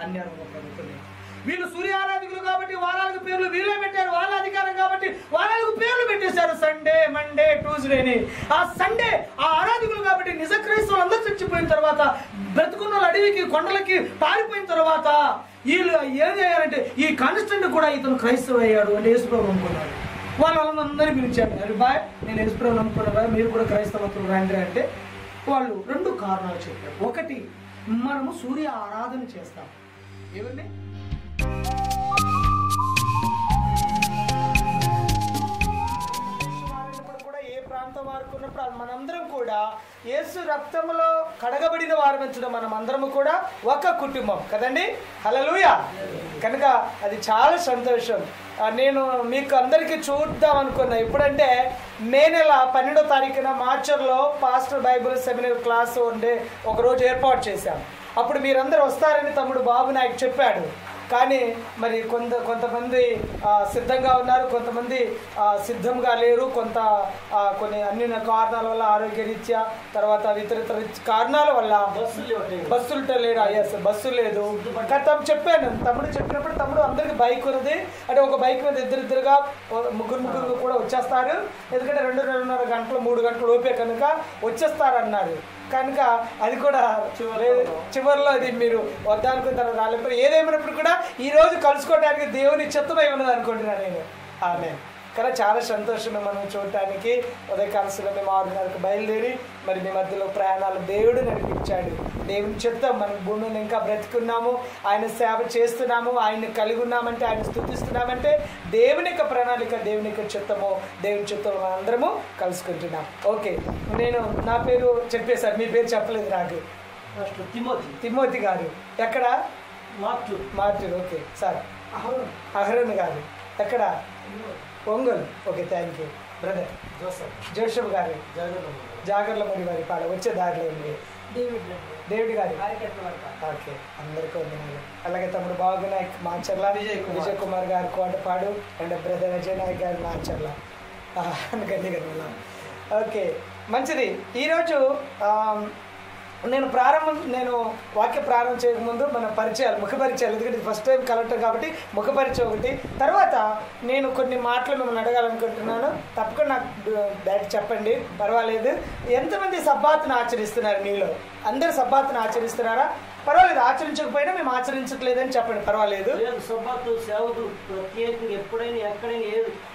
అన్యారంగా ప్రభుత్వం. వీళ్ళు సూర్యారాధికులు కాబట్టి వారాలకు పేర్లు వీళ్ళే పెట్టారు, వాళ్ళ అధికారం కాబట్టి వారాలకు పేర్లు పెట్టేశారు. సండే, మండే, ట్యూస్డేని. ఆ సండే ఆ ఆరాధికులు కాబట్టి నిజ క్రైస్తవులు అందరూ చచ్చిపోయిన తర్వాత, బ్రతుకున్న అడవికి కొండలకి పారిపోయిన తర్వాత వీళ్ళు ఏం చేయాలంటే ఈ కాన్స్టెంట్ కూడా ఇతను క్రైస్తవు అయ్యాడు అంటే యేసుప్రభు అనుకున్నాడు. వాళ్ళందరినీ పిలిచాడు, అరే బాయ్ నేను యేసుప్రభు అనుకున్నా, మీరు కూడా క్రైస్తవత్వం రండి అంటే వాళ్ళు 2 కారణాలు చెప్పారు. ఒకటి, మనము సూర్య ఆరాధన చేస్తాం. ఏమండి, కూడా ఏ ప్రాంతం వారుకున్నప్పుడు మనందరం కూడా యేసు రక్తంలో కడగబడిన వారమించడం, మనం అందరము కూడా ఒక కుటుంబం కదండి. హల్లెలూయా. కనుక అది చాలా సంతోషం. నేను మీకు అందరికీ చూద్దాం అనుకున్నా. ఎప్పుడంటే మే నెల 12వ తారీఖున మార్చర్లో పాస్టర్ బైబిల్ సెమినార్ క్లాస్ ఉండే ఒకరోజు ఏర్పాటు చేశాం. అప్పుడు మీరందరూ వస్తారని తమ్ముడు బాబు నాకు చెప్పాడు. కానీ మరి కొంతమంది సిద్ధంగా ఉన్నారు, కొంతమంది సిద్ధంగా లేరు. కొన్ని అన్ని కారణాల వల్ల, ఆరోగ్యరీత్యా, తర్వాత ఇతర కారణాల వల్ల బస్సులు లేరు. బస్సు లేదు. చెప్పాను, తమ్ముడు చెప్పినప్పుడు తమ్ముడు అందరికి బైక్ ఉన్నది అంటే ఒక బైక్ మీద ఇద్దరుగా ముగ్గురు కూడా వచ్చేస్తారు. ఎందుకంటే 2-2.5 గంటలు 3 గంటలు ఓపే కనుక వచ్చేస్తారన్నారు. కనుక అది కూడా చివరిలో అది మీరు వద్దనుకున్న తర్వాత రాలేకపోతే ఏదేమైనప్పుడు కూడా ఈరోజు కలుసుకోవడానికి దేవుని చిత్తమై ఉన్నది అనుకుంటున్నాను నేను. ఆమె కానీ చాలా సంతోషమే మనం చూడటానికి. ఉదయకాలశంలో మేము 6:30కు బయలుదేరి మరి మీ మధ్యలో ప్రయాణాలు దేవుడు నడిపించాడు. దేవుని చిత్తం, మనం భూమిని ఇంకా బ్రతికున్నాము, ఆయన సేవ చేస్తున్నాము, ఆయన్ని కలిగి ఉన్నామంటే, ఆయన స్తుతిస్తున్నామంటే దేవుని యొక్క ప్రణాళిక, దేవుని యొక్క చిత్తము, దేవుని చిత్తంలో మనం అందరము కలుసుకుంటున్నాం. ఓకే, నేను నా పేరు చెప్పేశారు, మీ పేరు చెప్పలేదు నాకు. తిమోతి గారు. ఎక్కడ? మార్టూర్. Okay sir. అహరోన్ గారు. ఎక్కడ? Ongole. Okay, thank you brother. Joseph గారు జాగర్ల మరి వారి పాడ వచ్చే దారిలో ఉంది. డేవిడ్ గారు. ఓకే, అందరికీ వందనాలు. అలాగే తమ్ముడు బాబు నాయక్ మాచర్ల, విజయ్ కుమార్ గారు కోటపాడు, అండ్ బ్రదర్ అజయ్ నాయక్ గారు మాచర్ల. గండి గండి. ఓకే, మంచిది. ఈరోజు నేను వాక్య ప్రారంభం చేయకముందు మన పరిచయాలు, ముఖ పరిచయాలు, ఎందుకంటే ఫస్ట్ టైం కలెక్టర్ కాబట్టి ముఖ పరిచయం ఒకటి. తర్వాత నేను కొన్ని మాటలు మిమ్మల్ని అడగాలనుకుంటున్నాను. తప్పకుండా నాకు డాడీ చెప్పండి, పర్వాలేదు. ఎంతమంది సబ్బాత్ను ఆచరిస్తున్నారు మీలో? అందరు సబ్బాత్ను ఆచరిస్తున్నారా? పర్వాలేదు, ఆచరించకపోయినా మేము ఆచరించట్లేదని చెప్పండి, పర్వాలేదు. సబ్బాతు సేవకులు ప్రత్యేకంగా ఎప్పుడైనా ఎక్కడైనా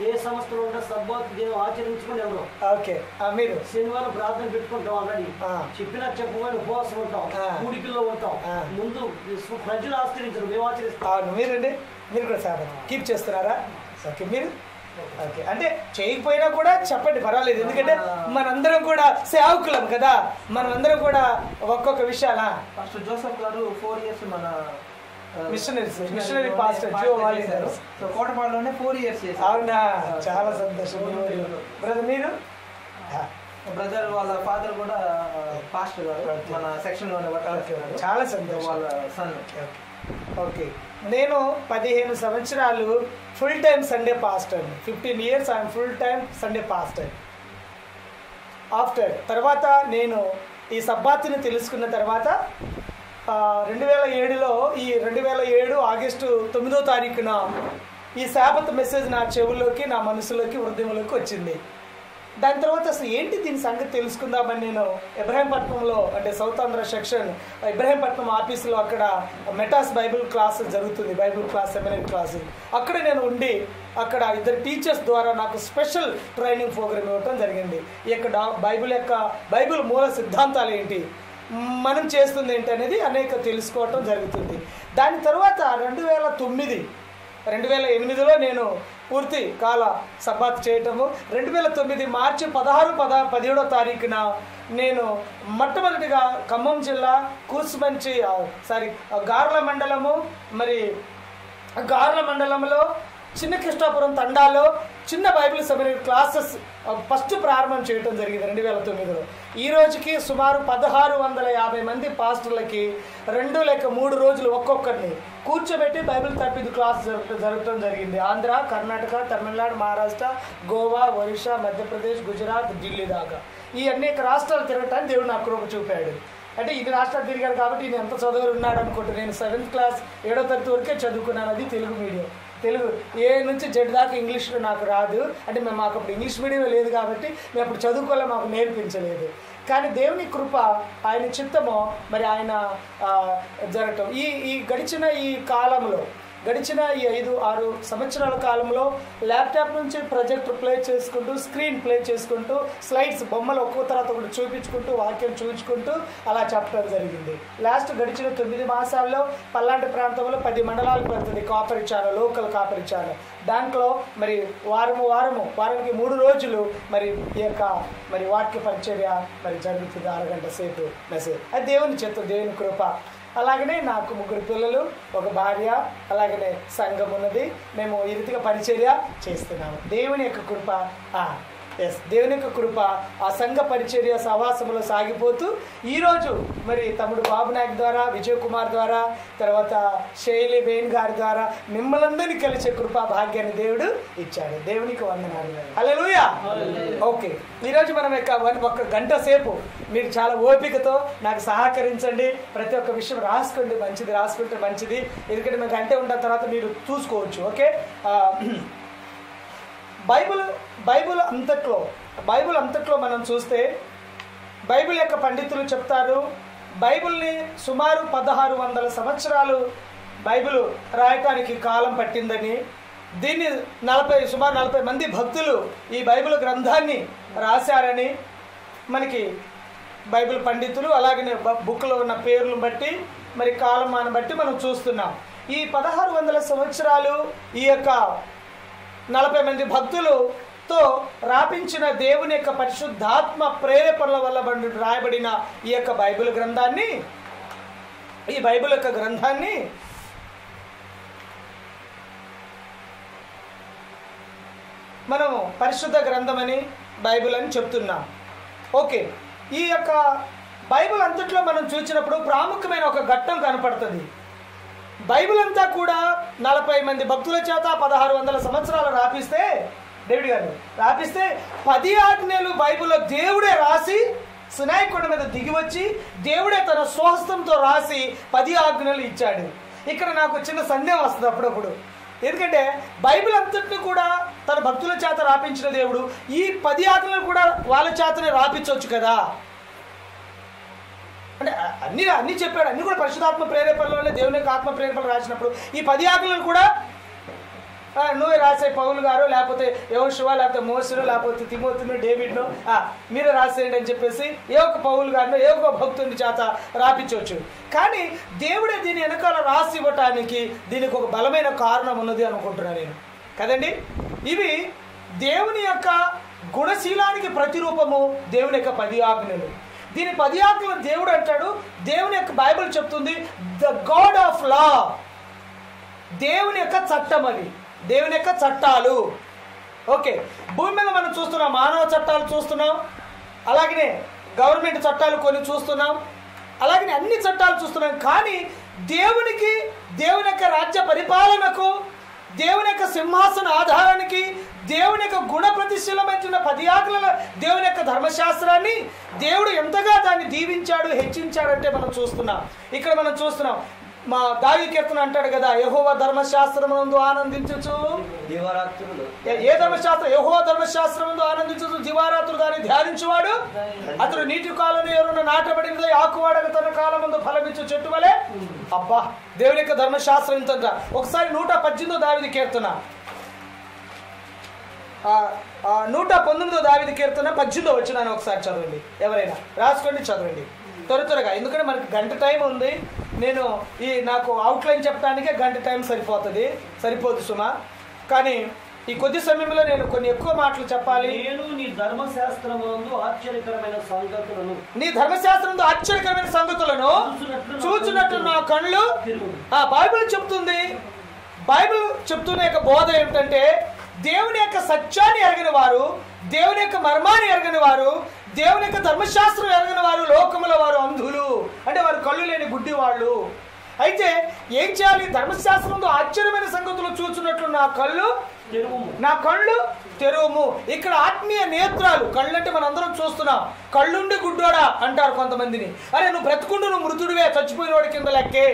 ఏ సంస్థలో ఉంటే సబ్బాతు దీన్ని ఆచరించుకుని ఎవరు. ఓకే, మీరు శనివారం ప్రార్థన పెట్టుకుంటాం, ఆల్రెడీ చెప్పినా చెప్పమని ఉపవాసం ఉంటాం, కూడికల్లో ఉంటాం. ముందు ప్రజలు ఆచరించరు, మేము ఆచరిస్తాం. మీరండి, మీరు కూడా సార్ కీప్ చేస్తున్నారా? ఓకే, మీరు ఓకే అంటే చేయకపోయినా కూడా చెప్పండి, పర్వాలేదు. ఎందుకంటే మనందరం కూడా సేవకులం కదా, మనందరం కూడా ఒక్కొక్క విషయాల. ఫస్ట్ జోసెఫ్ గారు 4 years మన మిషనరీ పాస్టర్ కోటపాడులోనే 4 years చేశారు. అవునా, చాలా సంతోషం. బ్రదర్ మీరు? బ్రదర్ వాళ్ళ ఫాదర్ కూడా పాస్టర్ గారు మన సెక్షన్ లోనే. చాలా సంతోషం. వాళ్ళ సన్. ఓకే, నేను 15 సంవత్సరాలు full time Sunday pastor. 15 years I'm full time Sunday pastor. After తర్వాత నేను ఈ సబ్బాత్ని తెలుసుకున్న తర్వాత 2007లో, ఈ 2007 ఆగస్టు 9వ తారీఖున ఈ శాబత్ మెసేజ్ నా చెవుల్లోకి, నా మనసులోకి, హృదయంలోకి వచ్చింది. దాని తర్వాత అసలు ఏంటి దీని సంగతి తెలుసుకుందామని నేను ఇబ్రహీంపట్నంలో, అంటే సౌత్ ఆంధ్ర సెక్షన్ ఇబ్రహీంపట్నం ఆఫీసులో, అక్కడ మెటాస్ బైబిల్ క్లాస్ జరుగుతుంది, బైబిల్ క్లాస్, సెమినార్ క్లాస్. అక్కడ నేను ఉండి అక్కడ 2 టీచర్స్ ద్వారా నాకు స్పెషల్ ట్రైనింగ్ ప్రోగ్రామ్ ఇవ్వటం జరిగింది. ఈ యొక్క బైబిల్ మూల సిద్ధాంతాలు ఏంటి, మనం చేస్తుంది ఏంటి అనేది అనేక తెలుసుకోవటం జరుగుతుంది. దాని తర్వాత 2008లో నేను పూర్తి కాల సబ్బాత్ చేయటము. 2009 మార్చి 16-17వ తారీఖున నేను మొట్టమొదటిగా ఖమ్మం జిల్లా కూసుమంచి గార్ల మండలము, మరి గార్ల మండలంలో చిన్న కృష్ణాపురం తండాలో చిన్న బైబిల్ సెమినార్ క్లాసెస్ ఫస్ట్ ప్రారంభం చేయడం జరిగింది 2009లో. ఈ రోజుకి సుమారు 1650 మంది పాస్టర్లకి 2 లేక 3 రోజులు ఒక్కొక్కరిని కూర్చోబెట్టి బైబిల్ తర్ఫీదు క్లాస్ జరగడం జరిగింది. ఆంధ్ర, కర్ణాటక, తమిళనాడు, మహారాష్ట్ర, గోవా, ఒరిస్సా, మధ్యప్రదేశ్, గుజరాత్, ఢిల్లీ దాకా ఈ అనేక రాష్ట్రాలు తిరగటానికి దేవుడు నాకు కృప చూపాడు. అంటే ఇది రాష్ట్రాలు తిరిగాడు కాబట్టి ఈయన ఎంత చదువులు ఉన్నాడు అనుకుంటాను. నేను 7th క్లాస్ 7వ తరగతి వరకే చదువుకున్నాను, అది తెలుగు మీడియం. తెలుగు ఏ నుంచి జెడ్ దాకా ఇంగ్లీష్లో నాకు రాదు. అంటే మాకు అప్పుడు ఇంగ్లీష్ మీడియం లేదు కాబట్టి మేము అప్పుడు చదువుకోలే, మాకు నేర్పించలేదు. కానీ దేవుని కృప, ఆయన చిత్తమో మరి ఆయన జరగటం ఈ గడిచిన ఈ కాలంలో, గడిచిన ఈ 5-6 సంవత్సరాల కాలంలో ల్యాప్టాప్ నుంచి ప్రొజెక్టర్ ప్లే చేసుకుంటూ, స్క్రీన్ ప్లే చేసుకుంటూ, స్లైడ్స్ బొమ్మలు ఒక్కో తర్వాత ఒకటి చూపించుకుంటూ, వాక్యం చూపించుకుంటూ అలా చెప్పడం జరిగింది. లాస్ట్ గడిచిన 9 మాసాల్లో పల్నాటి ప్రాంతంలో 10 మండలాలు పడుతుంది కాపరి ఛానల్, లోకల్ కాపరి ఛానల్. దాంట్లో మరి వారానికి 3 రోజులు మరి ఈ యొక్క మరి వాక్య పరిచర్య మరి జరుగుతుంది. 6 గంటల సేపు మెసేజ్. అది దేవుని చిత్తం, దేవుని కృప. అలాగనే నాకు 3 పిల్లలు, ఒక భార్య, అలాగనే సంఘం ఉన్నది. మేము ఈ రీతిగా పరిచర్య చేస్తున్నాము. దేవుని యొక్క కృప, దేవుని యొక్క కృప ఆ సంఘ పరిచర్య సహవాసంలో సాగిపోతూ ఈరోజు మరి తమ్ముడు బాబు నాయక్ ద్వారా, విజయ్ కుమార్ ద్వారా, తర్వాత శైలి వేణ్ గారి ద్వారా మిమ్మల్ందరినీ కలిసే కృపా భాగ్యాన్ని దేవుడు ఇచ్చాడు. దేవునికి వందనాలు. హల్లెలూయా. ఓకే, ఈరోజు మనం ఒక గంట సేపు మీరు చాలా ఓపికతో నాకు సహకరించండి. ప్రతి ఒక్క విషయం రాసుకోండి, మంచిది రాసుకుంటే మంచిది. ఎందుకంటే మేము గంట ఉన్న తర్వాత మీరు చూసుకోవచ్చు. ఓకే, బైబిల్ అంతట్లో మనం చూస్తే బైబిల్ యొక్క పండితులు చెప్తారు, బైబిల్ని సుమారు 1600 సంవత్సరాలు బైబిల్ రాయటానికి కాలం పట్టిందని. దీన్ని సుమారు 40 మంది భక్తులు ఈ బైబిల్ గ్రంథాన్ని రాశారని మనకి బైబిల్ పండితులు, అలాగనే బుక్లో ఉన్న పేర్లను బట్టి మరి కాలమాన్ని బట్టి మనం చూస్తున్నాం. ఈ 1600 సంవత్సరాలు ఈ యొక్క 40 మంది భక్తులతో రాపించిన దేవుని యొక్క పరిశుద్ధాత్మ ప్రేరేపణల వల్ల రాయబడిన ఈ యొక్క బైబిల్ గ్రంథాన్ని, ఈ బైబిల్ యొక్క గ్రంథాన్ని మనము పరిశుద్ధ గ్రంథమని బైబిల్ అని చెప్తున్నాం. ఓకే, ఈ యొక్క బైబిల్ అంతట్లో మనం చూసినప్పుడు ప్రాముఖ్యమైన ఒక ఘట్టం కనపడుతుంది. బైబిల్ అంతా కూడా 40 మంది భక్తుల చేత 1600 సంవత్సరాలు రాపిస్తే, డేవిడ్ గారు రాపిస్తే 10 ఆజ్ఞలు బైబిల్లో దేవుడే రాసి సినాయి కొండ మీద దిగి వచ్చి దేవుడే తన స్వహస్తంతో రాసి 10 ఆజ్ఞలు ఇచ్చాడు. ఇక్కడ నాకు చిన్న సందేహం వస్తుంది అప్పుడప్పుడు. ఎందుకంటే బైబిల్ అంతటిని కూడా తన భక్తుల చేత రాపించిన దేవుడు ఈ 10 ఆజ్ఞలు కూడా వాళ్ళ చేతనే రాపించవచ్చు కదా. అంటే అన్ని చెప్పాడు, అన్ని కూడా పరిశుద్ధాత్మ ప్రేరేపణలోనే దేవుని యొక్క ఆత్మ ప్రేరేపణలు రాసినప్పుడు ఈ 10 ఆజ్ఞలను కూడా నువ్వే రాసే, పౌలు గారు లేకపోతే యెహోషువ లేకపోతే మోషేను లేకపోతే తిమోతిను డేవిడ్ను మీరే రాసేయండి అని చెప్పేసి ఏ ఒక్క పౌలు గారినో ఏ ఒక్క భక్తుని చేత రాపించవచ్చు. కానీ దేవుడే దీని వెనకాల రాసి ఇవ్వటానికి దీనికి ఒక బలమైన కారణం ఉన్నది అనుకుంటున్నాను నేను, కదండి. ఇవి దేవుని యొక్క గుణశీలానికి ప్రతిరూపము, దేవుని యొక్క 10 ఆజ్ఞలు. దీని 10 ఆజ్ఞలు దేవుడు అంటాడు, దేవుని యొక్క బైబిల్ చెప్తుంది ద గాడ్ ఆఫ్ లా, దేవుని యొక్క చట్టం, అది దేవుని యొక్క చట్టాలు. ఓకే, భూమి మీద మనం చూస్తున్నాం, మానవ చట్టాలు చూస్తున్నాం, అలాగనే గవర్నమెంట్ చట్టాలు కొన్ని చూస్తున్నాం, అలాగనే అన్ని చట్టాలు చూస్తున్నాం. కానీ దేవుని యొక్క రాజ్య పరిపాలనకు, దేవుని యొక్క సింహాసన ఆధారానికి, దేవుని యొక్క గుణ ప్రతిశీలమైన 10 ఆజ్ఞల దేవుని యొక్క ధర్మశాస్త్రాన్ని దేవుడు ఎంతగా దాన్ని దీవించాడు, హెచ్చించాడంటే మనం చూస్తున్నాం. ఇక్కడ మనం చూస్తున్నాం, మా దావీదు కీర్తన అంటాడు కదా, యెహోవా ధర్మశాస్త్రమునందు ఆనందించుచు, ఏ ధర్మశాస్త్రం? యెహోవా ధర్మశాస్త్రమునందు ఆనందించుచు దివారాత్రులు దాన్ని ధ్యానించువాడు అతడు నీటి కాలంలో ఎవరున్న నాటబడినది ఆకువాడక తన కాలమందు ఫలమిచ్చు చెట్టు వలె. అబ్బా, దేవుని యొక్క ధర్మశాస్త్రం ఇంత. ఒకసారి 118 దావీదు కీర్తన, 119 దావీదు కీర్తన 18 వచ్చినాను, ఒకసారి చదవండి. ఎవరైనా రాసుకోండి, చదవండి త్వరగా, ఎందుకంటే మనకి గంట టైం ఉంది. నాకు అవుట్లైన్ చెప్పడానికే గంట టైం సరిపోదు సుమా. కానీ ఈ కొద్ది సమయంలో నేను కొన్ని ఎక్కువ మాటలు చెప్పాలి. నేను నీ ధర్మశాస్త్రమునందు ఆశ్చర్యకరమైన సంగతులను చూచున్నట్లు నా కళ్ళు. బైబిల్ చెప్తుంది, బైబిల్ చెప్తున్న యొక్క బోధ ఏమిటంటే, దేవుని యొక్క సత్యాన్ని ఎరగిన వారు, దేవుని యొక్క మర్మాన్ని ఎరగిన వారు, దేవుని యొక్క ధర్మశాస్త్రం ఎరగిన వారు లోకముల వారు అంధులు, అంటే వారు కళ్ళు లేని గుడ్డి వాళ్ళు. అయితే ఏం చేయాలి? ధర్మశాస్త్రంలో ఆశ్చర్యమైన సంగతులు చూచున్నట్లు నా కళ్ళు తెరువుము. ఇక్కడ ఆత్మీయ నేత్రాలు, కళ్ళు అంటే మనందరం చూస్తున్నాం. కళ్ళుండి గుడ్డోడా అంటారు కొంతమందిని. అరే నువ్వు బ్రతుకుండు, నువ్వు మృతుడివే, చచ్చిపోయిన వాడి కింద లెక్కే,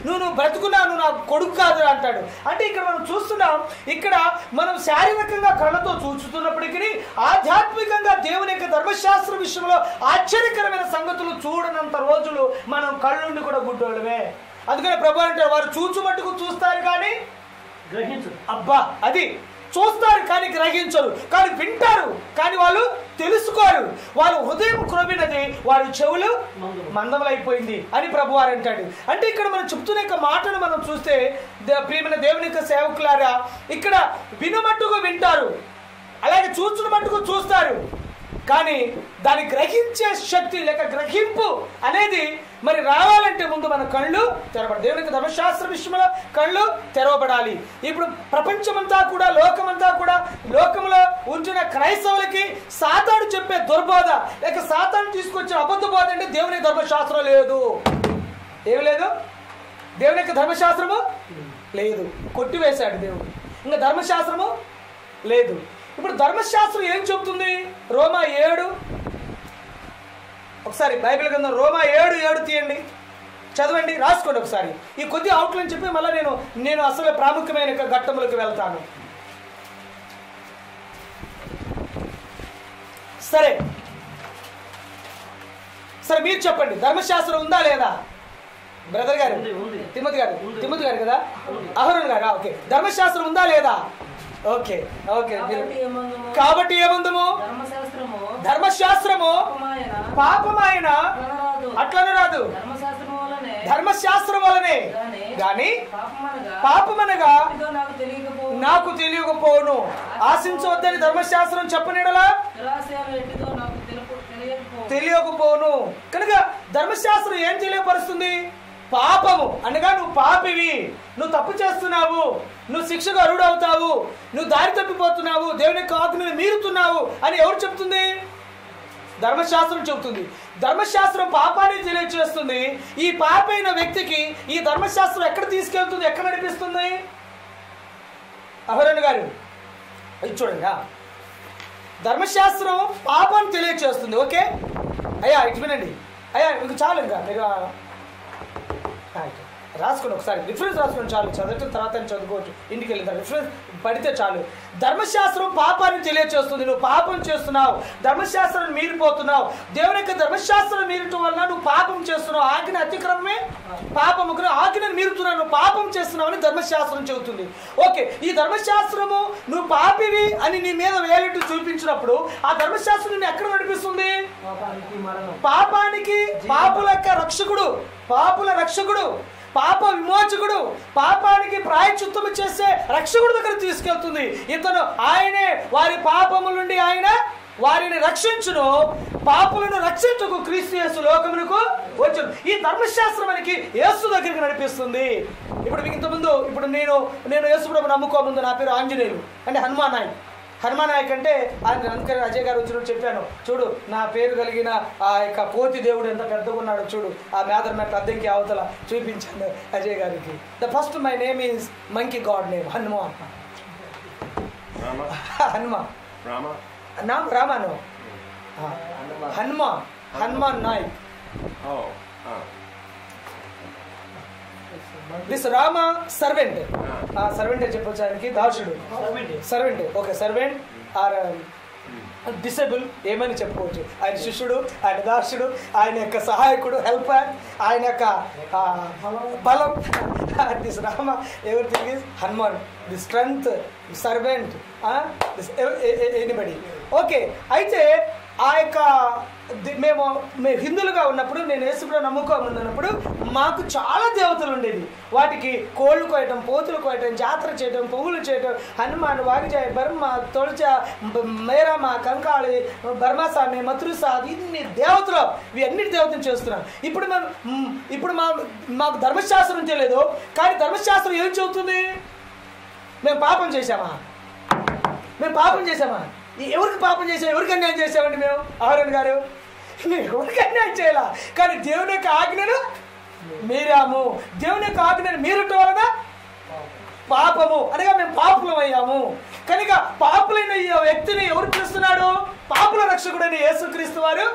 నువ్వు బ్రతుకున్నా, నువ్వు నా కొడుకు కాదు అంటాడు. అంటే ఇక్కడ మనం చూస్తున్నాం, ఇక్కడ మనం శారీరకంగా కళ్ళతో చూస్తున్నప్పటికీ ఆధ్యాత్మికంగా దేవుని యొక్క ధర్మశాస్త్ర విషయంలో ఆశ్చర్యకరమైన సంగతులు చూడనంత రోజులు మనం కళ్ళుండి కూడా గుడ్డోళ్ళమే. అందుకని ప్రభు అంటే వారు చూచుమట్టుకు చూస్తారు కానీ గ్రహించరు. అబ్బా, అది చూస్తారు కానీ గ్రహించరు, కానీ వింటారు కానీ వాళ్ళు తెలుసుకోరు. వాళ్ళ హృదయం క్రొవ్వినది, వారి చెవులు మందములైపోయింది అని ప్రభువారు అంటాడు. అంటే ఇక్కడ మనం చెప్తున్న యొక్క మాటను మనం చూస్తే, ప్రియమైన దేవుని యొక్క సేవకులారా, ఇక్కడ వినమట్టుగా వింటారు, అలాగే చూచుని మట్టుకు చూస్తారు, కానీ దాన్ని గ్రహించే శక్తి లేక గ్రహింపు అనేది మరి రావాలంటే ముందు మన కళ్ళు తెరవబడాలి. దేవునికి ధర్మశాస్త్ర విషయంలో కళ్ళు తెరవబడాలి. ఇప్పుడు ప్రపంచమంతా కూడా, లోకంలో ఉంచిన క్రైస్తవులకి సాతాను చెప్పే దుర్బోధ లేక సాతాను తీసుకొచ్చే అబద్ధ బోధ అంటే దేవుని ధర్మశాస్త్రం లేదు. ఏమి లేదు? దేవుని యొక్క ధర్మశాస్త్రము లేదు, కొట్టివేశాడు దేవుడు. ఇంకా ధర్మశాస్త్రము లేదు. ఇప్పుడు ధర్మశాస్త్రం ఏం చెప్తుంది? రోమా 7, ఒకసారి బైబిల్ గ్రంథం రోమా 7:7 తీయండి, చదవండి, రాసుకోండి ఒకసారి. ఈ కొద్ది అవుట్లైన్ చెప్పి మళ్ళీ నేను అసలు ప్రాముఖ్యమైన ఘట్టములకు వెళ్తాను. సరే మీరు చెప్పండి, ధర్మశాస్త్రం ఉందా లేదా? బ్రదర్ గారు, తిమ్మతి గారు కదా, అహరోన్ గారు, ఓకే, ధర్మశాస్త్రం ఉందా లేదా? ఓకే. కాబట్టి ఏమందుము? ధర్మశాస్త్రము పాపమాయన అట్లను రాదు, ధర్మశాస్త్రం వలనే గాని పాపమనగా నాకు తెలియకపోను. ఆశించవద్దని ధర్మశాస్త్రం చెప్పనిడలా తెలియకపోను. కనుక ధర్మశాస్త్రం ఏం తెలియపరుస్తుంది? పాపము అనగా నువ్వు పాపివి, నువ్వు తప్పు చేస్తున్నావు, నువ్వు శిక్షకు అర్హుడవుతావు, నువ్వు దారి తప్పిపోతున్నావు, దేవుని యొక్క ఆజ్ఞను మీరుతున్నావు అని ఎవరు చెప్తుంది? ధర్మశాస్త్రం చెబుతుంది. ధర్మశాస్త్రం పాపాన్ని తెలియజేస్తుంది. ఈ పాపైన వ్యక్తికి ఈ ధర్మశాస్త్రం ఎక్కడ తీసుకెళ్తుంది, ఎక్కడ నడిపిస్తుంది? అహరోన్ గారు ఇది చూడండి, ధర్మశాస్త్రం పాపాన్ని తెలియజేస్తుంది. ఓకే అయ్యా, ఇటు వినండి అయ్యా, మీకు చాలు, ఇంకా మీరు రాసుకోండి, ఒకసారి రిఫరెన్స్ రాసుకోండి చాలు, చదవటం తర్వాత చదువుకోవచ్చు, ఇంటికి వెళ్ళిన రిఫరెన్స్ పడితే చాలు. ధర్మశాస్త్రం పాపాన్ని తెలియచేస్తుంది. నువ్వు పాపం చేస్తున్నావు, ధర్మశాస్త్రాన్ని మీరిపోతున్నావు. దేవుని యొక్క ధర్మశాస్త్రం మీరటం వలన నువ్వు పాపం చేస్తున్నావు. ఆజ్ఞ అతిక్రమమే పాపము, ఆజ్ఞను మీరుతున్నావు, నువ్వు పాపం చేస్తున్నావు అని ధర్మశాస్త్రం చెబుతుంది. ఓకే, ఈ ధర్మశాస్త్రము నువ్వు పాపివి అని నీ మీద వేలెట్టు చూపించినప్పుడు ఆ ధర్మశాస్త్రం నిన్ను ఎక్కడ నడిపిస్తుంది? పాపానికి, పాపుల యొక్క రక్షకుడు, పాపుల రక్షకుడు, పాప విమోచకుడు, పాపానికి ప్రాయశ్చిత్తము చేసే రక్షకుడు దగ్గర తీసుకెళ్తుంది. ఇతను ఆయనే వారి పాపముల నుండి ఆయన వారిని రక్షించును, పాపులను రక్షించుకు క్రీస్తు యేసు లోకమునకు వచ్చును. ఈ ధర్మశాస్త్రం మనకి యేసు దగ్గరికి నడిపిస్తుంది. ఇప్పుడు మీకు ఇంతకుముందు, ఇప్పుడు నేను యేసు ప్రభు నమ్ముకోముందు నా పేరు ఆంజనేయులు అంటే హనుమాన్ నాయక్ అంటే అందుకని అజయ్ గారు వచ్చినప్పుడు చెప్పాను, చూడు నా పేరు కలిగిన ఆ యొక్క కోతి దేవుడు ఎంత పెద్దగా ఉన్నాడు చూడు, ఆ మేదర్ మెట్ల అద్దెకి అవతల చూపించాను అజయ్ గారికి. The first my name is monkey god name Hanuman. రామాను Hanuman Nayak. This Rama servant, servant చెప్పొచ్చు ఆయనకి, దాసుడు servant. Okay, servant or disciple ఏమని చెప్పుకోవచ్చు. ఆయన శిష్యుడు, ఆయన దాసుడు, ఆయన యొక్క సహాయకుడు, హెల్పర్, ఆయన యొక్క బలం. This Rama everything is Hanuman, the strength, servant, anybody. Okay, అయితే ఆ యొక్క మేము హిందువులుగా ఉన్నప్పుడు, నేను యేసుప్రభువుని నమ్ముకోమన్నప్పుడు మాకు చాలా దేవతలు ఉండేది. వాటికి కోళ్ళు కోయటం, పోతులు కోయటం, జాతర చేయటం, పువ్వులు చేయటం, హనుమాన్, వాగిజాయ్, బర్మ, తొలచ, మేరామ, కంకాళి, బర్మాస్వామి, మతృసా, ఇన్ని దేవతలు, ఇవన్నిటి దేవతలు చేస్తున్నాం. ఇప్పుడు మాకు ధర్మశాస్త్రం తెలియదు, కానీ ధర్మశాస్త్రం ఏం చెబుతుంది? మేము పాపం చేశామా? ఎవరికి పాపం చేసాం? ఎవరికి అన్యాయం చేసామండి మేము? అహరోన్ గారు, ఎవరికి అన్యాయం చేయాల, కానీ దేవుని యొక్క ఆజ్ఞను మీరాము. దేవుని యొక్క ఆజ్ఞను మీరటం వలన పాపము అనగా మేము పాపులమయ్యాము. కనుక పాపులైన ఈ వ్యక్తిని ఎవరు పిలుస్తున్నాడు? పాపుల రక్షకుడని యేసుక్రీస్తు వారు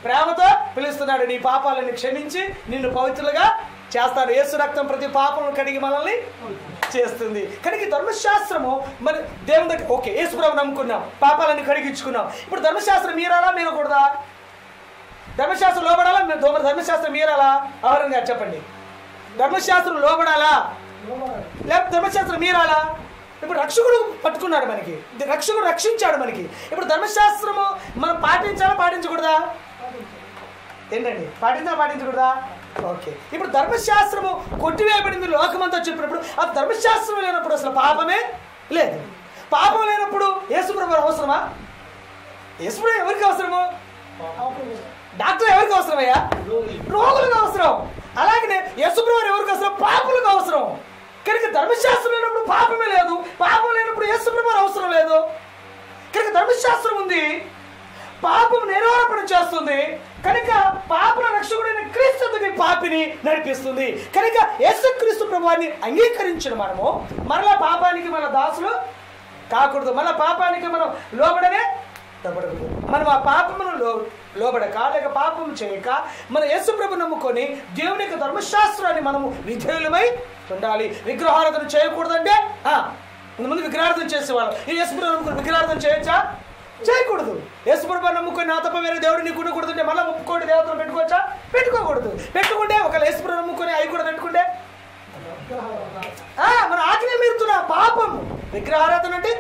ప్రేమతో పిలుస్తున్నాడు. నీ పాపాలను క్షమించి నిన్ను పవిత్రులుగా చేస్తాడు. యేసు రక్తం ప్రతి పాపలను కడిగి మనల్ని చేస్తుంది. కనుక ధర్మశాస్త్రము మన దేవుని దగ్గర ఓకే యేసు ప్రభువుని నమ్ముకున్నాం, పాపాలను కడిగించుకున్నాం. ఇప్పుడు ధర్మశాస్త్రం మీరాలా మీరకూడదా? ధర్మశాస్త్రం లోబడాలా ధర్మశాస్త్రం మీరాలా? అవరం గారు చెప్పండి. ధర్మశాస్త్రం లోబడాలా లేకపోతే ధర్మశాస్త్రం మీరాలా? ఇప్పుడు రక్షకుడు పట్టుకున్నాడు, మనకి రక్షకుడు రక్షించాడు మనకి. ఇప్పుడు ధర్మశాస్త్రము మనం పాటించాలా పాటించకూడదా? ఏంటండి, పాటించాలా పాటించకూడదా? ఓకే. ఇప్పుడు ధర్మశాస్త్రము కొట్టివేయబడింది లోకమంతా చెప్పినప్పుడు ఆ ధర్మశాస్త్రం లేనప్పుడు అసలు పాపమే లేదు. పాపం లేనప్పుడు యేసుప్రభు అవసరమా? యేసుప్రభు ఎవరికి అవసరము? డాక్టర్ ఎవరికి అవసరమయ్యా? రోగులకు అవసరం. అలాగనే యేసుప్రభు ఎవరికి అవసరం? పాపులకు అవసరం. కనుక ధర్మశాస్త్రం లేనప్పుడు పాపమే లేదు, పాపం లేనప్పుడు యేసుప్రభు అవసరం లేదు. కనుక ధర్మశాస్త్రం ఉంది, పాపం నిరోధపణ చేస్తుంది. కనుక పాపల రక్షకుడైన క్రీస్తు పాపిని నడిపిస్తుంది. కనుక యేసుక్రీస్తు ప్రభువాన్ని అంగీకరించిన మనము మరలా పాపానికి మన దాసులు కాకూడదు, మన పాపానికి మనం లోబడనే లోబడకూడదు. మనం ఆ పాపమును లోబడక లేక పాపం చేయక మన యేసు ప్రభు నమ్ముకొని దేవుని యొక్క ధర్మశాస్త్రాన్ని మనము విధేయులమై ఉండాలి. విగ్రహారాధన చేయకూడదంటే ముందు విగ్రహారాధన చేసేవాళ్ళు. ఈ యేసు ప్రభు నమ్ముకొని విగ్రహారాధన చేయొచ్చా? చేయకూడదు. యేసు ప్రభు నమ్ముకొని నా తప్ప వేరే దేవుడు నీకు ఉండకూడదంటే మళ్ళీ 30 దేవతలు పెట్టుకోవచ్చా? పెట్టుకోకూడదు. పెట్టుకుంటే ఒకవేళ యేసు ప్రభు నమ్ముకొని అవి కూడా పెట్టుకుంటే మన ఆజ్ఞ మీరుతున్నా పాపం. విగ్రహారాధన అంటే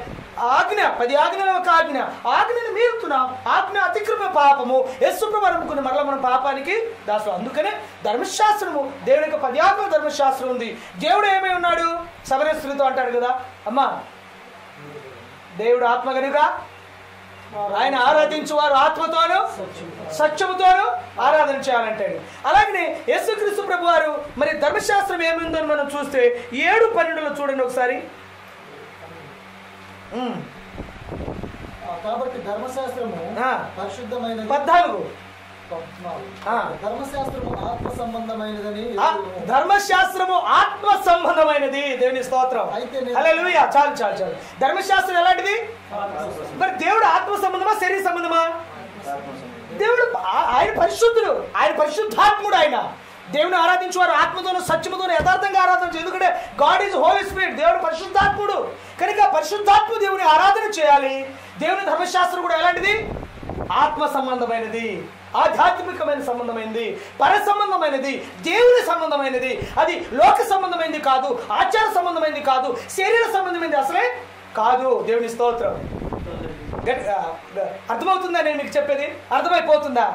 ఆజ్ఞ, 10 ఆజ్ఞలు ఒక ఆజ్ఞ, ఆజ్ఞని మీరుతున్నాం, ఆజ్ఞ అతిక్రమ పాపము. యేసు ప్రభు నమ్ముకుని మరలా మనం పాపానికి దాసు. అందుకనే ధర్మశాస్త్రము దేవుని యొక్క 10 ఆజ్ఞల ధర్మశాస్త్రం ఉంది. దేవుడు ఏమై ఉన్నాడు? సమరయ స్త్రీతో అంటాడు కదా, అమ్మా దేవుడు ఆత్మ కనుక ఆయన ఆరాధించువారు ఆత్మతోనూ సత్యముతోనూ ఆరాధన చేయాలంటాడు. అలాగనే యేసుక్రీస్తు ప్రభు వారు మరి ధర్మశాస్త్రం ఏముందని మనం చూస్తే 7:12 చూడండి ఒకసారి. కాబట్టి ధర్మశాస్త్రము పరిశుద్ధమైనది. 14 ధర్మశాస్త్రము ఆత్మ సంబంధమైనదని. ధర్మశాస్త్రము ఆత్మ సంబంధమైనది. దేవుని స్తోత్రం. హల్లెలూయా. చాలు చాలు చాలు. ధర్మశాస్త్రం ఎలాంటిది? మరి దేవుడు ఆత్మ సంబంధమా శరీర సంబంధమా? దేవుడు ఆయన పరిశుద్ధుడు, ఆయన పరిశుద్ధాత్ముడు. ఆయన దేవుని ఆరాధించేవారు ఆత్మతోనూ సత్యముతోనూ యథార్థంగా ఆరాధన చేయాలి. ఎందుకంటే గాడ్ ఈజ్ హోలీ స్పిరిట్, దేవుడు పరిశుద్ధాత్ముడు. కనుక పరిశుద్ధాత్మ దేవుని ఆరాధన చేయాలి. దేవుని ధర్మశాస్త్రం కూడా ఎలాంటిది? ఆత్మ సంబంధమైనది, ఆధ్యాత్మికమైన సంబంధమైనది, పర సంబంధమైనది, దేవుని సంబంధమైనది. అది లోక సంబంధమైనది కాదు, ఆచార సంబంధమైనది కాదు, శరీర సంబంధమైనది అసలే కాదు. దేవుని స్తోత్రం. అర్థమవుతుందా నేను మీకు చెప్పేది? అర్థమైపోతుందా?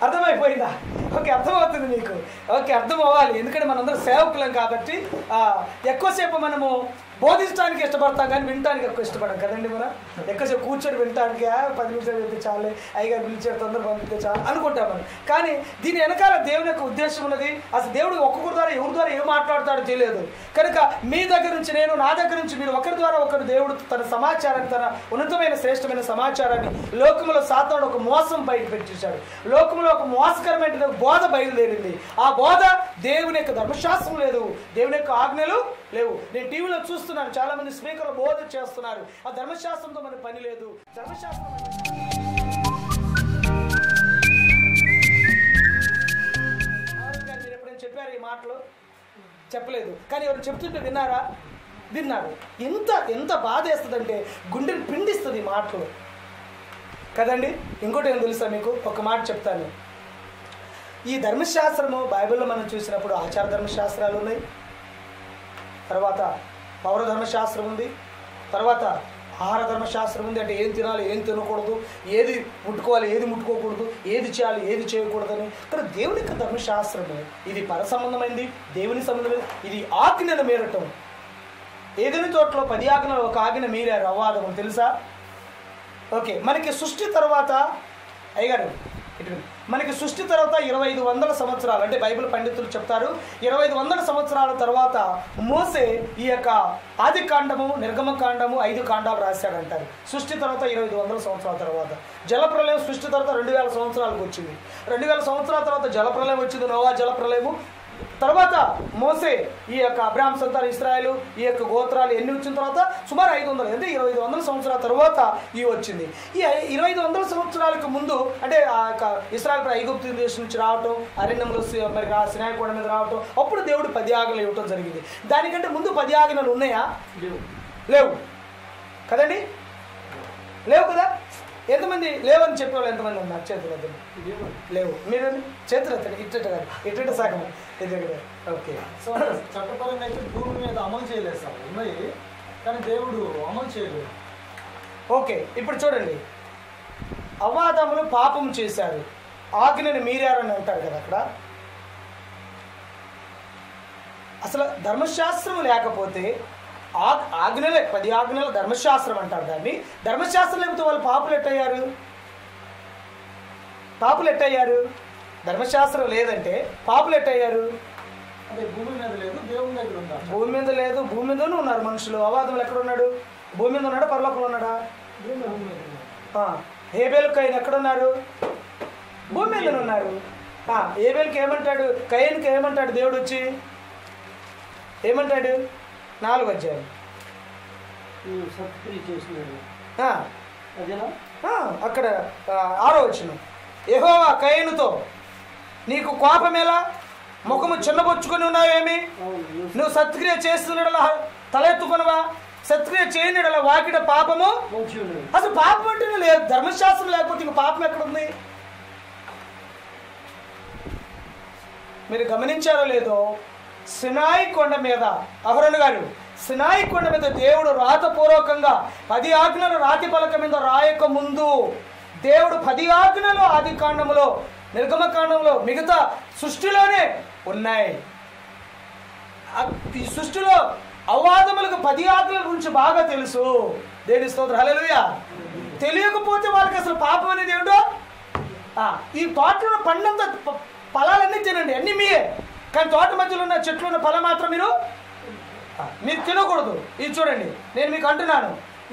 అర్థమైపోయిందా? ఓకే, అర్థమవుతుంది మీకు. ఓకే, అర్థం అవ్వాలి. ఎందుకంటే మనందరం సేవకులం కాబట్టి ఎక్కువసేపు మనము బోధించడానికి ఇష్టపడతాం కానీ వినటానికి ఎక్కువ ఇష్టపడం కదండి. మనం ఎక్కువసేపు కూర్చొని వినటానికి 10 నిమిషాలు చెప్తే చాలే, అయ్యగారు పిలిచారు తొందర పంపితే చాలు అనుకుంటాం మనం. కానీ దీని వెనకాల దేవుని యొక్క ఉద్దేశం ఉన్నది. అసలు దేవుడు ఒక్కొక్కరి ద్వారా ఎవరి ద్వారా ఏం మాట్లాడతాడో తెలియదు. కనుక మీ దగ్గర నుంచి నేను, నా దగ్గర నుంచి మీరు, ఒకరి ద్వారా ఒకరు దేవుడు తన సమాచారాన్ని, తన ఉన్నతమైన శ్రేష్టమైన సమాచారాన్ని లోకంలో సాతానుడు ఒక మోసం బయట పెట్టేశాడు. లోకంలో ఒక మోసకరమైన బోధ బయలుదేరింది. ఆ బోధ దేవుని యొక్క ధర్మశాస్త్రం లేదు, దేవుని యొక్క ఆజ్ఞలు లేవు. నేను టీవీలో చూస్తున్నాను, చాలా మంది స్పీకర్లు బోధ చేస్తున్నారు. ఆ ధర్మశాస్త్రంతో మనకు పని లేదు. ధర్మశాస్త్రం మీరు ఎప్పుడైనా చెప్పారు ఈ మాటలు? చెప్పలేదు. కానీ ఎవరు చెప్తుంటే విన్నారా? విన్నారు. ఎంత బాధ వేస్తుందంటే గుండెని పిండిస్తుంది ఈ మాటలు కదండి. ఇంకోటి ఏం తెలుసా మీకు? ఒక మాట చెప్తాను. ఈ ధర్మశాస్త్రము బైబిల్లో మనం చూసినప్పుడు ఆచార ధర్మశాస్త్రాలు ఉన్నాయి, తర్వాత పౌర ధర్మశాస్త్రం ఉంది, తర్వాత ఆహార ధర్మశాస్త్రం ఉంది. అంటే ఏం తినాలి, ఏం తినకూడదు, ఏది ముట్టుకోవాలి, ఏది ముట్టుకోకూడదు, ఏది చేయాలి, ఏది చేయకూడదని. కానీ దేవుని యొక్క ధర్మశాస్త్రము ఇది పర సంబంధమైంది, దేవుని సంబంధమైంది. ఇది ఆజ్ఞను మీరటం. ఏదైనా తోటలో 10 ఆజ్ఞలు ఒక ఆజ్ఞ మీరారు అవ్వాదము తెలుసా? ఓకే, మనకి సృష్టి తర్వాత అయ్యగారు మనకి సృష్టి తర్వాత 2500 సంవత్సరాలు, అంటే బైబిల్ పండితులు చెప్తారు 2500 సంవత్సరాల తర్వాత మోసే ఈ యొక్క ఆది కాండము, నిర్గమకాండము 5 కాండాలు రాశాడంటారు. సృష్టి తర్వాత 2500 సంవత్సరాల తర్వాత జలప్రలయం. సృష్టి తర్వాత 2000 సంవత్సరాలకు వచ్చింది. 2000 సంవత్సరాల తర్వాత జలప్రలయం వచ్చింది, నోవా జలప్రలయము. తర్వాత మోసే ఈ యొక్క అబ్రాహాం సంతానం ఇశ్రాయేలు ఈ యొక్క గోత్రాలు ఎన్ని వచ్చిన తర్వాత సుమారు 500 అంటే 2500 సంవత్సరాల తర్వాత ఈ వచ్చింది. ఈ 2500 సంవత్సరాలకు ముందు అంటే ఆ యొక్క ఇశ్రాయేలు ఐగుప్తు దేశం నుంచి రావటం, అరణ్యంలో మరి సినాయి కొండ మీద రావటం, అప్పుడు దేవుడు 10 ఆజ్ఞలు ఇవ్వటం జరిగింది. దానికంటే ముందు 10 ఆజ్ఞలు ఉన్నాయా? లేవు కదండి, లేవు కదా. ఎంతమంది లేవని చెప్పేవాళ్ళు ఎంతమంది ఉన్నారు? చేతులు అతను లేవు. మీరు చేతులు అతను ఇట్ట కాదు, ఇట్ట సగం ఇది. ఓకే, సో చట్టపరంగా అయితే భూమి మీద అమలు చేయలేదు సార్, ఉన్నాయి కానీ దేవుడు అమలు చేయలేదు. ఓకే, ఇప్పుడు చూడండి, అవ్వాదములు పాపం చేశారు, ఆజ్ఞను మీరారని అంటారు కదా. అక్కడ అసలు ధర్మశాస్త్రం లేకపోతే ఆజ్ఞలే 10 ఆజ్ఞలు ధర్మశాస్త్రం అంటారు దాన్ని. ధర్మశాస్త్రం లేకపోతే వాళ్ళు పాపులు ఎట్టయ్యారు? ధర్మశాస్త్రం లేదంటే పాపులు ఎట్టయ్యారు? అంటే భూమి మీద లేదు, దేవుని దగ్గర ఉన్నారు. భూమి మీద లేదు, భూమి మీదనే ఉన్నారు మనుషులు. అవాదములు ఎక్కడ ఉన్నాడు? భూమి మీద ఉన్నాడా, పరలోకంలో ఉన్నాడా? హేబేలు కయన్ ఎక్కడున్నారు? భూమి మీదనే ఉన్నారు. హేబేలుకి ఏమంటాడు? కయన్కి ఏమంటాడు దేవుడు వచ్చి? ఏమంటాడు? 4వ అధ్యాయం అక్కడ 6వ వచనం. యెహోవా కయనుతో, నీకు కోపమేలా, ముఖము చిన్నబొచ్చుకొని ఉన్నావేమి? నువ్వు సత్క్రియ చేస్తున్నడలా తలెత్తుకునవా? సత్క్రియ చేయనిడలా వాకిట పాపము. అసలు పాపం అంటేనే లేదు, ధర్మశాస్త్రం లేకపోతే ఇంక పాపం ఎక్కడుంది? మీరు గమనించారో లేదో, సినాయి కొండ మీద అహరోను గారు, సినాయి కొండ మీద దేవుడు రాతపూర్వకంగా 10 ఆజ్ఞలు రాతి పలక మీద రాయక ముందు దేవుడు 10 ఆజ్ఞలు ఆది కాండంలో, నిర్గమకాండంలో, మిగతా సృష్టిలోనే ఉన్నాయి. ఈ సృష్టిలో అవాదములకు 10 ఆజ్ఞల గురించి బాగా తెలుసు. దేవుని స్తోత్రం, హల్లెలూయా. తెలియకపోతే వాళ్ళకి అసలు పాపం అనేది ఏమిటో. ఈ తోటలో పండంత ఫలాలన్నీ తినండి, అన్నీ మీయే, కానీ తోట మధ్యలో ఉన్న చెట్లు ఉన్న ఫలం మాత్రం మీరు తినకూడదు. ఇది చూడండి, నేను మీకు అంటున్నాను,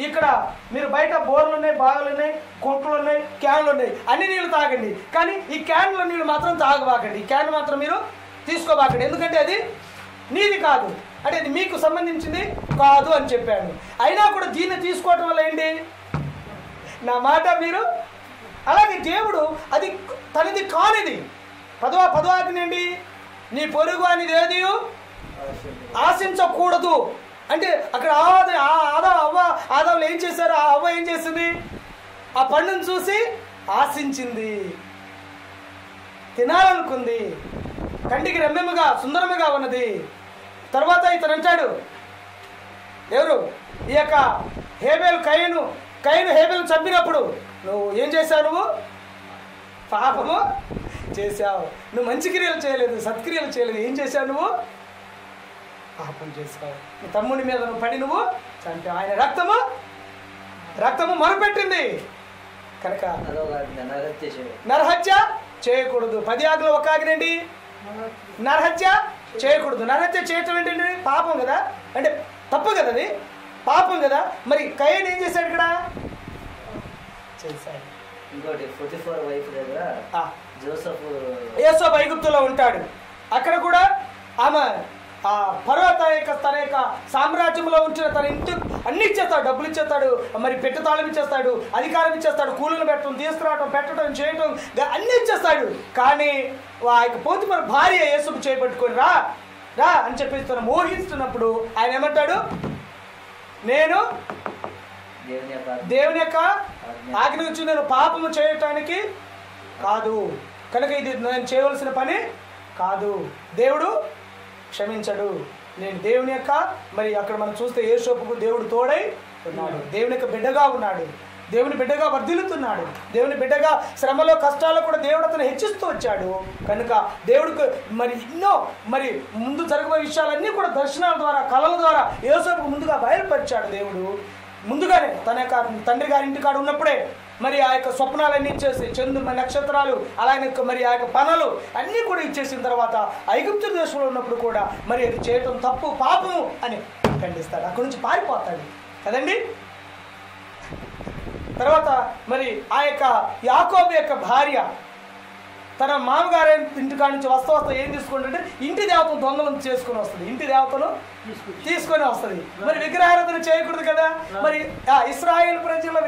ఇక్కడ మీరు బయట బోర్లు ఉన్నాయి, బాగులు ఉన్నాయి, కుంటలు ఉన్నాయి, క్యాన్లు ఉన్నాయి, అన్ని నీళ్ళు తాగండి, కానీ ఈ క్యాన్లో నీళ్ళు మాత్రం తాగబాకండి. ఈ క్యాన్ మాత్రం మీరు తీసుకోబాకండి, ఎందుకంటే అది నీది కాదు, అంటే అది మీకు సంబంధించింది కాదు అని చెప్పాను. అయినా కూడా దీన్ని తీసుకోవటం వల్ల ఏంటి? నా మాట మీరు. అలాగే దేవుడు అది తనది కానిది 10వ ఆజ్ఞ ఏంటి? నీ పొరుగు అనేది ఏది ఆశించకూడదు. అంటే అక్కడ ఆదావులు ఏం చేశారు? ఆ అవ్వ ఏం చేసింది? ఆ పండును చూసి ఆశించింది, తినాలనుకుంది, కంటికి రమ్యముగా సుందరముగా ఉన్నది. తర్వాత ఇతను అంటాడు, ఎవరు? ఈ యొక్క కయను హేబేలు చంపినప్పుడు నువ్వు ఏం చేశావు? నువ్వు పాపము చేశావు. నువ్వు మంచి క్రియలు చేయలేదు, సత్క్రియలు చేయలేదు. ఏం చేశావు? నువ్వు పాపం చేశావు. నీ తమ్ముడి మీద నువ్వు పడి నువ్వు చంపావు. ఆయన రక్తము మొరపెట్టింది కనుక నరహత్య చేయకూడదు. 10 ఆజ్ఞలో ఒక ఆజ్ఞ ఏంటి? నరహత్య చేయకూడదు. నరహత్య చేయటం ఏంటండి? పాపం కదా, అంటే తప్పు కదా, అది పాపం కదా. మరి కయను ఏం చేశాడు? ఇక్కడ చేశాడు. ఇంకోటి 44 వైఫ్ దగ్గర యోసేపు ఐగుప్తులో ఉంటాడు. అక్కడ కూడా ఆమె ఫరో తన యొక్క సామ్రాజ్యంలో ఉంచిన తన ఇంటి అన్ని ఇచ్చేస్తాడు, డబ్బులు ఇచ్చేస్తాడు, మరి పెట్టె తాళం ఇచ్చేస్తాడు, అధికారం ఇచ్చేస్తాడు, కూలీలు పెట్టడం, తీసుకురావడం, పెట్టడం, చేయటం అన్నీ ఇచ్చేస్తాడు. కానీ ఆ యొక్క పోతిఫర్ భార్య యేసుకు చేపట్టుకొని రా అని చెప్పేసి తను మోహిస్తున్నప్పుడు ఆయన ఏమంటాడు? నేను దేవుని యొక్క ఆజ్ఞ వచ్చి నేను పాపము చేయటానికి కాదు, కనుక ఇది నేను చేయవలసిన పని కాదు. దేవుడు క్షమించడు. నేను దేవుని యొక్క మరి అక్కడ మనం చూస్తే యేసోపుకు దేవుడు తోడై ఉన్నాడు, దేవుని యొక్క బిడ్డగా ఉన్నాడు, దేవుని బిడ్డగా వర్ధిల్లుతున్నాడు, దేవుని బిడ్డగా శ్రమలో కష్టాల్లో కూడా దేవుడు అతను హెచ్చిస్తూ వచ్చాడు. కనుక దేవుడికి మరి ఎన్నో మరి ముందు జరగబోయే విషయాలన్నీ కూడా దర్శనాల ద్వారా, కళల ద్వారా యేసోపుకు ముందుగా బయలుపరిచాడు. దేవుడు ముందుగానే తన యొక్క తండ్రి గారి ఇంటికాడ ఉన్నప్పుడే మరి ఆ యొక్క స్వప్నాలన్నీ ఇచ్చేసి, నక్షత్రాలు, అలాగే మరి ఆ యొక్క పనులు అన్నీ కూడా ఇచ్చేసిన తర్వాత ఐగుప్తు దేశంలో ఉన్నప్పుడు కూడా మరి అది చేయటం తప్పు, పాపము అని ఖండిస్తాడు. అక్కడి నుంచి పారిపోతాడు కదండి. తర్వాత మరి ఆ యొక్క యాకోబు యొక్క భార్య తన మామగారి ఇంటికాడ నుంచి వస్తా ఏం తీసుకుంటుంటే ఇంటి దేవతను దొంగలను చేసుకుని వస్తుంది, ఇంటి దేవతను తీసుకొని వస్తుంది. మరి విగ్రహారాధన చేయకూడదు కదా, మరి ఇశ్రాయేల్ ప్రజల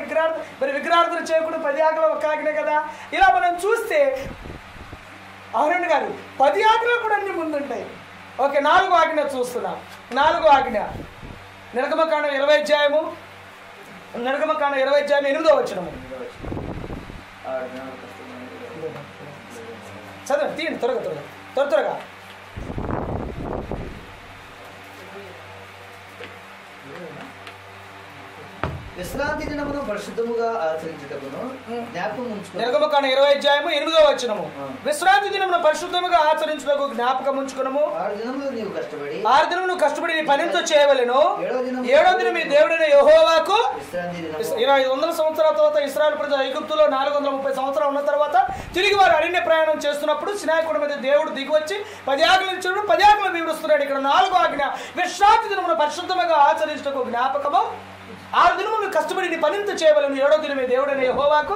విగ్రహారాధన చేయకూడదు, 10 ఆజ్ఞలు ఒక ఆజ్ఞే కదా. ఇలా మనం చూస్తే అహరోను గారు 10 ఆజ్ఞలు కూడా అన్ని ముందుంటాయి. ఓకే, 4వ ఆజ్ఞ చూస్తున్నాం. 4వ ఆజ్ఞ నిర్గమకాండం 20 అధ్యాయము 8వ వచనము. చదవండి, తీయండి త్వరగా. విశ్రాంతి దినమును పరిశుద్ధముగా ఆచరించుటకును జ్ఞాపకం ఉంచుకును. నిర్గమకాండం 20 అధ్యాయము 8వ వచనము. విశ్రాంతి దినమును పరిశుద్ధముగా ఆచరించుటకు జ్ఞాపకం ఉంచుకునము. 6 దినములు నీవు కష్టపడి 6 దినములు నువ్వు కష్టపడి నీ పనితో చేయవలెను. 7వ దినం మీ దేవుడైన యెహోవాకు. 2500 సంవత్సరాల తర్వాత ఇశ్రాయేలు ప్రజలు ఐగుప్తులో 430 సంవత్సరాలు ఉన్న తర్వాత తిరిగి వారు అరణ్య ప్రయాణం చేస్తున్నప్పుడు సినాయి కొండ మీద దేవుడు దిగివచ్చి 10 ఆజ్ఞలు ఇచ్చాడు. 10 ఆజ్ఞలు వివరిస్తున్నాడు. ఇక్కడ 4వ ఆజ్ఞ విశ్రాంతి దినమును పరిశుద్ధముగా ఆచరించుటకు జ్ఞాపకము. 6 దినములు కష్టపడి నీ పనింత చేయవలను. 7వ దినమే దేవుడైన యెహోవాకు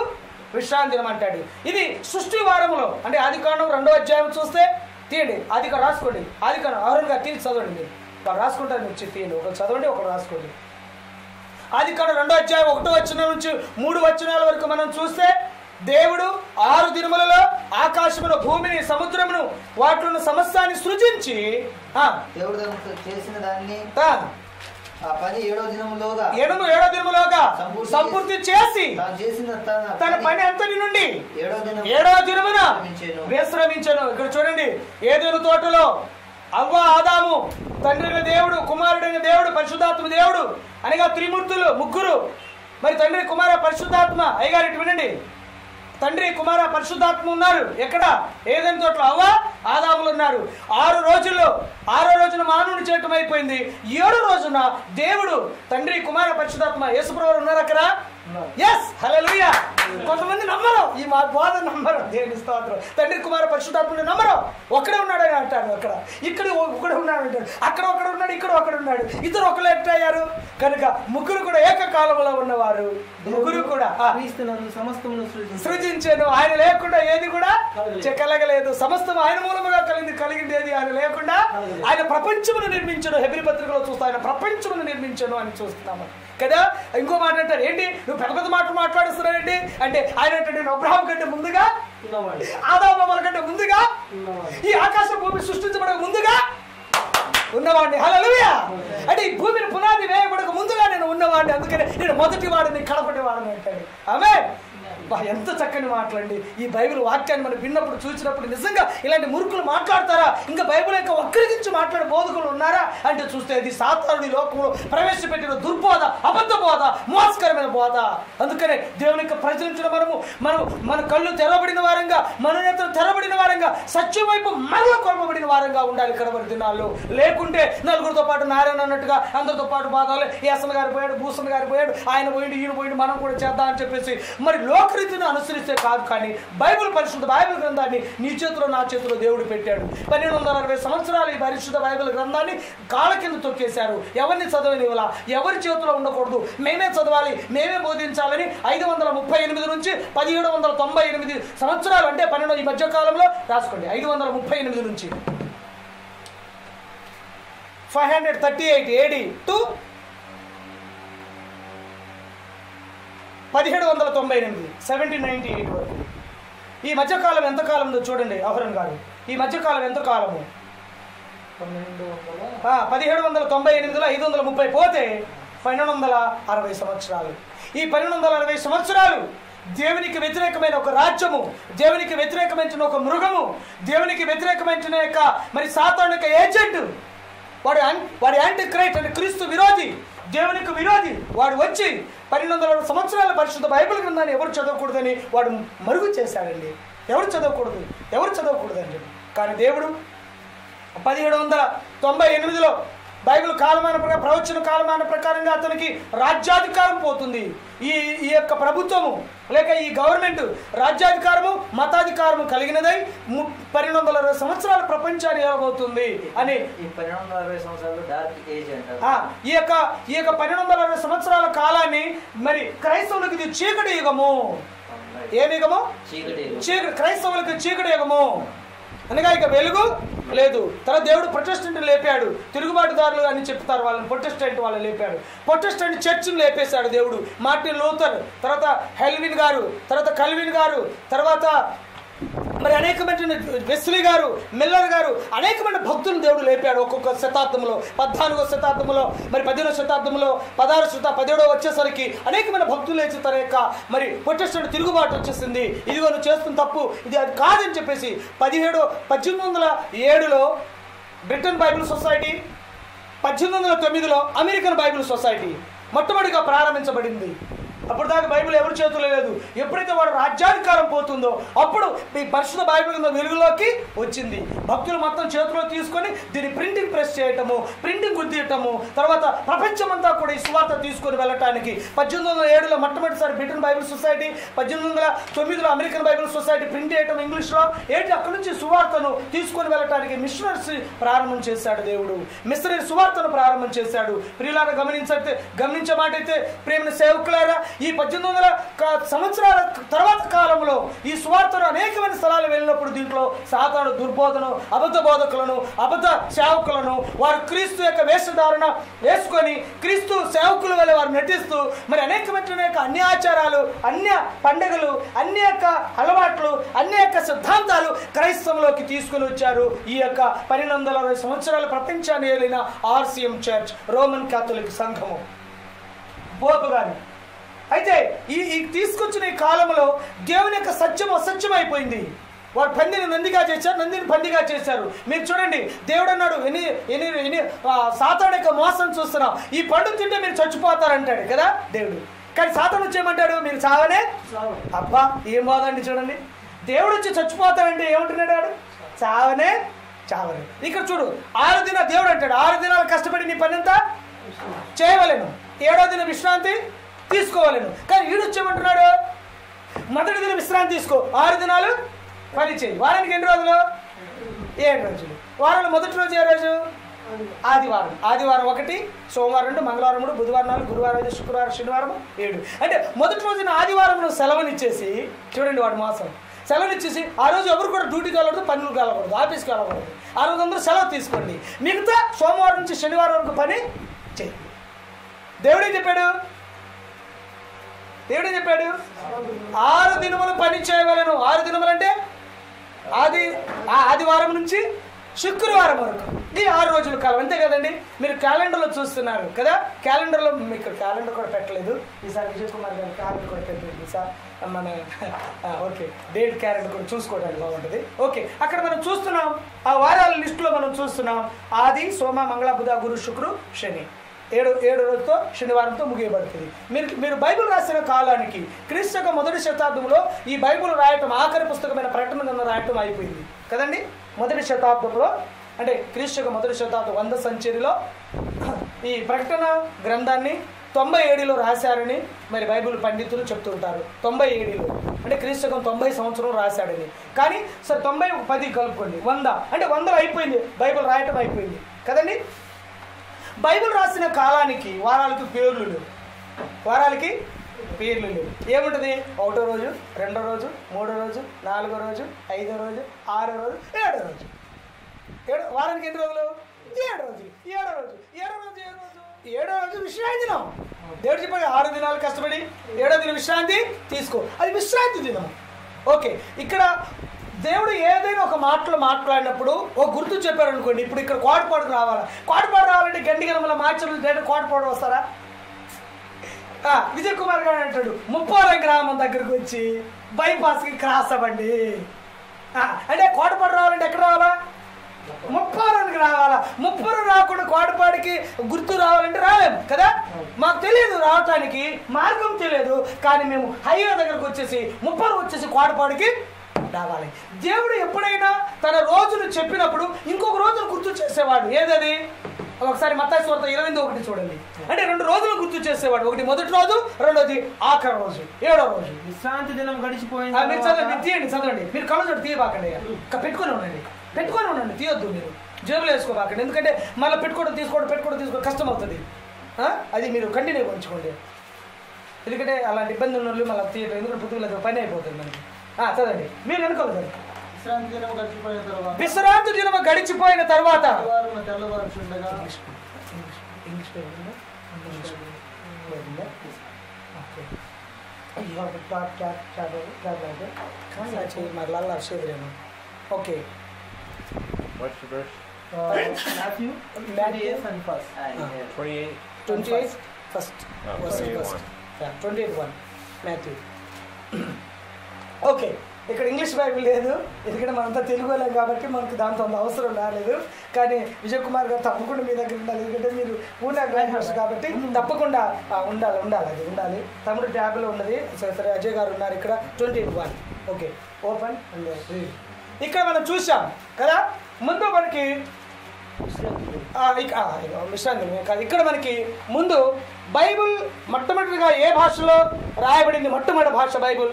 విశ్రాంతి దినం అంటాడు. ఇది సృష్టి వారములో అంటే ఆదికాండం 2వ అధ్యాయం చూస్తే తీయండి. ఆదికాండం రాసుకోండి. ఆదికాండం అహరోను గారు తీసి చదవండి. మీరు వాళ్ళు రాసుకుంటారు, మీరు తీయండి. ఒకరు చదవండి, ఒకరు రాసుకోండి. ఆదికాండం 2వ అధ్యాయం 1వ వచనం నుంచి 3 వచనాల వరకు మనం చూస్తే దేవుడు 6 దినములలో ఆకాశమును, భూమిని, సముద్రమును, వాటిని సమస్తాన్ని సృజించి దేవుడు చేసిన దాన్ని ఆ పని 7వ దినములోగా సంపూర్తి చేసి తన పని అంతటి నుండి 7వ దినమున విశ్రమించెను. ఇక్కడ చూడండి, ఏదెను తోటలో అవ్వ, ఆదాము, తండ్రి దేవుడు, కుమారుడైన దేవుడు, పరిశుద్ధాత్మ దేవుడు అనగా త్రిమూర్తులు ముగ్గురు. మరి తండ్రి, కుమార, పరిశుద్ధాత్మ. అయ్యగారు ఇటు వినండి, తండ్రి, కుమార, పరిశుద్ధాత్మ ఉన్నారు. ఎక్కడ? ఏదైనా తోటలో అవ్వ, ఆదాములు ఉన్నారు. 6 రోజుల్లో 6వ రోజున మానవుని చేయటం అయిపోయింది. 7వ రోజున దేవుడు, తండ్రి, కుమార, పరిశుద్ధాత్మ, యేసుప్రభువు ఉన్నారు అక్కడ. ఎస్, హల్లెలూయా. కొంతమంది నమ్మరు, ఈ మా బోధ నమ్మరు. దేవుని స్తోత్రం. తండ్రి, కుమార, పరిశుద్ధాత్మని నమ్మరు. ఒక్కడే ఉన్నాడని అంటాడు. ఇక్కడ ఒకడే ఉన్నాడు అంటాడు. అక్కడ ఒకడు ఉన్నాడు, ఇక్కడ ఒకడు ఉన్నాడు. ఇద్దరు ఒకరు ఎట్టయ్యారు కనుక ముగ్గురు కూడా ఏకకాలంలో ఉన్నవారు. ముగ్గురు కూడా సమస్తమును సృజించాను. ఆయన లేకుండా ఏది కూడా కలగలేదు. సమస్తం ఆయన మూలముగా కలిగింది ఏది ఆయన లేకుండా. ఆయన ప్రపంచమును నిర్మించను. హెబ్రీ పత్రికలో చూస్తా, ఆయన ప్రపంచమును నిర్మించను అని చూస్తున్నాము కదా. ఇంకో మాట అంటారు, ఏంటి నువ్వు పెద్ద పెద్ద మాటలు మాట్లాడుస్తున్నావు ఏంటి అంటే, ఆయన అంటే నేను అబ్రహాం కంటే ముందుగా, ఆదాము కంటే ముందుగా, ఈ ఆకాశ భూమి సృష్టించబడక ముందుగా ఉన్నవాడిని. హల్లెలూయా. అంటే ఈ భూమిని పునాది వేయబడక ముందుగా నేను ఉన్నవాడిని, అందుకనే నేను మొదటి వాడిని, కడపటి వాడిని అంటాడు. ఆమేన్. ఎంత చక్కని మాటలండి. ఈ బైబిల్ వాక్యాన్ని మనం విన్నప్పుడు, చూసినప్పుడు నిజంగా ఇలాంటి మురుకులు మాట్లాడతారా? ఇంకా బైబిల్ యొక్క వక్రీకరించి మాట్లాడే బోధకులు ఉన్నారా అంటే చూస్తే అది సాతానుడి లోకంలో ప్రవేశపెట్టిన దుర్బోధ, అబద్ధ బోధ, మోసకరమైన బోధ. అందుకనే దేవుని యొక్క ప్రజలించిన మన కళ్ళు తెరవబడిన వారంగా, మన నేతలు తెరవబడిన వారంగా, సత్యం వైపు మరల కొరపబడిన వారంగా ఉండాలి కడబడి దినాల్లో. లేకుంటే నలుగురితో పాటు నారాయణ అన్నట్టుగా అందరితో పాటు బాధాలు, ఏసన్ గారు పోయాడు, భూషణ్ గారు పోయాడు, ఆయన పోయిండు, ఈయన పోయిండు, మనం కూడా చేద్దాం అని చెప్పేసి మరి రీతిని అనుసరిస్తే కాదు. కానీ బైబిల్, పరిశుద్ధ బైబిల్ గ్రంథాన్ని నీ చేతిలో, నా చేతిలో దేవుడు పెట్టాడు. 1260 సంవత్సరాలు ఈ పరిశుద్ధ బైబిల్ గ్రంథాన్ని కాళ్ళ కింద తొక్కేశారు. ఎవరిని చదవనివ్వాలా, ఎవరి చేతిలో ఉండకూడదు, మేమే చదవాలి, మేమే బోధించాలని 538 నుంచి 1798 సంవత్సరాలు అంటే 12 ఈ మధ్య కాలంలో రాసుకోండి. 538 నుంచి 538 AD టు 1798 1798 వరకు. ఈ మధ్యకాలం ఎంత కాలం ఉందో చూడండి అహరోను గారు. ఈ మధ్యకాలం ఎంత కాలము? 1798లో 530 పోతే 1260 సంవత్సరాలు. ఈ 1260 సంవత్సరాలు దేవునికి వ్యతిరేకమైన ఒక రాజ్యము, దేవునికి వ్యతిరేకమైన ఒక మృగము, దేవునికి వ్యతిరేకమైన యొక్క మరి సాతాను యొక్క ఏజెంట్, వాడు యాంటీ క్రైస్ట్ అంటే క్రీస్తు విరోధి, దేవునికి విరోధి. వాడు వచ్చి 1200 సంవత్సరాల పరిశుద్ధ బైబిల్ గ్రంథాన్ని ఎవరు చదవకూడదని వాడు మరుగు చేశాడండి. ఎవరు చదవకూడదు అని చెప్పి. కానీ దేవుడు 1798లో బైబిల్ కాలమాన ప్రకారం, ప్రవచన కాలమాన ప్రకారంగా అతనికి రాజ్యాధికారం పోతుంది. ఈ యొక్క ప్రభుత్వము లేక ఈ గవర్నమెంట్ రాజ్యాధికారము, మతాధికారము కలిగినదై 1260 సంవత్సరాల ప్రపంచాన్ని ఏలబోతుంది అని. ఈ 1260 సంవత్సరాలు డార్క్ ఏజ్ అంటారు. ఈ యొక్క 1260 సంవత్సరాల కాలాన్ని మరి క్రైస్తవులకు ఇది చీకటి యుగము. ఏం యుగము? చీకటి. క్రైస్తవులకు చీకటి యుగము అనగా ఇక వెలుగు లేదు. తర్వాత దేవుడు ప్రొటెస్టెంట్ లేపాడు, తిరుగుబాటుదారులు అని చెప్తారు వాళ్ళని, ప్రొటెస్టెంట్ వాళ్ళని లేపాడు. ప్రొటెస్టెంట్ చర్చిని లేపేశాడు దేవుడు. మార్టిన్ లూథర్, తర్వాత హెల్విన్ గారు, తర్వాత కల్విన్ గారు, తర్వాత మరి అనేకమైన వెస్లీ గారు, మిల్లర్ గారు, అనేకమైన భక్తులను దేవుడు లేపాడు. ఒక్కొక్క శతాబ్దంలో 14వ శతాబ్దంలో, మరి 15వ శతాబ్దంలో, 16వ శతాబ్దం, 17వ వచ్చేసరికి అనేకమైన భక్తులు లేచి తన యొక్క మరి ప్రొటెస్టెంట్ తిరుగుబాటు వచ్చేసింది. ఇదిగో నువ్వు చేస్తున్న తప్పు, ఇది అది కాదని చెప్పేసి 1807లో బ్రిటన్ బైబిల్ సొసైటీ, 1809లో అమెరికన్ బైబిల్ సొసైటీ మొట్టమొదటిగా ప్రారంభించబడింది. అప్పుడు దాకా బైబిల్ ఎవరి చేతుల్లో లేదు. ఎప్పుడైతే వాడు రాజ్యాధికారం పోతుందో అప్పుడు ఈ పరిశుద్ధ బైబిల్ వెలుగులోకి వచ్చింది. భక్తులు మొత్తం చేతిలో తీసుకొని దీన్ని ప్రింటింగ్ ప్రెస్ చేయటము, ప్రింటింగ్ గుర్తియటము, తర్వాత ప్రపంచమంతా కూడా ఈ సువార్త తీసుకొని వెళ్ళటానికి 1807లో మొట్టమొదటిసారి బ్రిటన్ బైబిల్ సొసైటీ, 1809లో అమెరికన్ బైబిల్ సొసైటీ ప్రింట్ చేయటం ఇంగ్లీష్లో ఏంటి, అక్కడి నుంచి సువార్తను తీసుకొని వెళ్ళటానికి మిషనరీస్ ప్రారంభం చేశాడు దేవుడు. మిషనరీ సువార్తను ప్రారంభం చేశాడు. ప్రియులారా గమనించే మాట అయితే, ప్రేమ సేవకులారా, ఈ 1800 సంవత్సరాల తర్వాత కాలంలో ఈ సువార్తను అనేకమైన స్థలాలు వెళ్ళినప్పుడు దీంట్లో సాతాను దుర్బోధను, అబద్ధ బోధకులను, అబద్ధ సేవకులను, వారు క్రీస్తు యొక్క వేషధారణ వేసుకొని క్రీస్తు సేవకుల వల్ల వారు నటిస్తూ మరి అనేకమైన అన్య ఆచారాలు, అన్య పండుగలు, అన్య యొక్క అలవాట్లు, అన్య యొక్క సిద్ధాంతాలు క్రైస్తవంలోకి తీసుకుని వచ్చారు. ఈ యొక్క 1260 సంవత్సరాల ప్రపంచాన్ని ఏలిన RCM చర్చ్, రోమన్ కాథలిక్ సంఘము, పోపు గారు. అయితే ఈ తీసుకొచ్చిన ఈ కాలంలో దేవుని యొక్క సత్యం అసత్యం అయిపోయింది. వాడు పందిని నందిగా చేశారు, నందిని పందిగా చేశారు. మీరు చూడండి, దేవుడు అన్నాడు, సాతాను యొక్క మోసం చూస్తున్నాం, ఈ పండు తింటే మీరు చచ్చిపోతారంటాడు కదా దేవుడు. కానీ సాతాను వచ్చేయమంటాడు, మీరు చావనే. అబ్బా ఏం బాధండి చూడండి, దేవుడు వచ్చి చచ్చిపోతాడంటే ఏమంటున్నాడు వాడు? చావనే చావనే. ఇక్కడ చూడు, 6 దినాలు దేవుడు అంటాడు, 6 దినాలు కష్టపడి నీ పని అంతా చేయవలేను, 7వ దిన విశ్రాంతి తీసుకోవాలను. కానీ వీడు వచ్చేయమంటున్నాడు, మొదటి దిన విశ్రాంతి తీసుకో, 6 దినాలు పని చేయి. వారానికి ఎన్ని రోజులు? 7 రోజులు. వారంలో మొదటి రోజు ఏ రోజు? ఆదివారం. ఆదివారం 1, సోమవారం 2, మంగళవారం 3, బుధవారం 4, గురువారం 5, శుక్రవారం, శనివారం 7. అంటే మొదటి రోజున ఆదివారం సెలవునిచ్చేసి, చూడండి వాడు మోసం, సెలవునిచ్చేసి ఆ రోజు ఎవరు కూడా డ్యూటీకి వెళ్ళకూడదు, పనులకు వెళ్ళకూడదు, ఆఫీస్కి వెళ్ళకూడదు. ఆ రోజు అందరూ సెలవు తీసుకోండి, మిగతా సోమవారం నుంచి శనివారం వరకు పని చేయి. దేవుడే చెప్పాడు 6 దినములు పని చేయవలను. 6 దినములు అంటే ఆదివారం నుంచి శుక్రవారం వరకు, ఈ 6 రోజుల కాలం, అంతే కదండి. మీరు క్యాలెండర్లో చూస్తున్నారు కదా, క్యాలెండర్లో మీకు క్యాలెండర్ కూడా పెట్టలేదు ఈసారి, విజయ్ కుమార్ గారు క్యాలెండర్ కూడా పెట్టలేదు సార్, మన ఓకే డేట్ క్యాలెండర్ కూడా చూసుకోవడానికి బాగుంటుంది. ఓకే, అక్కడ మనం చూస్తున్నాం, ఆ వారాల లిస్టులో మనం చూస్తున్నాం, ఆది, సోమ, మంగళ, బుధ, గురు, శుక్రు, శని, 7 రోజుతో శనివారంతో ముగియబడుతుంది. మీరు బైబిల్ రాసిన కాలానికి క్రీస్తు యొక్క మొదటి శతాబ్దంలో ఈ బైబిల్ రాయటం, ఆఖరి పుస్తకమైన ప్రకటన గ్రంథం రాయటం అయిపోయింది కదండి. మొదటి శతాబ్దంలో అంటే క్రీస్తు యొక్క మొదటి శతాబ్దం 100వ సెంచరీలో ఈ ప్రకటన గ్రంథాన్ని 97లో రాశారని మరి బైబిల్ పండితులు చెప్తుంటారు. 97లో అంటే క్రీస్తు శకం 90 సంవత్సరం రాశాడని. కానీ సరే 90 10 కలుపుకోండి, 100 అంటే 100లో అయిపోయింది, బైబిల్ రాయటం అయిపోయింది కదండి. బైబిల్ రాసిన కాలానికి వారాలకి పేర్లు లేవు, వారాలకి పేర్లు లేవు. ఏముంటుంది? 1వ రోజు, 2వ రోజు, 3వ రోజు, 4వ రోజు, 5వ రోజు, 6వ రోజు, 7వ రోజు. వారానికి ఎన్ని రోజులు? 7 రోజులు. 7వ రోజు 7వ రోజు విశ్రాంతి దినం. దేవుడు చెప్పాడు 6 దినాలు కష్టపడి 7వ దినం విశ్రాంతి తీసుకో, అది విశ్రాంతి దినం. ఓకే, ఇక్కడ దేవుడు ఏదైనా ఒక మాటలు మాట్లాడినప్పుడు ఒక గుర్తు చెప్పారు అనుకోండి. ఇప్పుడు ఇక్కడ కోటపాడుకు రావాలా, కోటపాడు రావాలంటే గండిగలమల మార్చలు డైరెక్ట్ కోటపాడు వస్తారా? విజయ్ కుమార్ గారు అంటాడు, ముప్పారం గ్రామం దగ్గరకు వచ్చి బైపాస్కి క్రాస్ అవ్వండి అంటే కోటపాడు రావాలంటే ఎక్కడ రావాలా? ముప్పారానికి రావాలా. ముప్పారం రాకుండా కోటపాడికి గుర్తు రావాలంటే రాలేము కదా, మాకు తెలియదు, రావటానికి మార్గం తెలియదు. కానీ మేము హైవే దగ్గరకు వచ్చేసి ముప్పారం వచ్చేసి కోటపాడికి రావాలి. దేవుడు ఎప్పుడైనా తన రోజును చెప్పినప్పుడు ఇంకొక రోజును గుర్తు చేసేవాడు. ఏదది? ఒకసారి మత్తయి సువార్త 28:1 చూడండి. అంటే 2 రోజులు గుర్తు చేసేవాడు. ఒకటి మొదటి రోజు, రెండోది ఆఖరి రోజు, 7వ రోజు. విశ్రాంతి దినం గడిచిపోయింది. మీరు చదవండి, చదవండి. మీరు కళ్ళజోడు తీయబాకండి, పెట్టుకొని ఉండండి, తీయొద్దు. మీరు జేబులు వేసుకోబాకండి, ఎందుకంటే మళ్ళీ పెట్టుకోవడం తీసుకోవడం కష్టం అవుతుంది. అది మీరు కంటిన్యూ ఉంచుకోండి. ఎందుకంటే అలాంటి ఇబ్బంది ఉన్న వాళ్ళు మళ్ళీ తీయటం, ఎందుకంటే పుట్టుకలేదు పని అయిపోతుంది మనకి. చదవండి మీరు అనుకోలేదు. విశ్రాంతి దినము గడిచిపోయిన తర్వాత తెల్లవారుచుండగా okay What's the verse? Matthew 28 first. 28:1 Matthew. Okay, ఇక్కడ ఇంగ్లీష్ బైబిల్ లేదు, ఎందుకంటే మనంతా తెలుగు వాళ్ళం కాబట్టి మనకు దాంతో అంత అవసరం రాలేదు. కానీ విజయ్ కుమార్ గారు తప్పకుండా మీ దగ్గర ఉండాలి, ఎందుకంటే మీరు పూర్ణ గ్రాడ్యుయేట్స్ కాబట్టి తప్పకుండా ఉండాలి. తమ్ముడు ట్యాబ్లో ఉన్నది. సరే అజయ్ గారు ఉన్నారు ఇక్కడ. 28:1 ఓకే, ఓపెన్ అండ్ రీడ్. ఇక్కడ మనం చూసాం కదా, ముందు మనకి విశ్రాంతి కాదు, ఇక్కడ మనకి ముందు బైబుల్ మొట్టమొదటిగా ఏ భాషలో రాయబడింది? మొట్టమొదటి భాష బైబుల్,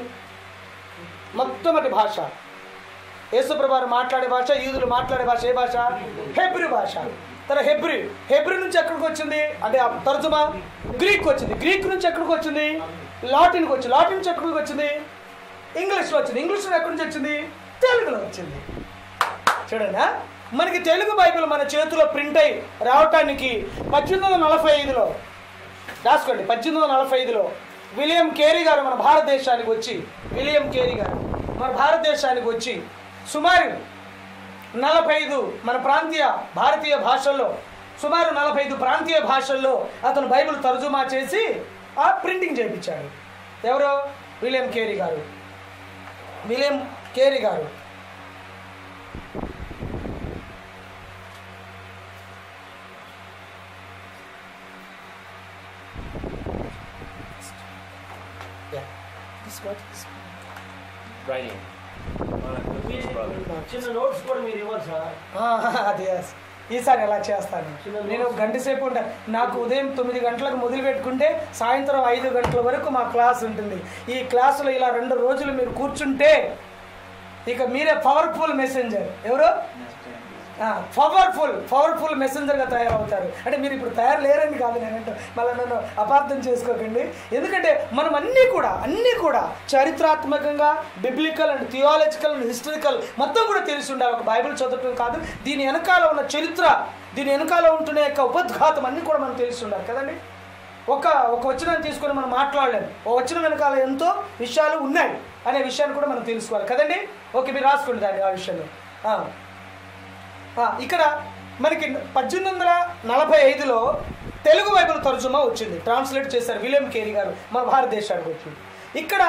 మొట్టమొదటి భాష యేసుప్రభువు మాట్లాడే భాష, యూదులు మాట్లాడే భాష ఏ భాష? హెబ్రీ భాష. తర్వాత హెబ్రీ నుంచి ఎక్కడికి వచ్చింది అంటే తర్జుమా గ్రీక్ వచ్చింది. గ్రీక్ నుంచి ఎక్కడికి వచ్చింది? లాటిన్కి వచ్చింది. లాటిన్ నుంచి ఎక్కడికి వచ్చింది? ఇంగ్లీష్లో వచ్చింది. ఇంగ్లీష్లో ఎక్కడి నుంచి వచ్చింది? తెలుగులో వచ్చింది. చూడండి, మనకి తెలుగు బైబిల్ మన చేతిలో ప్రింట్ అయి రావటానికి 1845లో రాసుకోండి. 1845లో విలియం కేరీ గారు మన భారతదేశానికి వచ్చి సుమారు 45 మన భారతీయ భాషల్లో సుమారు 45 ప్రాంతీయ భాషల్లో అతను బైబిల్ తర్జుమా చేసి ఆ ప్రింటింగ్ చేయించాడు. ఎవరు? విలియం కేరీ గారు. Writing. చిన్న నోట్స్ కూడా మీరు ఇవ్వాలి సార్. అది ఈసారి ఎలా చేస్తాను నేను? గంట సేపు ఉంటాను. నాకు ఉదయం 9 గంటలకు మొదలు పెట్టుకుంటే సాయంత్రం 5 గంటల వరకు మా క్లాస్ ఉంటుంది. ఈ క్లాసులో ఇలా 2 రోజులు మీరు కూర్చుంటే ఇక మీరే పవర్ఫుల్ మెసెంజర్. ఎవరు? పవర్ఫుల్ మెసెంజర్గా తయారవుతారు. అంటే మీరు ఇప్పుడు తయారు లేరని కాదు నేనంటే, మళ్ళీ నన్ను అపార్థం చేసుకోకండి. ఎందుకంటే మనం అన్నీ కూడా చారిత్రాత్మకంగా biblical and theological and historical మొత్తం కూడా తెలిసి ఉండాలి. ఒక బైబిల్ చదవటం కాదు, దీని వెనకాల ఉన్న చరిత్ర, దీని వెనకాల ఉంటున్న యొక్క ఉపద్ఘాతం అన్నీ కూడా మనం తెలిసి ఉండాలి కదండి. ఒక వచనాన్ని తీసుకొని మనం మాట్లాడలేము. ఒక వచనం వెనకాల ఎంతో విషయాలు ఉన్నాయి అనే విషయాన్ని కూడా మనం తెలుసుకోవాలి కదండి. ఓకే, మీరు రాసుకోండి దాన్ని ఆ విషయంలో. ఇక్కడ మనకి 1845లో తెలుగు బైబిల్ తర్జుమా వచ్చింది, ట్రాన్స్లేట్ చేశారు విలియం కేరీ గారు మన భారతదేశానికి వచ్చి. ఇక్కడ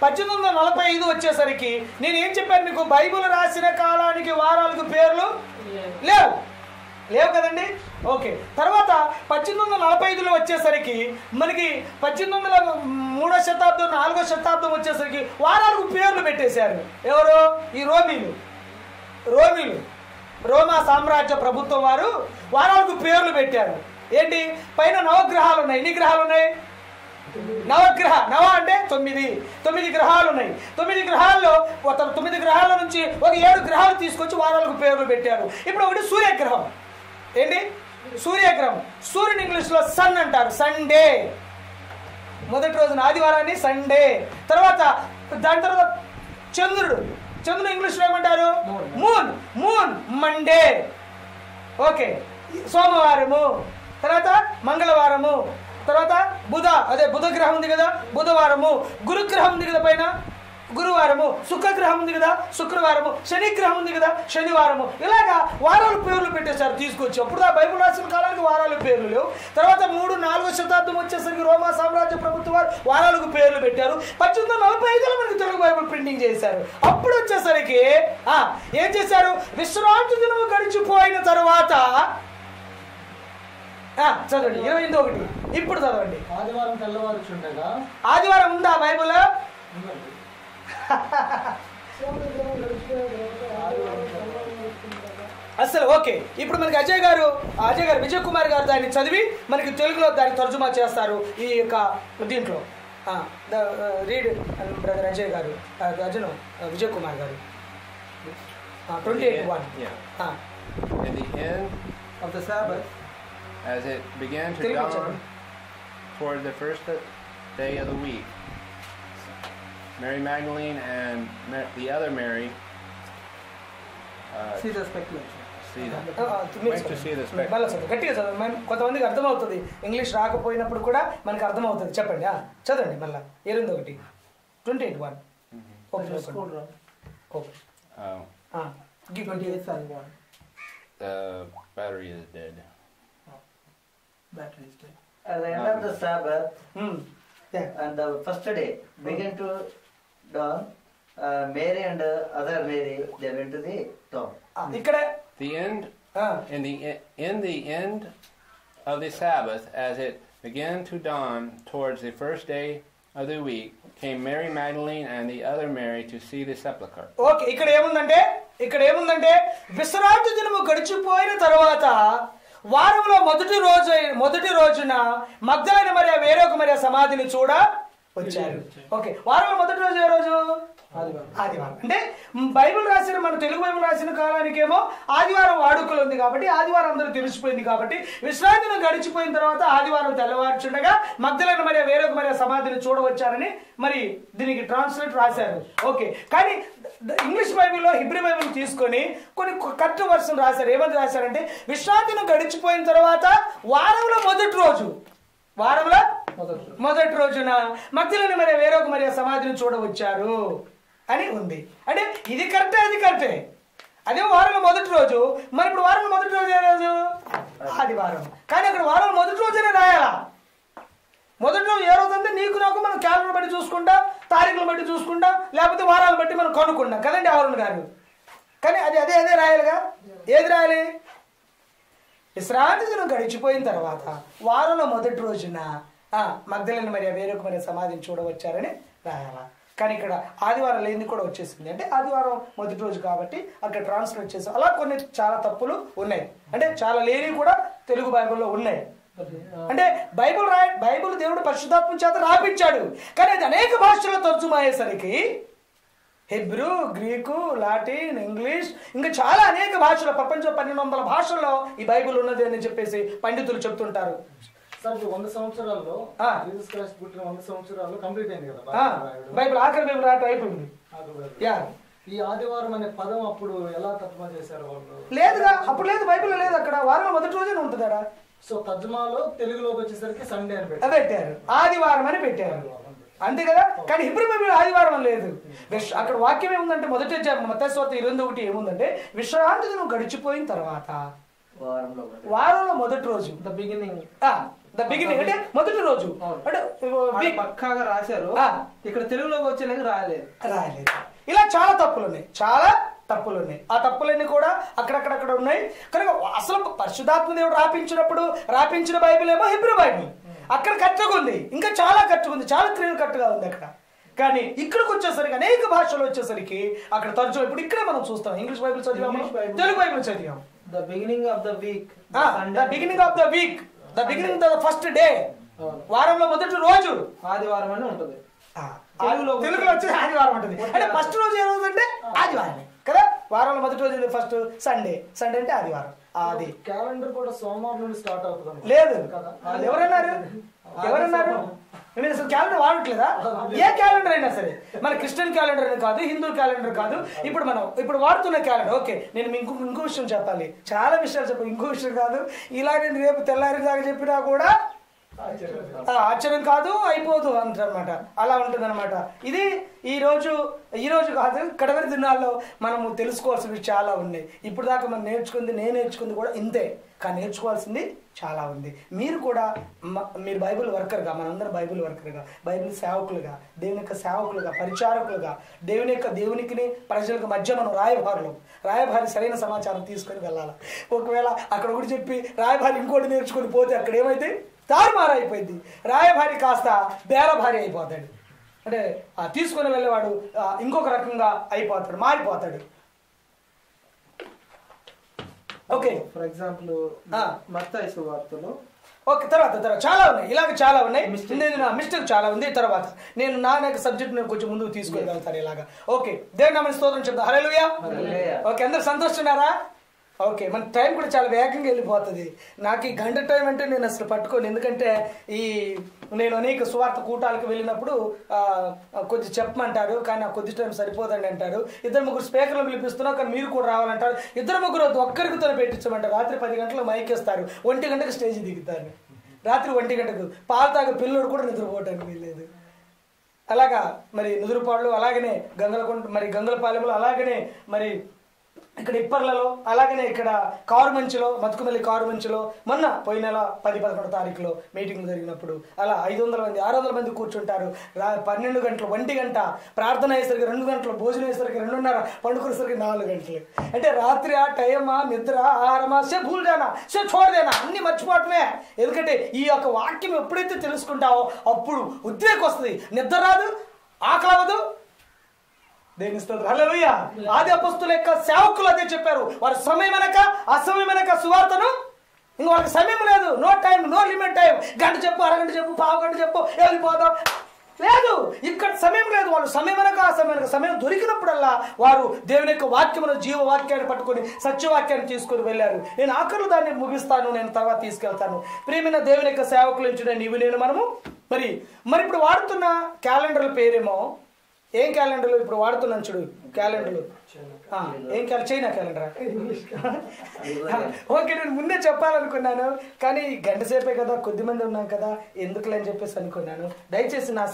1845 వచ్చేసరికి నేను ఏం చెప్పాను మీకు? బైబిల్ రాసిన కాలానికి వారాలకు పేర్లు లేవు కదండి. ఓకే, తర్వాత 1845లో వచ్చేసరికి మనకి 1803వ శతాబ్దం 4వ శతాబ్దం వచ్చేసరికి వారాలకు పేర్లు పెట్టేశారు. ఎవరు? ఈ రోమీలు రోమా సామ్రాజ్య ప్రభుత్వం వారు వారాలకు పేర్లు పెట్టారు. ఏంటి? పైన నవగ్రహాలు ఉన్నాయి. ఎన్ని గ్రహాలు ఉన్నాయి? నవ అంటే 9 గ్రహాలు ఉన్నాయి. 9 గ్రహాల్లో 9 గ్రహాల నుంచి ఒక 7 గ్రహాలు తీసుకొచ్చి వారాలకు పేర్లు పెట్టారు. ఇప్పుడు ఒకటి సూర్యగ్రహం. ఏంటి? సూర్యగ్రహం. సూర్యుని ఇంగ్లీష్లో సన్ అంటారు. సండే, మొదటి రోజున ఆదివారాన్ని సండే. దాని తర్వాత చంద్రుడు ఇంగ్లీష్లో ఏమంటారు? Moon Monday. ఓకే, సోమవారము, తర్వాత మంగళవారము, తర్వాత బుధ గ్రహం ఉంది కదా బుధవారము, గురుగ్రహం ఉంది కదా పైన గురువారము, శుక్రగ్రహం ఉంది కదా శుక్రవారము, శని గ్రహం ఉంది కదా శనివారము. ఇలాగా వారాలు పేర్లు పెట్టేశారు తీసుకొచ్చి. అప్పుడు ఆ బైబిల్ రాసిన కాలానికి వారాలు పేర్లు లేవు. తర్వాత 3, 4వ శతాబ్దం వచ్చేసరికి రోమా సామ్రాజ్య ప్రభుత్వం వారు వారాలకు పేర్లు పెట్టారు. 1845లో మనకి తెలుగు బైబిల్ ప్రింటింగ్ చేశారు. అప్పుడు వచ్చేసరికి ఏం చేశారు? విశ్రాంతి దినము గడిచిపోయిన తర్వాత చదవండి 28:1. ఇప్పుడు చదవండి. ఆదివారం తెల్లవారుచుండగా. ఆదివారం ఉందా బైబిల్? అసలు ఓకే, ఇప్పుడు మనకి అజయ్ గారు విజయ్ కుమార్ గారు దాన్ని చదివి మనకి తెలుగులో దాన్ని తర్జుమా చేస్తారు ఈ యొక్క దీంట్లో. రీడ్ బ్రదర్ అజయ్ గారు, అజను విజయ్ కుమార్ గారు. 28:1. In the end of the Sabbath, as it began to dawn toward the first day of the week, Mary Magdalene and the other Mary See the speculation. went to see the spectacle. గట్టిగా చదవండి, కొంతమందికి అర్థమవుతుంది. English రాకపోయినప్పుడు కూడా మనకు అర్థమవుతుంది. చెప్పండి, చదవండి మళ్ళీ. 28:1. Give 28:1. The battery is dead. Battery is dead. At the end of the Sabbath, and the first day began to dawn, Mary and other Mary, they went to the tomb. ఇక్కడ The end, in the end of the Sabbath, as it began to dawn towards the first day of the week, came Mary Magdalene and the other Mary to see the sepulchre. Okay, ఇక్కడ ఏముందంటే విశ్రాంతి దినము గడిచిపోయిన తర్వాత వారంలో మొదటి రోజున మగ్దలైన మరియ వేరొక మరియ సమాధిని చూడ వచ్చారు. ఓకే, వారంలో మొదటి రోజు ఏ రోజు? ఆదివారం. అంటే బైబిల్ రాసిన, మన తెలుగు బైబిల్ రాసిన కాలానికేమో ఆదివారం వాడుకలు ఉంది కాబట్టి ఆదివారం అందరూ తెలిసిపోయింది కాబట్టి విశ్రాంతిని గడిచిపోయిన తర్వాత ఆదివారం తెల్లవారుచుండగా మగ్దలైన మరియ వేరొక మరియ సమాధిని చూడవచ్చారని మరి దీనికి ట్రాన్స్లేట్ రాశారు. ఓకే, కానీ ఇంగ్లీష్ బైబిల్లో హిబ్రీ బైబిల్ తీసుకొని కొన్ని కరెక్ట్ వర్షన్ రాశారు. ఏమని రాశారంటే విశ్రాంతిని గడిచిపోయిన తర్వాత వారంలో మొదటి రోజున మగ్దలైన మరియ వేరొక మరియ సమాధిని చూడవచ్చారు అని ఉంది. అంటే ఇది కరెక్టే, అది కరెక్టే. అదే వారంలో మొదటి రోజు. మరి ఇప్పుడు వారంలో మొదటి రోజు ఏ రోజు? ఆదివారం. కానీ అక్కడ వారంలో మొదటి రోజునే రాయాలా? మొదటి రోజు ఏ రోజు అంటే నీకు నాకు మనం క్యాలెండర్ బట్టి చూసుకుంటాం, తారీఖులు బట్టి చూసుకుంటాం, లేకపోతే వారాలు బట్టి మనం కనుక్కుంటాం కదండి అరుణ్ గారు. కానీ అదే రాయాలిగా. ఏది రాయాలి? విశ్రాంతి దినం గడిచిపోయిన తర్వాత వారంలో మొదటి రోజున మగ్దలైన మరియ వేరొక మరియ సమాధిని చూడవచ్చారని రాయాలా. కానీ ఇక్కడ ఆదివారం లేనిది కూడా వచ్చేసింది. అంటే ఆదివారం మొదటి రోజు కాబట్టి అక్కడ ట్రాన్స్లేట్ చేసాం. అలా కొన్ని చాలా తప్పులు ఉన్నాయి. అంటే చాలా లేనివి కూడా తెలుగు బైబిల్లో ఉన్నాయి. అంటే బైబిల్ దేవుడు పరిశుద్ధాత్మ చేత రాపించాడు. కానీ అది అనేక భాషల్లో తర్జుమా అయ్యేసరికి హెబ్రూ, గ్రీకు, లాటిన్, ఇంగ్లీష్, ఇంకా చాలా అనేక భాషలు, ప్రపంచం 1200 భాషల్లో ఈ బైబిల్ ఉన్నది అని చెప్పేసి పండితులు చెప్తుంటారు. సార్ 100 సంవత్సరాల్లో జీసస్ క్రైస్ట్ పుట్టిన 100 సంవత్సరాల్లో కంప్లీట్ అయింది కదా బైబిల్. ఆఖరి బైబిల్ రావటం అయిపోయింది. ఈ ఆదివారం అనే పదం అప్పుడు ఎలా తర్జుమా చేశారు వాళ్ళు? లేదుగా, అప్పుడు లేదు, బైబిల్లో లేదు. అక్కడ వారంలో మొదటి రోజునే ఉంటుంది అక్కడ. సో తర్జుమాలో తెలుగులోకి వచ్చేసరికి సండే అని పెట్టారు, ఆదివారం అని పెట్టారు, అంతే కదా. కానీ హిబ్రూ బైబిల్ ఆదివారం లేదు. అక్కడ వాక్యం ఏముందంటే మొదటి మత్తయి సువార్త 21 ఏముందంటే విశ్రాంతి దినం గడిచిపోయిన తర్వాత వారంలో మొదటి రోజు, ద బిగినింగ్ అంటే మొదటి రోజు అంటే పక్కాగా రాశారు. ఇక్కడ తెలుగులోకి వచ్చేలాగా రాయలేదు. ఇలా చాలా తప్పులు ఉన్నాయి. ఆ తప్పులన్నీ కూడా అక్కడక్కడ ఉన్నాయి. కనుక అసలు పరిశుద్ధాత్మ దేవుడు రాపించిన బైబిల్ ఏమో హిబ్రూ బైబిల్. అక్కడ కరెక్ట్గా ఉంది, ఇంకా చాలా కరెక్ట్గా ఉంది, చాలా క్లియర్ కరెక్ట్గా ఉంది అక్కడ. కానీ ఇక్కడికి వచ్చేసరికి అనేక భాషలు వచ్చేసరికి అక్కడ తర్జుమా. ఇప్పుడు ఇక్కడే మనం చూస్తాం. ఇంగ్లీష్ బైబిల్ చదివాము, తెలుగు బైబిల్ చదివాము. The beginning of the week, the beginning the first day, వారంలో మొదటి రోజు ఆదివారం అని ఉంటుంది. తెలుగులో వచ్చేది ఆదివారం ఉంటుంది. అంటే ఫస్ట్ రోజు ఏ రోజు అంటే ఆదివారమే కదా. వారంలో మొదటి రోజు ఫస్ట్ సండే అంటే ఆదివారం. అది క్యాలెండర్ కూడా సోమవారం నుండి స్టార్ట్ అవుతుంది. లేదు, ఎవరన్నారు? నేను అసలు క్యాలెండర్ వాడట్లేదా? ఏ క్యాలెండర్ అయినా సరే, మన క్రిస్టియన్ క్యాలెండర్ అని కాదు, హిందూ క్యాలెండర్ కాదు, ఇప్పుడు వాడుతున్న క్యాలెండర్. ఓకే, నేను ఇంకో విషయం చెప్పాలి. చాలా విషయాలు చెప్పాలి. ఇంకో విషయం కాదు, ఇలా నేను రేపు తెల్లారి దాకా చెప్పినా కూడా ఆశ్చర్యం కాదు, అయిపోదు అంటారనమాట. అలా ఉంటుంది అనమాట. ఇది ఈ రోజు కాదు, కడవరి దినాల్లో మనము తెలుసుకోవాల్సినవి చాలా ఉన్నాయి. ఇప్పుడు దాకా మనం నేను నేర్చుకుంది కూడా ఇంతే. కానీ నేర్చుకోవాల్సింది చాలా ఉంది. మీరు కూడా మీరు బైబిల్ వర్కర్గా, మనందరం బైబిల్ వర్కర్గా, బైబిల్ సేవకులుగా, దేవుని యొక్క సేవకులుగా, పరిచారకులుగా, దేవునికి ప్రజలకు మధ్య మనం రాయభారి సరైన సమాచారం తీసుకొని వెళ్ళాలి. ఒకవేళ అక్కడ ఒకటి చెప్పి రాయభారి ఇంకోటి నేర్చుకొని పోతే అక్కడ ఏమైతే తారుమారు అయిపోయింది. రాయభారి కాస్త బేరభారి అయిపోతాడు. అంటే తీసుకొని వెళ్ళేవాడు ఇంకొక రకంగా అయిపోతాడు, మారిపోతాడు. ఓకే, ఫర్ ఎగ్జాంపుల్ మత్తయి సువార్తలో ఓకే, తర్వాత చాలా ఉన్నాయి, ఇలాగ చాలా ఉన్నాయి. మిస్టేక్ చాలా ఉంది. తర్వాత నేను నా సబ్జెక్ట్ నేను కొంచెం ముందుకు తీసుకెళ్ళగలుగుతాను ఇలాగా. ఓకే, దేవుని నామమున స్తోత్రం చెప్తా. హల్లెలూయా. ఓకే, అందరు సంతోషిస్తున్నారా? ఓకే, మన టైం కూడా చాలా వేగంగా వెళ్ళిపోతుంది. నాకు ఈ గంట టైం అంటే నేను అసలు పట్టుకోను. ఎందుకంటే ఈ నేను అనేక సువార్త కూటాలకు వెళ్ళినప్పుడు కొద్ది చెప్పమంటారు, కానీ ఆ కొద్ది టైం సరిపోదండి అంటారు. 2-3 స్పీకర్లు పిలిపిస్తున్నావు, కానీ మీరు కూడా రావాలంటారు. 2-3 ఒక్కరికితో పెట్టించమంటారు. రాత్రి 10 గంటలకు మైక్ ఇస్తారు, 1 గంటకు స్టేజ్ దిగుతారు. రాత్రి 1 గంటకు పాలు తాగే పిల్లడు కూడా నిద్రపోవటానికి వీల్లేదు. అలాగా మరి నుదురుపాడులు, అలాగనే గంగలపాలెంలో, అలాగనే మరి ఇక్కడ ఇప్పర్లలో, అలాగనే ఇక్కడ కారుమంచిలో, మతుకుమల్లి కారుమంచిలో మొన్న పోయిన నెల 10-11 తారీఖులో మీటింగ్ జరిగినప్పుడు అలా 500 మంది 600 మంది కూర్చుంటారు. 12 గంటలు, 1 గంట ప్రార్థన అయ్యేసరికి 2 గంటలు, భోజనం అయ్యేసరికి 2:30, పండుకునేసరికి 4 గంటలు. అంటే రాత్రి ఆ టైమా, నిద్ర, ఆహారమా, సే భూల్ దేనా, సే చోడ్ దేనా, అన్ని మర్చిపోవటమే. ఎందుకంటే ఈ యొక్క వాక్యం ఎప్పుడైతే తెలుసుకుంటావో అప్పుడు ఉద్రేకం వస్తుంది, నిద్ర రాదు, ఆకలి అవ్వదు. దేని స్తోత్రం, హల్లెలూయా. ఆది అపొస్తలుల యొక్క సేవకులు అదే చెప్పారు. వారు సమయమనక అసమయమనక సువార్తను, ఇంక వాళ్ళకి సమయం లేదు, no time, no limit time. గంట చెప్పు, అరగంట చెప్పు, పావు గంట చెప్పు, వెళ్ళిపోదాం లేదు. ఇక్కడ సమయం లేదు. వాళ్ళు సమయమనక అసమయమనక సమయం దొరికినప్పుడల్లా వారు దేవుని యొక్క వాక్యమును, జీవవాక్యాన్ని పట్టుకొని సత్యవాక్యాన్ని తీసుకొని వెళ్ళారు. నేను ఆఖరు దాన్ని ముగిస్తాను, నేను తర్వాత తీసుకెళ్తాను. ప్రియమైన దేవుని యొక్క సేవకులు నుంచి నీవు నేను మనము మరి ఇప్పుడు వాడుతున్న క్యాలెండర్ల పేరేమో, ఏం క్యాలెండర్లు ఇప్పుడు వాడుతున్నాను చూడు, క్యాలెండర్లు ఏం చైనా క్యాలెండరా? ఓకే, నేను ముందే చెప్పాలనుకున్నాను, కానీ గంట సేపే కదా, కొద్దిమంది ఉన్నాం కదా, ఎందుకులే అని చెప్పేసి అనుకున్నాను. దయచేసి నా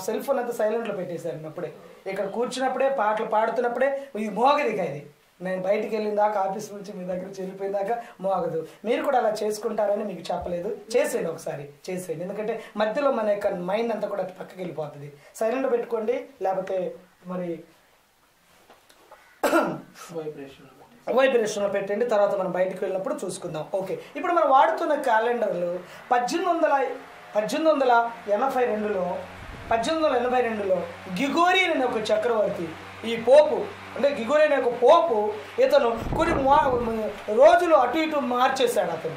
సెల్ ఫోన్ అంతా సైలెంట్లో పెట్టేశాను. అప్పుడే ఇక్కడ కూర్చున్నప్పుడే, పాటలు పాడుతున్నప్పుడే ఇది మోగది. ఇది నేను బయటికి వెళ్ళిన దాకా, ఆఫీస్ నుంచి మీ దగ్గర వెళ్ళిపోయిన దాకా మోగదు. మీరు కూడా అలా చేసుకుంటారని మీకు చెప్పలేదు. చేసేయండి, ఒకసారి చేసేయండి. ఎందుకంటే మధ్యలో మన యొక్క మైండ్ అంతా కూడా పక్కకి వెళ్ళిపోతుంది. సైలెంట్ పెట్టుకోండి, లేకపోతే మరి వైబ్రేషన్లో పెట్టండి. తర్వాత మనం బయటకు వెళ్ళినప్పుడు చూసుకుందాం. ఓకే, ఇప్పుడు మనం వాడుతున్న క్యాలెండర్లు 1882లో గిగోరియన్ అనే ఒక చక్రవర్తి, ఈ పోపు అంటే గిగోరియన్ అనే ఒక పోపు, ఇతను కొన్ని రోజులు అటు ఇటు మార్చేశాడు. అతను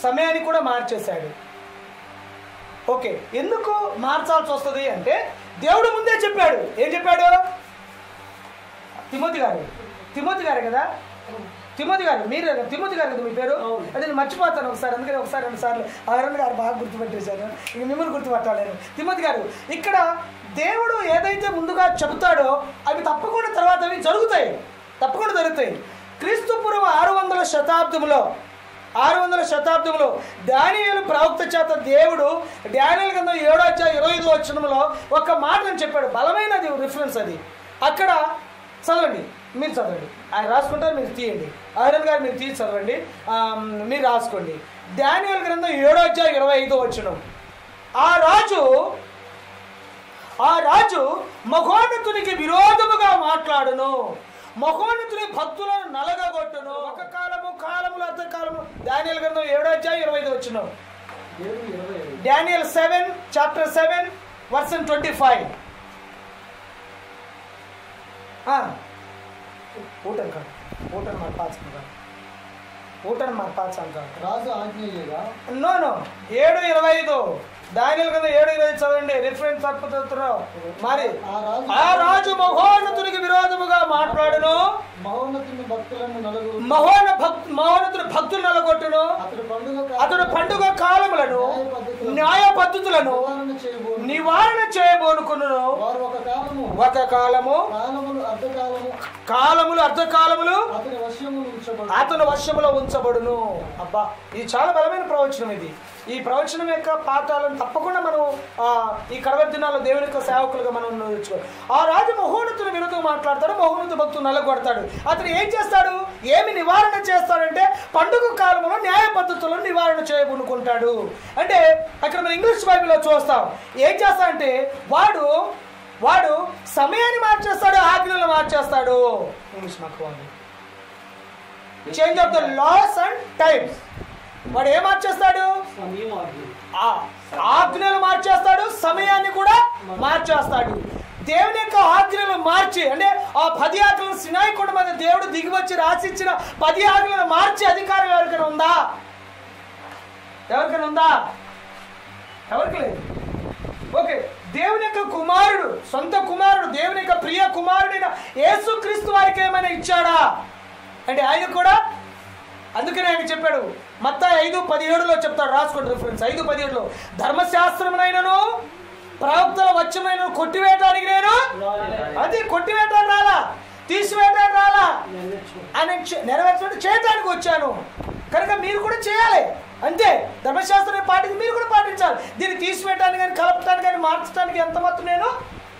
సమయాన్ని కూడా మార్చేశాడు. ఓకే, ఎందుకు మార్చాల్సి వస్తుంది అంటే దేవుడు ముందే చెప్పాడు. ఏం చెప్పాడు? తిమోతి గారు కదా, తిమోతి గారు మీరు, తిమోతి గారు కదా మీ పేరు? అదే నేను మర్చిపోతాను ఒకసారి, అందుకని ఒకసారి 2 సార్లు అరుణ్ గారు బాగా గుర్తుపెట్టేశాను, ఇక మిమ్మల్ని గుర్తుపట్టాలి నేను. తిమోతి గారు, ఇక్కడ దేవుడు ఏదైతే ముందుగా చెబుతాడో అవి తప్పకుండా తర్వాత అవి తప్పకుండా జరుగుతాయి. క్రీస్తు పూర్వం 600వ శతాబ్దంలో దానియేలు ప్రవక్త చేత దేవుడు దానియేలు గ్రంథం 7:25 ఒక మాటను చెప్పాడు. బలమైనది రిఫరెన్స్ అది. అక్కడ చదవండి, మీరు చదవండి, ఆయన రాసుకుంటారు, మీరు తీయండి. ఆరుణ్ గారు మీరు తీసి చదవండి, మీరు రాసుకోండి. దానియేలు గ్రంథం 7:25 ఆ రాజు మహోన్నతునికి విరోధముగా మాట్లాడును, మహోన్నతుని భక్తులను నలగగొట్టును. ఒక కాలములు అర్ధకాలము. దానియేలు గ్రంథం 7:25 డానియల్ 7 chapter 7 verse 25. ఊటన్ మార్ పాచ్ రాజు ఆజ్ఞ నో 7:25 దానియేలు గ్రంథం 7:25 చదవండి. రిఫరెన్స్ అర్పతున్నావు. మరి ఆ రాజు మహోన్నతునికి విరోధముగా మాట్లాడును, మహోన్నతుని భక్తులను నలగొట్టును. అతడు పండుగ కాలములను, న్యాయ పద్ధతులను నివారణ చేయబోనుకును. ఒక కాలములు అర్ధకాలములు అతను వశములో ఉంచబడును. అబ్బా, ఇది చాలా బలమైన ప్రవచనం. ఈ ప్రవచనం యొక్క పాఠాలను తప్పకుండా మనం ఈ కడవరి దినాల్లో దేవుని యొక్క సేవకులుగా మనం నేర్చుకోవాలి. ఆ రాజు మహోన్నతుని విరుద్ధంగా మాట్లాడతాడు, మహోన్నత భక్తులు నలగొడతాడు. అతను ఏం చేస్తాడు? ఏమి నివారణ చేస్తాడంటే పండుగ కాలంలో న్యాయ పద్ధతులను నివారణ చేయబడుకుంటాడు. అంటే అక్కడ మనం ఇంగ్లీష్ బైబిల్లో చూస్తాం. ఏం చేస్తాడంటే వాడు సమయాన్ని మార్చేస్తాడు, ఆజ్ఞలను మార్చేస్తాడు. ఇంగ్లీష్ మాకు change of the laws and times. వాడు ఏం మార్చేస్తాడు? ఆజ్ఞలు మార్చేస్తాడు, సమయాన్ని కూడా మార్చేస్తాడు. దేవుని యొక్క ఆజ్ఞలు మార్చి, అంటే ఆ 10 ఆజ్ఞలను సినాయి కొండ మీద దేవుడు దిగివచ్చి రాసిచ్చిన 10 ఆజ్ఞలను మార్చి అధికారం ఎవరికైనా ఉందా? ఎవరికి లేదు. ఓకే, దేవుని యొక్క కుమారుడు, సొంత కుమారుడు, దేవుని యొక్క ప్రియ కుమారుడైన యేసుక్రీస్తు వారికి ఏమైనా ఇచ్చాడా అంటే ఆయన కూడా అందుకనే ఆయన చెప్పాడు మత్తయి 5:17లో చెప్తాడు, రాసుకోండి రిఫరెన్స్ 5:17లో, ధర్మశాస్త్రమునైనను ప్రవక్తల వచనమునైనను కొట్టివేయడానికి నేను అది కొట్టివేయడానికి రాలా, తీసివేయడానికి రాలా, అని నెరవేర్చడానికి చేయడానికి వచ్చాను. కనుక మీరు కూడా చేయాలి అంతే. ధర్మశాస్త్రం పాటించి మీరు కూడా పాటించాలి. దీన్ని తీసివేయడానికి కానీ కలపడానికి కానీ మార్చడానికి ఎంత మాత్రం నేను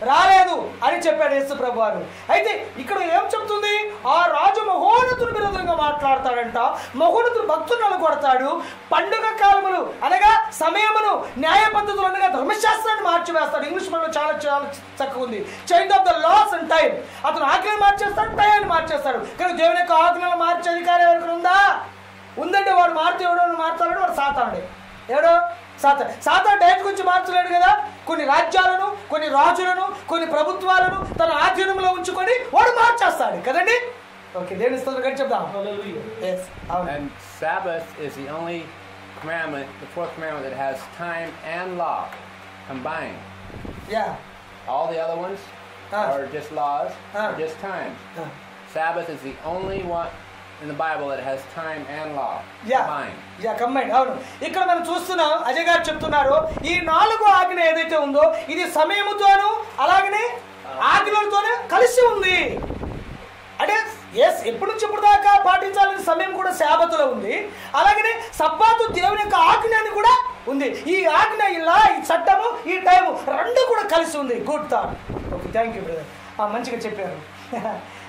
రాలేదు అని చెప్పాడు యేసు ప్రభు వారు. అయితే ఇక్కడ ఏం చెప్తుంది, ఆ రాజు మహోన్నతుని విరుద్ధంగా మాట్లాడతాడంట, మహోన్నతుడు భక్తులను కొడతాడు, పండుగ కాలములు అనగా సమయమును న్యాయ పద్ధతులు అనగా ధర్మశాస్త్రాన్ని మార్చివేస్తాడు. ఇంగ్లీష్ మనలో చాలా చాలా చక్కగా ఉంది, change of the laws and time. అతను ఆజ్ఞలు మార్చేస్తాడు, టైంని మార్చేస్తాడు. కానీ దేవుని యొక్క ఆజ్ఞలు మార్చే అధికారం ఎవరికి ఉందా? ఉందండి. వాడు మారితే ఎవడో మార్చాడు, వాడు సాతానుడే. ఎవడో సాతాను డైరెక్ట్ గురించి మార్చలేడు కదా. కొన్ని రాజ్యాలను, కొన్ని రాజులను, కొన్ని ప్రభుత్వాలను తన ఆధీనంలో ఉంచుకొని వాడు మార్చేస్తాడు కదండి. ఓకే, దేవుని స్తోత్రం గట్టి చెప్దాం. And Sabbath is the only commandment, the fourth commandment, that has time and law combined. Yeah. All the other ones are just laws, or just times. Sabbath is the only one in the Bible that has time and law combined. Combined. అవును, ఇక్కడ మనం చూస్తున్నాం, అజయ్ గారు చెప్తున్నారు, ఈ 4 ఆజ్ఞ ఏదైతే ఉందో ఇది సమయముతోను అలాగనే ఆజ్ఞలతోనే కలిసి ఉంది. అంటే ఎప్పటి నుంచి ఇప్పుడు దాకా పాటించాలని సమయం కూడా శాబతులో ఉంది. అలాగనే సబ్బాతు దేవుని యొక్క ఆజ్ఞ అని కూడా ఉంది. ఈ ఆజ్ఞ, ఇలా ఈ చట్టము, ఈ టైము రెండు కూడా కలిసి ఉంది. Good thought. Okay, thank you brother, మంచిగా చెప్పారు.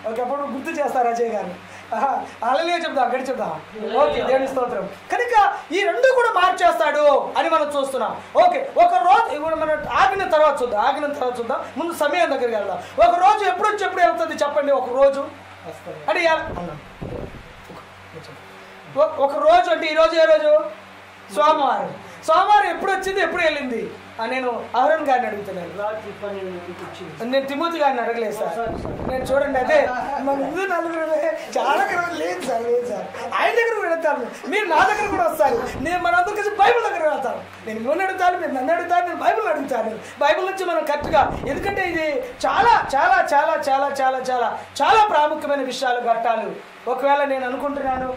ఓకే, అప్పుడు గుర్తు చేస్తారు అజయ్ గారు. హల్లెలూయా చెప్దాం, గడి చెప్దాం. ఓకే, దేవుని స్తోత్రం. కనుక ఈ రెండు కూడా మార్చేస్తాడు అని మనం చూస్తున్నాం. ఓకే, ఒక రోజు ఇప్పుడు మనం ఆగిన తర్వాత చూద్దాం, ముందు సమయం దగ్గరికి వెళ్దాం. ఒక రోజు ఎప్పుడు వెళ్తుంది చెప్పండి? ఒక రోజు అంటే ఒక రోజు అంటే ఈరోజు ఏ రోజు? సోమవారం ఎప్పుడు వచ్చింది, ఎప్పుడు వెళ్ళింది? నేను అహరోన్ గారిని అడుగుతున్నాను. నేను తిమోతి గారిని అడగలేదు సార్. నేను చూడండి, అదే మన ముందు నలుగురు చాలా లేదు సార్, ఆయన దగ్గర కూడా వెళ్తాను, మీరు నా దగ్గర కూడా వస్తారు, నేను మనందరూ కలిసి బైబిల్ దగ్గర వెళ్తాను. నేను మిమ్మల్ని అడుగుతాను, మీరు నన్ను అడుగుతాను, నేను బైబిల్ అడుగుతాను. బైబిల్ నుంచి మనం కరెక్ట్గా, ఎందుకంటే ఇది చాలా చాలా చాలా చాలా చాలా చాలా చాలా ప్రాముఖ్యమైన విషయాలు, ఘట్టాలు. ఒకవేళ నేను అనుకుంటున్నాను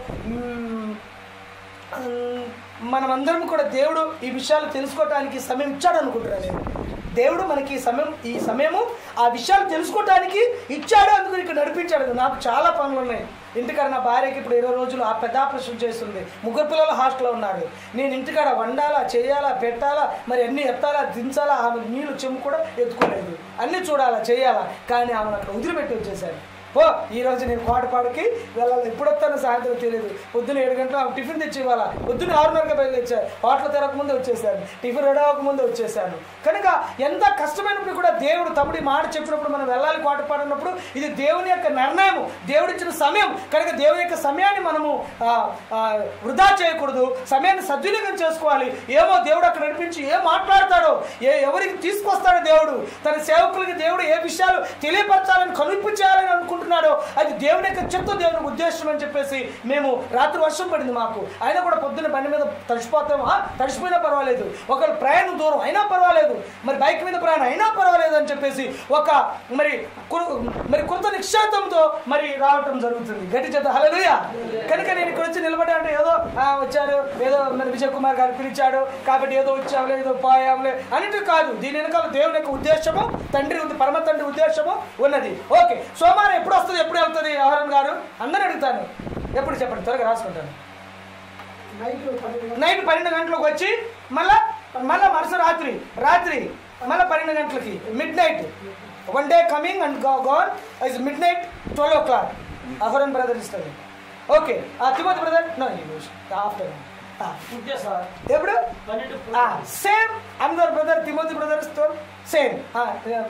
మనమందరం కూడా దేవుడు ఈ విషయాలు తెలుసుకోవటానికి సమయం ఇచ్చాడు అనుకుంటున్నాను నేను. దేవుడు మనకి ఈ సమయము ఆ విషయాలు తెలుసుకోవటానికి ఇచ్చాడు, అందుకు ఇక్కడ నడిపించాడు. నాకు చాలా పనులు ఉన్నాయి ఇంటికాడ. నా భార్యకి ఇప్పుడు 20 రోజులు ఆ పెద్ద ఆపరేషన్ చేస్తుంది. 3 పిల్లలు హాస్టల్లో ఉన్నారు. నేను ఇంటికాడ వండాలా, చేయాలా, పెట్టాలా, మరి అన్నీ ఎత్తాలా, దించాలా. ఆమె నీళ్ళు చెమ్ము కూడా ఎత్తుకోలేదు, అన్నీ చూడాలా, చేయాలా. కానీ ఆమెను అక్కడ వదిలిపెట్టి వచ్చేసాను. ఈరోజు నేను కోటపాడుకి వెళ్ళాలి, ఎప్పుడు వస్తానో సాయంత్రం తెలియదు. పొద్దున్న 7 గంటల టిఫిన్ తెచ్చి ఇవ్వాలా, పొద్దున్న 6:30కి బయలుదేరాను. హోటల్ తెరకముందే వచ్చేసాను, టిఫిన్ రెడీ అవ్వకముందే వచ్చేసాను. కనుక ఎంత కష్టమైనప్పుడు కూడా దేవుడు తమ్ముడి మాట చెప్పినప్పుడు మనం వెళ్ళాలి. కోటపాడు అన్నప్పుడు ఇది దేవుని యొక్క నిర్ణయం, దేవుడిచ్చిన సమయం. కనుక దేవుని యొక్క సమయాన్ని మనము వృధా చేయకూడదు, సమయాన్ని సద్వినియోగం చేసుకోవాలి. ఏమో దేవుడు అక్కడ నడిపించి ఏం మాట్లాడతాడో, ఎవరికి తీసుకొస్తాడో దేవుడు, తన సేవకులకి దేవుడు ఏ విషయాలు తెలియపరచాలని, కనువిప్పు చేయాలని అనుకుంటున్నాడు, అది దేవుని యొక్క చిత్తం, దేవుని ఉద్దేశం అని చెప్పేసి మేము రాత్రి వర్షం పడింది మాకు, అయినా కూడా పొద్దున్న బండి మీద తడిసిపోతాము, తడిసిపోయినా పర్వాలేదు, ఒకవేళ ప్రయాణం దూరం అయినా పర్వాలేదు, మరి బైక్ మీద ప్రయాణం అయినా పర్వాలేదు అని చెప్పేసి ఒక మరి కృత నిశ్చయితంతో మరి రావటం జరుగుతుంది. గట్టి చేత హల్లెలూయా. కనుక నేను ఇక్కడ వచ్చి నిలబడి అంటే ఏదో వచ్చారు, ఏదో మరి విజయ్ కుమార్ గారు పిలిచాడు కాబట్టి ఏదో వచ్చాములే, ఏదో పోయాములే అన్నిటి కాదు. దీని వెనకాల దేవుని యొక్క ఉద్దేశము, పరమ తండ్రి ఉద్దేశము ఉన్నది. ఓకే, సోమవారం ఎప్పుడు వస్తుంది, ఎప్పుడు వెళ్తుంది అహరోన్ గారు? అందరూ అడుగుతాను, ఎప్పుడు చెప్పండి, త్వరగా రాసుకుంటాను. నైట్ 12 గంటలకు వచ్చి మళ్ళా మరుస రాత్రి మళ్ళీ 12 గంటలకి midnight. 1 day coming and gone is midnight 12 o'clock. Aaron brother ఇస్తుంది. Okay, Timothy brother no after ఎప్పుడు సేమ్ అందరు brother, Timothy brother same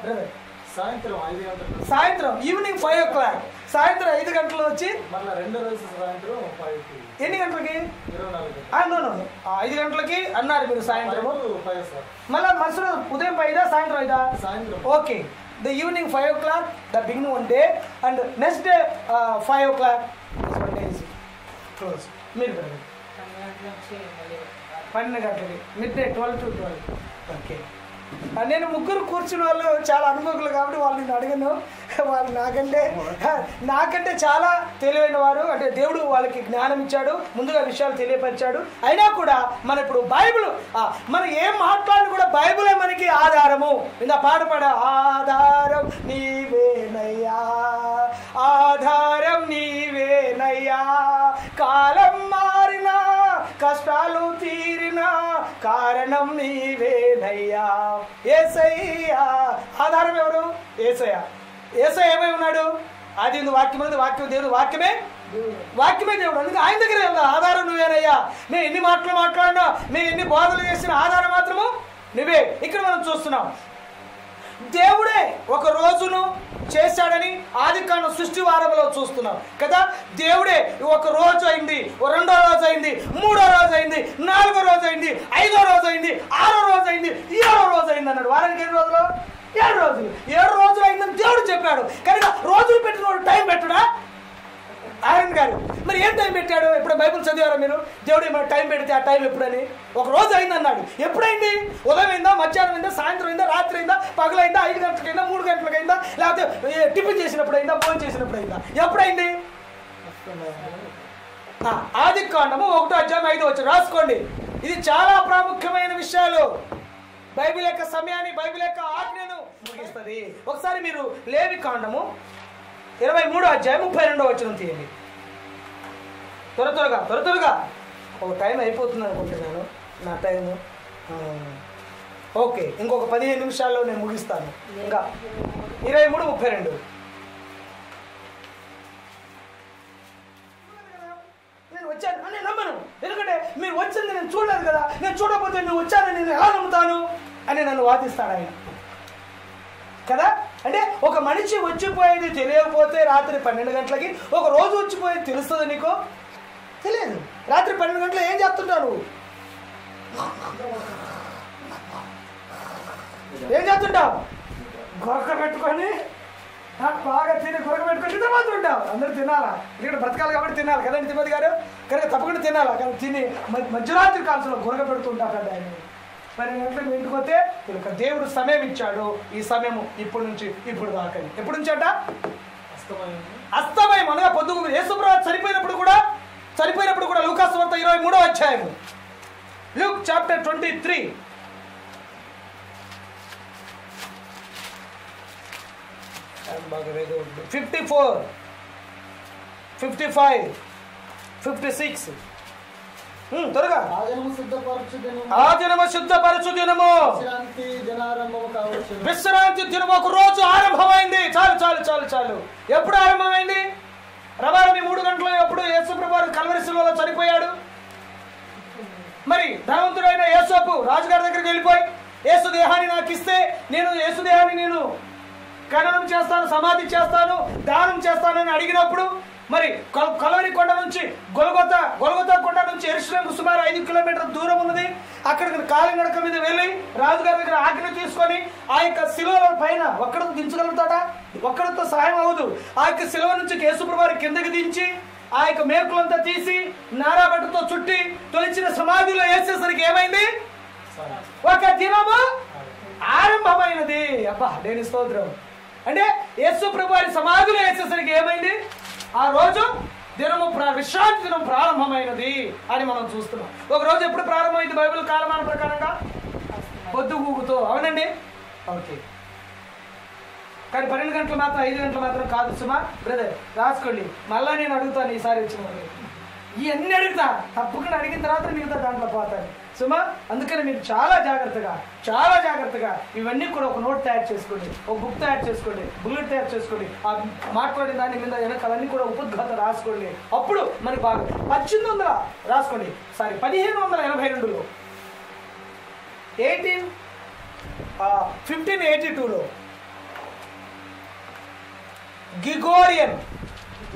brother. సాయంత్రం ఈవినింగ్ 5 o'clock, సాయంత్రం 5 గంటలు వచ్చి ఎన్ని గంటలకి? 5 గంటలకి అన్నారు మీరు సాయంత్రం. మళ్ళీ మరుసటి ఉదయం 5 సాయంత్రం 5. Okay, the evening 5 o'clock the beginning 1 day and next day 5 o'clock close. మీరు 12 గంటలకి మిడ్ డే 12 to 12. ఓకే, నేను ముగ్గురు కూర్చున్న వాళ్ళు చాలా అనుభవకులు కాబట్టి వాళ్ళని అడిగాను. వాళ్ళు నాకంటే చాలా తెలివైన వారు. అంటే దేవుడు వాళ్ళకి జ్ఞానం ఇచ్చాడు, ముందుగా విషయాలు తెలియపరిచాడు. అయినా కూడా మన ఇప్పుడు బైబిల్ మనం ఏం మాట్లాడినా కూడా బైబిలే మనకి ఆధారము. ఇందా పాట ఆధారం నీవేనయ్యా, ఆధారం నీవేనయ్యా, కాలం మారినా కష్టాలు తీరినా కారణం నీవేనయ్యా. యేసయ్యా ఆధారం ఎవరు? యేసయ్య. యేసయ్య ఏమై ఉన్నాడు? అది వాక్యం ఉన్నది, వాక్యం దేవుడు, వాక్యమే దేవుడు. అందుకే ఆయన దగ్గర వెళ్దా ఆధారం నువ్వేనయ్యా. మేము ఎన్ని మాటలు మాట్లాడినా, మేము ఎన్ని బోధలు చేసిన ఆధారం మాత్రము నువ్వే. ఇక్కడ మనం చూస్తున్నాం దేవుడే ఒక రోజును చేశాడని ఆదికాండం సృష్టి వారంలో చూస్తున్నాం కదా. దేవుడే ఒక రోజు అయింది, రెండో రోజు అయింది, మూడో రోజు అయింది, నాలుగో రోజు అయింది, ఐదో రోజు అయింది, ఆరో రోజు అయింది, 7వ రోజు అయింది అన్నాడు. వారానికి ఎన్ని రోజులు? 7 రోజులు. 7 రోజులు అయిందని దేవుడు చెప్పాడు. కనుక రోజులు పెట్టిన టైం పెట్టడా ఆర్యన్ గారు? మరి ఏం టైం పెట్టాడు? ఇప్పుడు బైబుల్ చదివారా మీరు? దేవుడు ఏమైనా టైం పెడితే ఆ టైం ఎప్పుడని? ఒక రోజు అయింది అన్నాడు. ఎప్పుడైంది? ఉదయం అయిందా, మధ్యాహ్నం అయిందా, సాయంత్రం అయిందా, రాత్రి అయిందా, పగలైందా, 5 గంటలకైందా, 3 గంటలకైందా, లేకపోతే టిఫిన్ చేసినప్పుడు అయిందా, భోజనం చేసినప్పుడు అయిందా? ఎప్పుడైంది? ఆదికాండము 1వ అధ్యాయం 5వ వచనం రాసుకోండి. ఇది చాలా ప్రాముఖ్యమైన విషయాలు. బైబిల్ యొక్క సమయాన్ని, బైబిల్ యొక్క ఆజ్ఞను ముగిస్తుంది. ఒకసారి మీరు లేవికాండము 23వ అధ్యాయం 32వ వచనం తీయండి. త్వరగా ఒక టైం అయిపోతుంది అనుకుంటున్నాను నా టైము. ఓకే, ఇంకొక 15 నిమిషాల్లో నేను ముగిస్తాను. ఇంకా 23:32. నేను వచ్చాను నేను నమ్మను. ఎందుకంటే మీరు వచ్చింది నేను చూడలేదు కదా. నేను చూడకపోతే నువ్వు వచ్చానని నేను ఎలా నమ్ముతాను అని నన్ను వాదిస్తాడు ఆయన కదా. అంటే ఒక మనిషి వచ్చిపోయేది తెలియకపోతే రాత్రి 12 గంటలకి, ఒక రోజు వచ్చిపోయేది తెలుస్తుంది నీకు? తెలియదు. రాత్రి 12 గంటలు ఏం చేస్తుంటావు? ఏం చేస్తుంటావు? గొరక పెట్టుకొని బాగా తిని గొరక పెట్టుకొని నిద్రపోతుంటావు. అందరూ తినాలా? ఇక్కడ బ్రతకాలి కాబట్టి తినాలి కదండి తిమ్మతి గారు. కనుక తప్పకుండా తినాలా. కానీ తిని మధ్యరాత్రి కాల్సిన గొరక పెడుతుంటాడు ఆయన. 12 గంటలకు ఇంటికి పోతే దేవుడు సమయం ఇచ్చాడు. ఈ సమయం ఇప్పటి నుంచి ఇప్పుడు దాకా. ఎప్పటి నుంచి అంట? అస్తమయం అనగా పొద్దుగు. యేసుప్రభువు చనిపోయినప్పుడు కూడా లూకాసు వార్త 23వ అధ్యాయం, లూక్ చాప్టర్ 23 54, 55, 56 త్వరగా. ఆ దినము శుద్ధపరచు దినము, విశ్రాంతి దినము. ఒక రోజు ఆరంభమైంది. చాలు. ఎప్పుడు ఆరంభమైంది? రవాణి 3 గంటలు. ఎప్పుడు? యేసుప్రభువు కల్వరి శిలువలో చనిపోయాడు. మరి ధనవంతుడైన యేసోపు రాజుగారి దగ్గరికి వెళ్ళిపోయి యేసు దేహాన్ని నాకు ఇస్తే నేను యేసు దేహాన్ని నేను ఖననం చేస్తాను, సమాధి చేస్తాను, దానం చేస్తానని అడిగినప్పుడు మరి కల్వరి కొండ నుంచి గొల్గొతా కొండ నుంచి యెరూషలేముకు సుమారు 5 కిలోమీటర్ల దూరం ఉన్నది. అక్కడికి కాలినడక మీద వెళ్ళి రాజుగారి దగ్గర ఆజ్ఞ తీసుకొని ఆ యొక్క శిలువ పైన ఒక్కడితో దించగలుగుతాడా? ఒక్కడితో సహాయం అవ్వదు. ఆ యొక్క శిలువ నుంచి యేసుప్రభువు కిందకి దించి ఆ యొక్క మేకులంతా తీసి నారాబట్టతో చుట్టి తొలిచిన సమాధిలో వేసేసరికి ఏమైంది? ఒక దినము ఆరంభమైనది. అబ్బా దేని స్తోత్రం. అంటే యేసుప్రభువు సమాధిలో వేసేసరికి ఏమైంది? ఆ రోజు దినము విశ్రాంతి దినం ప్రారంభమైనది అని మనం చూస్తున్నాం. ఒక రోజు ఎప్పుడు ప్రారంభమైంది బైబిల్ కాలమాన ప్రకారంగా? పొద్దుగూకుతో. అవునండి, ఓకే. కానీ 12 గంటలు మాత్రం, 5 గంటలు మాత్రం కాదు సుమా. బ్రదర్ రాసుకోండి, మళ్ళా నేను అడుగుతాను ఈసారి వచ్చిన ఇవన్నీ అడుగుతా. తప్పకుండా అడిగిన తర్వాత మిగతా దాంట్లో పోతాను సుమా. అందుకని మీరు చాలా జాగ్రత్తగా ఇవన్నీ కూడా ఒక నోట్ తయారు చేసుకోండి, ఒక బుక్ తయారు చేసుకోండి, బుల్లెట్ తయారు చేసుకోండి. ఆ మాట్లాడిన దాని మీద వెనకాలన్నీ కూడా ఉపద్ఘాత రాసుకోండి. అప్పుడు మనకి బాగా 1800 రాసుకోండి. 1582లో 1582లో గిగోరియన్,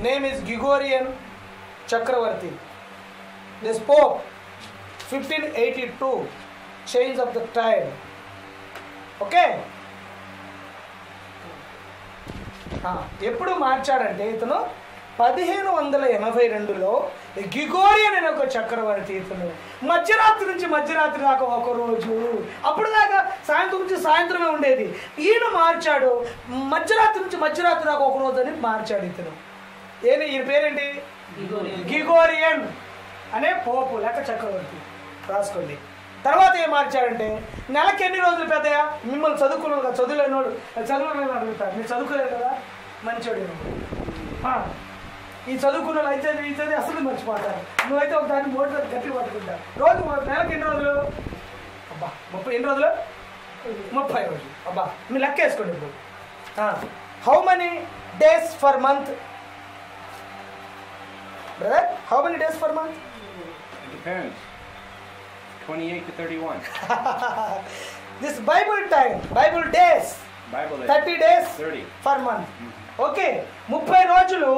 నేమ్ ఇస్ గిగోరియన్ చక్రవర్తి, this pope 1582 change of the time. Okay, ఎప్పుడు మార్చాడంటే ఇతను 1582లో గిగోరియన్ అనే ఒక చక్రవర్తి ఇతను మధ్యరాత్రి నుంచి మధ్యరాత్రి దాకా ఒక రోజు, అప్పుడు దాకా సాయంత్రం నుంచి సాయంత్రమే ఉండేది. ఈయన మార్చాడు, మధ్యరాత్రి నుంచి మధ్యరాత్రి దాకా ఒక రోజు అని మార్చాడు ఇతను. ఈయన పేరేంటి? గిగోరియన్ అనే పోపు లేక చక్రవర్తి, రాసుకోండి. తర్వాత ఏం మార్చాడంటే నెలకి ఎన్ని రోజులు పెద్దయా? మిమ్మల్ని చదువుకున్నాడు కదా, చదువులేనోడు చదువులేని అడుగుతాడు, మీరు చదువుకోలేదు కదా, మంచోడు. ఈ చదువుకున్న వాళ్ళు అయితే అయితే అసలు మర్చిపోతారు. నువ్వైతే ఒక దాన్ని మోటార్ గట్టి పట్టుకుంటావు. రోజు నెలకి ఎన్ని రోజులు? అబ్బా 30 ఎన్ని రోజులు? 30 రోజులు. అబ్బా మీరు లెక్క వేసుకోండి ఇప్పుడు. How many days for month brother? How many days for month? It depends. 28 to 31. This Bible time, Bible days. Bible is 30 days 30. per month. Okay, 30 రోజులు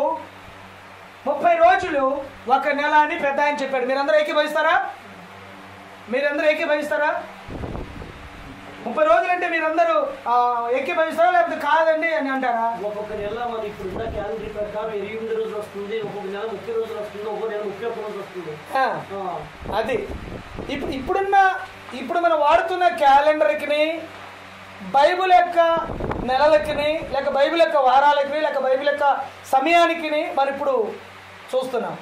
ఒక నెల అని పెద్ద ఆయన చెప్పాడు. మీరందరూ ఏకీభవిస్తారా? 30 రోజులు అంటే మీరందరూ ఏకీభవిస్తారా లేకపోతే కాదండి అని అంటారా? ఒక్కొక్క నెల మరి ఇప్పుడు ఉన్న క్యాలెండర్ ప్రకారం 28 రోజులు వస్తుంది, ఒక్కొక్క నెల 30 రోజులు వస్తుంది, ఒక్కొక్క నెల 31 రోజులు వస్తుంది. అది ఇప్పుడు మనం వాడుతున్న క్యాలెండర్కి, బైబిల్ యొక్క నెలలకి, లేక బైబిల్ యొక్క వారాలకి, లేక బైబిల్ యొక్క సమయానికి మనం ఇప్పుడు చూస్తున్నాం.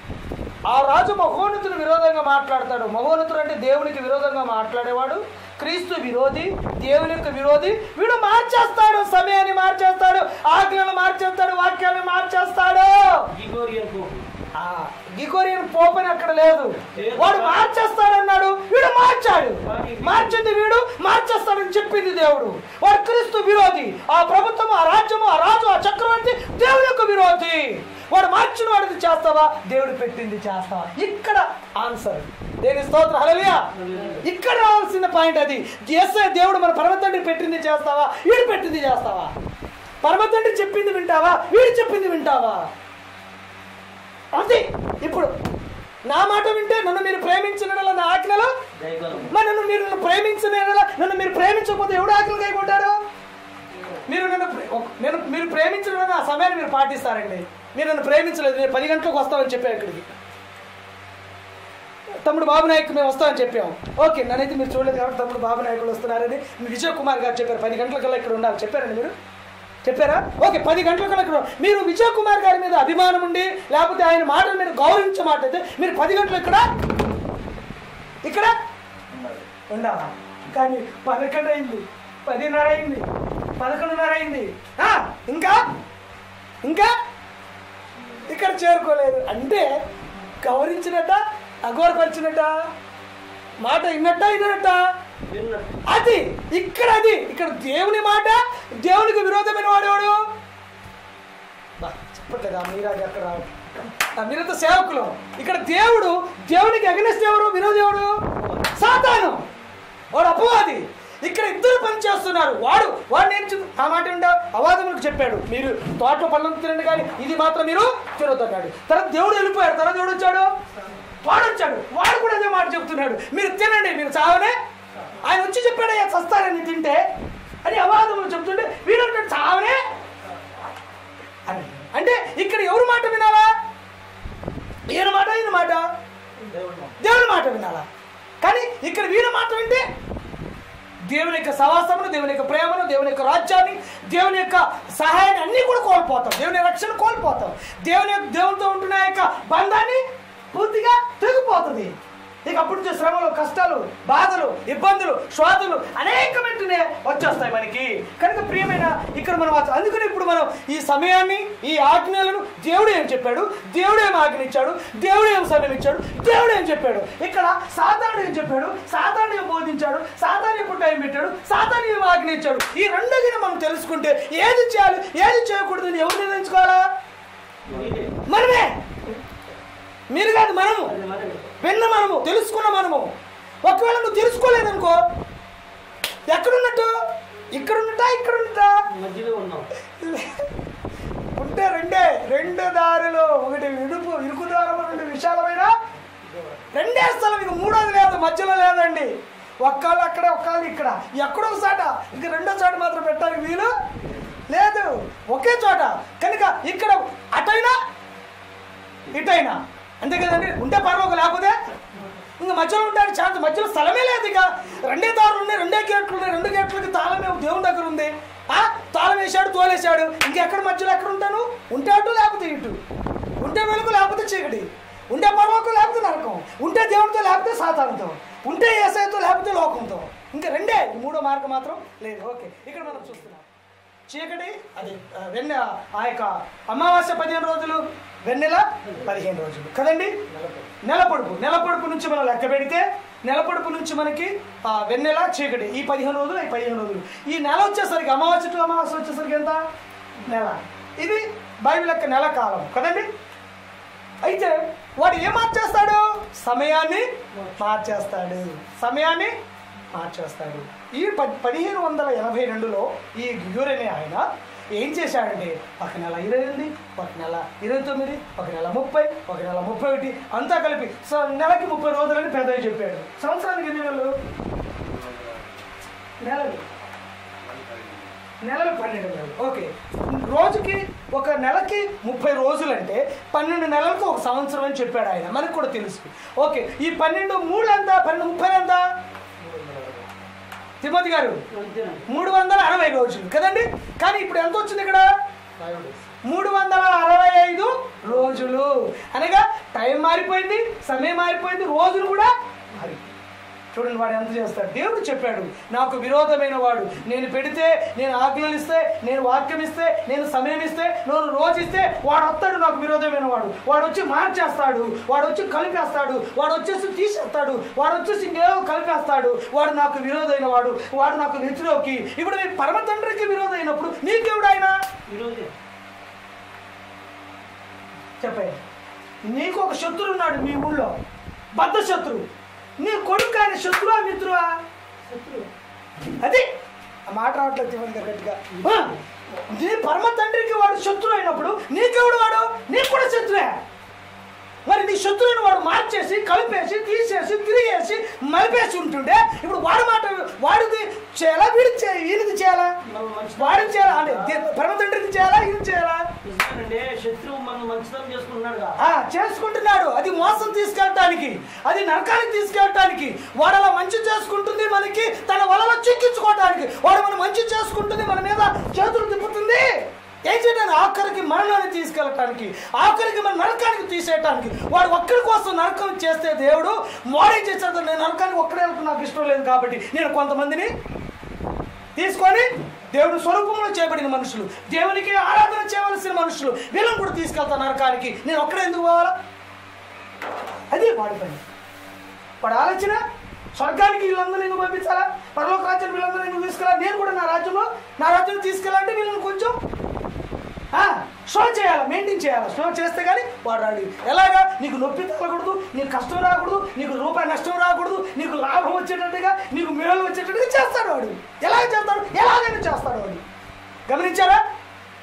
ఆ రాజు మహోన్నతుడు విరోధంగా మాట్లాడతాడు. మహోన్నతుడు అంటే దేవునికి విరోధంగా మాట్లాడేవాడు, క్రీస్తు విరోధి, దేవుని యొక్క విరోధి. వీడు మార్చేస్తాడు, సమయాన్ని మార్చేస్తాడు, ఆజ్ఞలు మార్చేస్తాడు, వాక్యాలను మార్చేస్తాడు. గిగోరియన్ పోప్ అని అక్కడ లేదు, వాడు మార్చేస్తాడన్నాడు, వీడు మార్చాడు. మార్చింది వీడు, మార్చేస్తాడని చెప్పింది దేవుడు. వాడు క్రీస్తు విరోధి, ఆ ప్రభుత్వం, ఆ రాజ్యము, ఆ రాజు, ఆ చక్రవర్తి దేవుని యొక్క విరోధి. వాడు మార్చిన వాడిది చేస్తావా, దేవుడు పెట్టింది చేస్తావా? ఇక్కడ ఆన్సర్. దేవుని స్తోత్రం, హల్లెలూయా. ఇక్కడ రావాల్సిన పాయింట్ అది. దేవుడు మన పరమ తండ్రి పెట్టింది చేస్తావా, వీడు పెట్టింది చేస్తావా? పరమ తండ్రి చెప్పింది వింటావా, వీడు చెప్పింది వింటావా? అది ఇప్పుడు నా మాట వింటే నన్ను మీరు ప్రేమించిన నా ఆజ్ఞలు, మరి నన్ను ప్రేమించిన నన్ను మీరు ప్రేమించకపోతే ఎవడు ఆజ్ఞలు కైకొంటారు? మీరు ప్రేమించిన ఆ సమయాన్ని మీరు పాటిస్తారండి. మీరు నన్ను ప్రేమించలేదు, నేను 10 గంటలకు వస్తామని చెప్పాను. ఇక్కడికి తమ్ముడు బాబు నాయక్ మేము వస్తామని చెప్పాము. ఓకే, నన్నైతే మీరు చూడలేదు కాబట్టి తమ్ముడు బాబు నాయకులు వస్తున్నారని విజయ్ కుమార్ గారు చెప్పారు. 10 గంటలకల్లా ఇక్కడ ఉండాలి చెప్పారండి, మీరు చెప్పారా? ఓకే, 10 గంటలకల్లా ఇక్కడ మీరు విజయ్ కుమార్ గారి మీద అభిమానం ఉండి, లేకపోతే ఆయన మాటలు మీరు గౌరవించే మాట అయితే మీరు 10 గంటలు ఇక్కడ ఉండాలా? కానీ 11 అయింది, 10:30 అయింది, 11:30 అయింది, ఇంకా ఇక్కడ చేరుకోలేదు అంటే గౌరవించినట్ట, అగౌరవపరిచినట్ట, మాట విన్నట్ట. అది ఇక్కడ దేవుని మాట, దేవునికి విరోధమైన వాడేవాడు. చెప్పట్లేదా మీరాజు? అక్కడ మీరంతా సేవకులు. ఇక్కడ దేవునికి అగెనిస్ట్ ఎవరు? విరోధి ఎవడు? సాతాను, వాడు అపవాది. ఇక్కడ ఇద్దరు పని చేస్తున్నారు. వాడు నేను ఆ మాట ఉండవు అవాదములకు చెప్పాడు, మీరు తోటలో పళ్ళం తినండి కానీ ఇది మాత్రం మీరు తినొద్దన్నాడు. తర్వాత దేవుడు వెళ్ళిపోయాడు. తర్వాత దేవుడు వచ్చాడు, వాడు కూడా అదే మాట చెప్తున్నాడు, మీరు తినండి, మీరు చావనే. ఆయన వచ్చి చెప్పాడు, అయ్యా చస్తారని తింటే అని అవాదములు చెప్తుంటే వీడు అంటాడు చావనే అని. అంటే ఇక్కడ ఎవరు మాట వినాలా? ఈయన మాట దేవుని మాట వినాలా? కానీ ఇక్కడ వీరి మాట వింటే దేవుని యొక్క సవాసమును, దేవుని యొక్క ప్రేమను, దేవుని యొక్క రాజ్యాన్ని, దేవుని యొక్క సహాయాన్ని అన్నీ కూడా కోల్పోతాం. దేవుని రక్షణ కోల్పోతాం. దేవునితో ఉంటున్న యొక్క బంధాన్ని పూర్తిగా తెగిపోతుంది. ఇక అప్పుడు నుంచి శ్రమలు, కష్టాలు, బాధలు, ఇబ్బందులు, శ్వాసలు అనేకమైననే వచ్చేస్తాయి మనకి. కనుక ప్రియమైన ఇక్కడ మనం అందుకని ఇప్పుడు మనం ఈ సమయాన్ని, ఈ ఆజ్ఞలను దేవుడు ఏం చెప్పాడు, దేవుడు ఏం ఆజ్ఞించాడు, దేవుడు ఏం సమయం ఇచ్చాడు, దేవుడు ఏం చెప్పాడు, ఇక్కడ సాతానుడు ఏం చెప్పాడు, సాతానుడు ఏం బోధించాడు, సాతాను ఎప్పుడు టైం పెట్టాడు, సాతాను ఏం ఆజ్ఞించాడు, ఈ రెండుగా మనం తెలుసుకుంటే ఏది చేయాలి, ఏది చేయకూడదు అని ఎవరు నిర్ణయించుకోవాలా? మనమే. మీరు కాదు, మనము తెలుసుకున్న మనము. ఒకవేళ నువ్వు తెలుసుకోలేదనుకో ఎక్కడున్నట్టు? ఇక్కడున్నట్టా మధ్యలో ఉన్నాం. ఉంటే రెండు దారులు, ఒకటి ఇరుకు ద్వారం, 2 విశాలమైన 2 స్థలం. ఇక 3వది లేదు, మధ్యలో లేదండి. ఒక్కళ్ళు అక్కడ, ఒక్కళ్ళు ఇక్కడ, ఎక్కడో చోట. ఇంక 2వ చోట మాత్రం పెట్టడానికి వీలు లేదు, ఒకే చోట. కనుక ఇక్కడ అటైనా ఇటైనా, అంతే కదండి. ఉంటే పర్వాలేదు, లేకపోతే ఇంకా మధ్యలో ఉండడానికి ఛాన్స్, మధ్యలో స్థలమే లేదు. ఇక 2 దారులు ఉన్నాయి, 2 గేట్లు ఉన్నాయి, 2 గేట్లకి తాళమే దేవుని దగ్గర ఉంది. తాళం వేసాడు, తోలేశాడు, ఇంకెక్కడ మధ్యలో ఎక్కడ ఉంటాను? ఉంటే అటు లేకపోతే ఇటు, ఉంటే వెలుగు లేకపోతే చీకటి, ఉంటే పర్వకం లేకపోతే నరకం, ఉంటే దేవుడితో లేకపోతే సాతానుతో, ఉంటే యేసయ్యతో లేకపోతే లోకంతో. ఇంకా 2 3వ మార్గం మాత్రం లేదు. ఓకే, ఇక్కడ మనం చూస్తున్నాం చీకటి, అది వెన్నె, ఆ యొక్క అమావాస్య 15 రోజులు, వెన్నెల 15 రోజులు కదండి. నెలపొడుపు నుంచి మనం లెక్క పెడితే, నెలపొడుపు నుంచి మనకి వెన్నెల, చీకటి, ఈ 15 రోజులు, ఈ 15 రోజులు. ఈ నెల వచ్చేసరికి అమావాస్య టు అమావాస్య వచ్చేసరికి ఎంత? నెల. ఇది బైబిల్ యొక్క నెల కాలం కదండి. అయితే వాడు ఏం మార్చేస్తాడు? సమయాన్ని మార్చేస్తాడు. ఈ 1582లో ఈ గ్రిగోరియన్ ఆయన ఏం చేశాడంటే, ఒక నెల 28, ఒక నెల 29, ఒక నెల 30, ఒక నెల 31 అంతా కలిపి నెలకి 30 రోజులని పెద్దగా చెప్పాడు. సంవత్సరానికి ఎన్ని నెలలు? నెలలు 12 నెలలు. ఓకే, రోజుకి ఒక నెలకి 30 రోజులు అంటే 12 నెలలకు ఒక సంవత్సరం అని చెప్పాడు ఆయన, మనకు కూడా తెలుసు. ఓకే, ఈ 12 3 ఎంత? 12 30 ఎంత? తిమోతి గారు 360 రోజులు కదండి. కానీ ఇప్పుడు ఎంత వచ్చింది ఇక్కడ? 365 రోజులు. అనగా టైం మారిపోయింది, సమయం మారిపోయింది, రోజులు కూడా మారిపోయింది. చూడండి వాడు ఎంత చేస్తాడు. దేవుడు చెప్పాడు, నాకు విరోధమైన వాడు, నేను పెడితే, నేను ఆజ్ఞలు ఇస్తే, నేను వాక్యం ఇస్తే, నేను సమయం ఇస్తే, నేను రోజు ఇస్తే వాడు వస్తాడు నాకు విరోధమైన వాడు. వాడు వచ్చి మార్చేస్తాడు, వాడు వచ్చి కలిపేస్తాడు, వాడు వచ్చేసి తీసేస్తాడు, వాడు వచ్చేసి ఇంకేదో కలిపేస్తాడు. వాడు నాకు విరోధమైన వాడు, వాడు నాకు వ్యతిరేకి. ఇప్పుడు మీ పరమ తండ్రికి విరోధమైనప్పుడు నీకెవడు ఆయన? చెప్పండి. నీకు ఒక శత్రువు ఉన్నాడు మీ ఊళ్ళో, బద్ధ శత్రువు. నీ కొడుకు ఆయన శత్రువా మిత్రువా? శత్రువు. అది ఆ మాట రావట్లేదు గట్టిగా. నీ పరమ తండ్రికి వాడు శత్రువు అయినప్పుడు నీకెవడు వాడు? నీకు కూడా శత్రువే. మరి నీ శత్రువుని వాడు మార్చేసి, కలిపేసి, తీసేసి, తిరిగేసి, మలిపేసి ఉంటుండే ఇప్పుడు వాడు మాట వాడిది చేయాలా, వీడిది చేయాలా? వాడిని చేయాలా అంటే పరమ తండ్రికి చేయాలా, ఇది చేయాలా? శత్రువు మనం మంచితనం చేసుకుంటున్నాడు. అది మోసం తీసుకెళ్ళటానికి, అది నరకానికి తీసుకెళ్ళటానికి. వాడు అలా మంచి చేసుకుంటుంది, మనకి తన వలలో చిక్కించుకోవటానికి. వాడు మనం మంచి చేసుకుంటుంది, మన మీద చేతులు తిప్పుతుంది. ఏం చేయడానికి? ఆఖరికి మరణాన్ని తీసుకెళ్ళటానికి, ఆఖరికి మన నరకానికి తీసేయటానికి. వాడు ఒక్కడి కోసం నరకం చేస్తే దేవుడు వాడేం చేశాడు? నేను నరకానికి ఒక్కడే వెళ్తున్నా, నాకు ఇష్టం లేదు కాబట్టి నేను కొంతమందిని తీసుకొని, దేవుడు స్వరూపంలో చేయబడిన మనుషులు, దేవునికి ఆరాధన చేయవలసిన మనుషులు, వీళ్ళని కూడా తీసుకెళ్తాను నరకానికి. నేను ఒక్కడే ఎందుకు పోవాలా? అది వాడి పని. వాడు ఆలోచన స్వర్గానికి వీళ్ళందరూ ఎందుకు పంపించాలా, పరలోక రాజ్యం వీళ్ళందరూ ఎందుకు తీసుకెళ్ళాలి, నేను కూడా నా రాజ్యం తీసుకెళ్ళాలంటే వీళ్ళని కొంచెం షో చేయాలి, మెయింటైన్ చేయాలి. షో చేస్తే కానీ వాడు రాడు. ఎలాగా? నీకు నొప్పి తగలకూడదు, నీకు కష్టం రాకూడదు, నీకు రూపాయి నష్టం రాకూడదు, నీకు లాభం వచ్చేటట్టుగా, నీకు మేలు వచ్చేటట్టుగా చేస్తాడు వాడు. ఎలాగ చేస్తాడు? ఎలాగైనా చేస్తాడు వాడు. గమనించారా?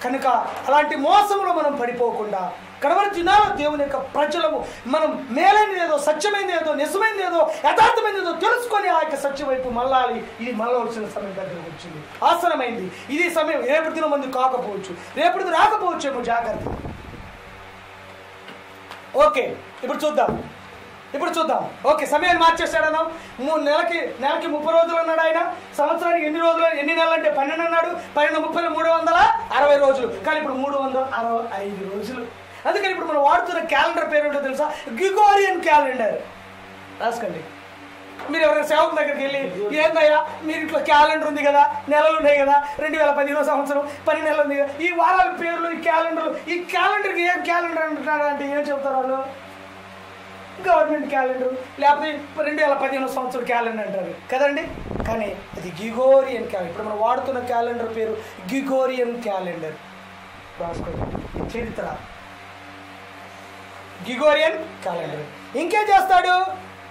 కనుక అలాంటి మోసంలో మనం పడిపోకుండా కడవరి దినాల్లో దేవుని యొక్క ప్రజలము మనం మేలైనది ఏదో, సత్యమైనది ఏదో, నిజమైనది ఏదో, యథార్థమైనది ఏదో తెలుసుకొని ఆ యొక్క సత్యం వైపు మళ్ళాలి. ఇది మళ్ళవలసిన సమయం దగ్గరకు వచ్చింది, ఆసనమైంది. ఇది సమయం రేపటి దినం మంది కాకపోవచ్చు, రేపటిది రాకపోవచ్చేమో, జాగ్రత్త. ఓకే, ఇప్పుడు చూద్దాం. ఓకే, సమయాన్ని మార్చేశాడన్నా. నెలకి 30 రోజులు అన్నాడు ఆయన. సంవత్సరానికి ఎన్ని రోజులు, ఎన్ని నెలలు అంటే 12 అన్నాడు. 12 30 360 రోజులు. కానీ ఇప్పుడు 365 రోజులు. అందుకని ఇప్పుడు మనం వాడుతున్న క్యాలెండర్ పేరు ఏంటో తెలుసా? Gregorian calendar. రాసుకోండి. మీరు ఎవరైనా సేవకుల దగ్గరికి వెళ్ళి, ఏందయ్యా మీరు ఇట్లా క్యాలెండర్ ఉంది కదా, నెలలు ఉన్నాయి కదా, 2015 సంవత్సరం 10 నెలలు ఉంది కదా, ఈ వారాల పేర్లు, ఈ క్యాలెండర్కి ఏం క్యాలెండర్ అంటున్నాడు అంటే ఏం చెప్తారు వాళ్ళు? గవర్నమెంట్ క్యాలెండర్, లేకపోతే 2015 సంవత్సరం క్యాలెండర్ అంటారు కదండి. కానీ అది గ్రిగోరియన్ క్యాలెండర్. ఇప్పుడు మనం వాడుతున్న క్యాలెండర్ పేరు గ్రిగోరియన్ క్యాలెండర్. రాసుకోండి. చరిత్ర గ్రిగోరియన్ క్యాలెండర్. ఇంకేం చేస్తాడు?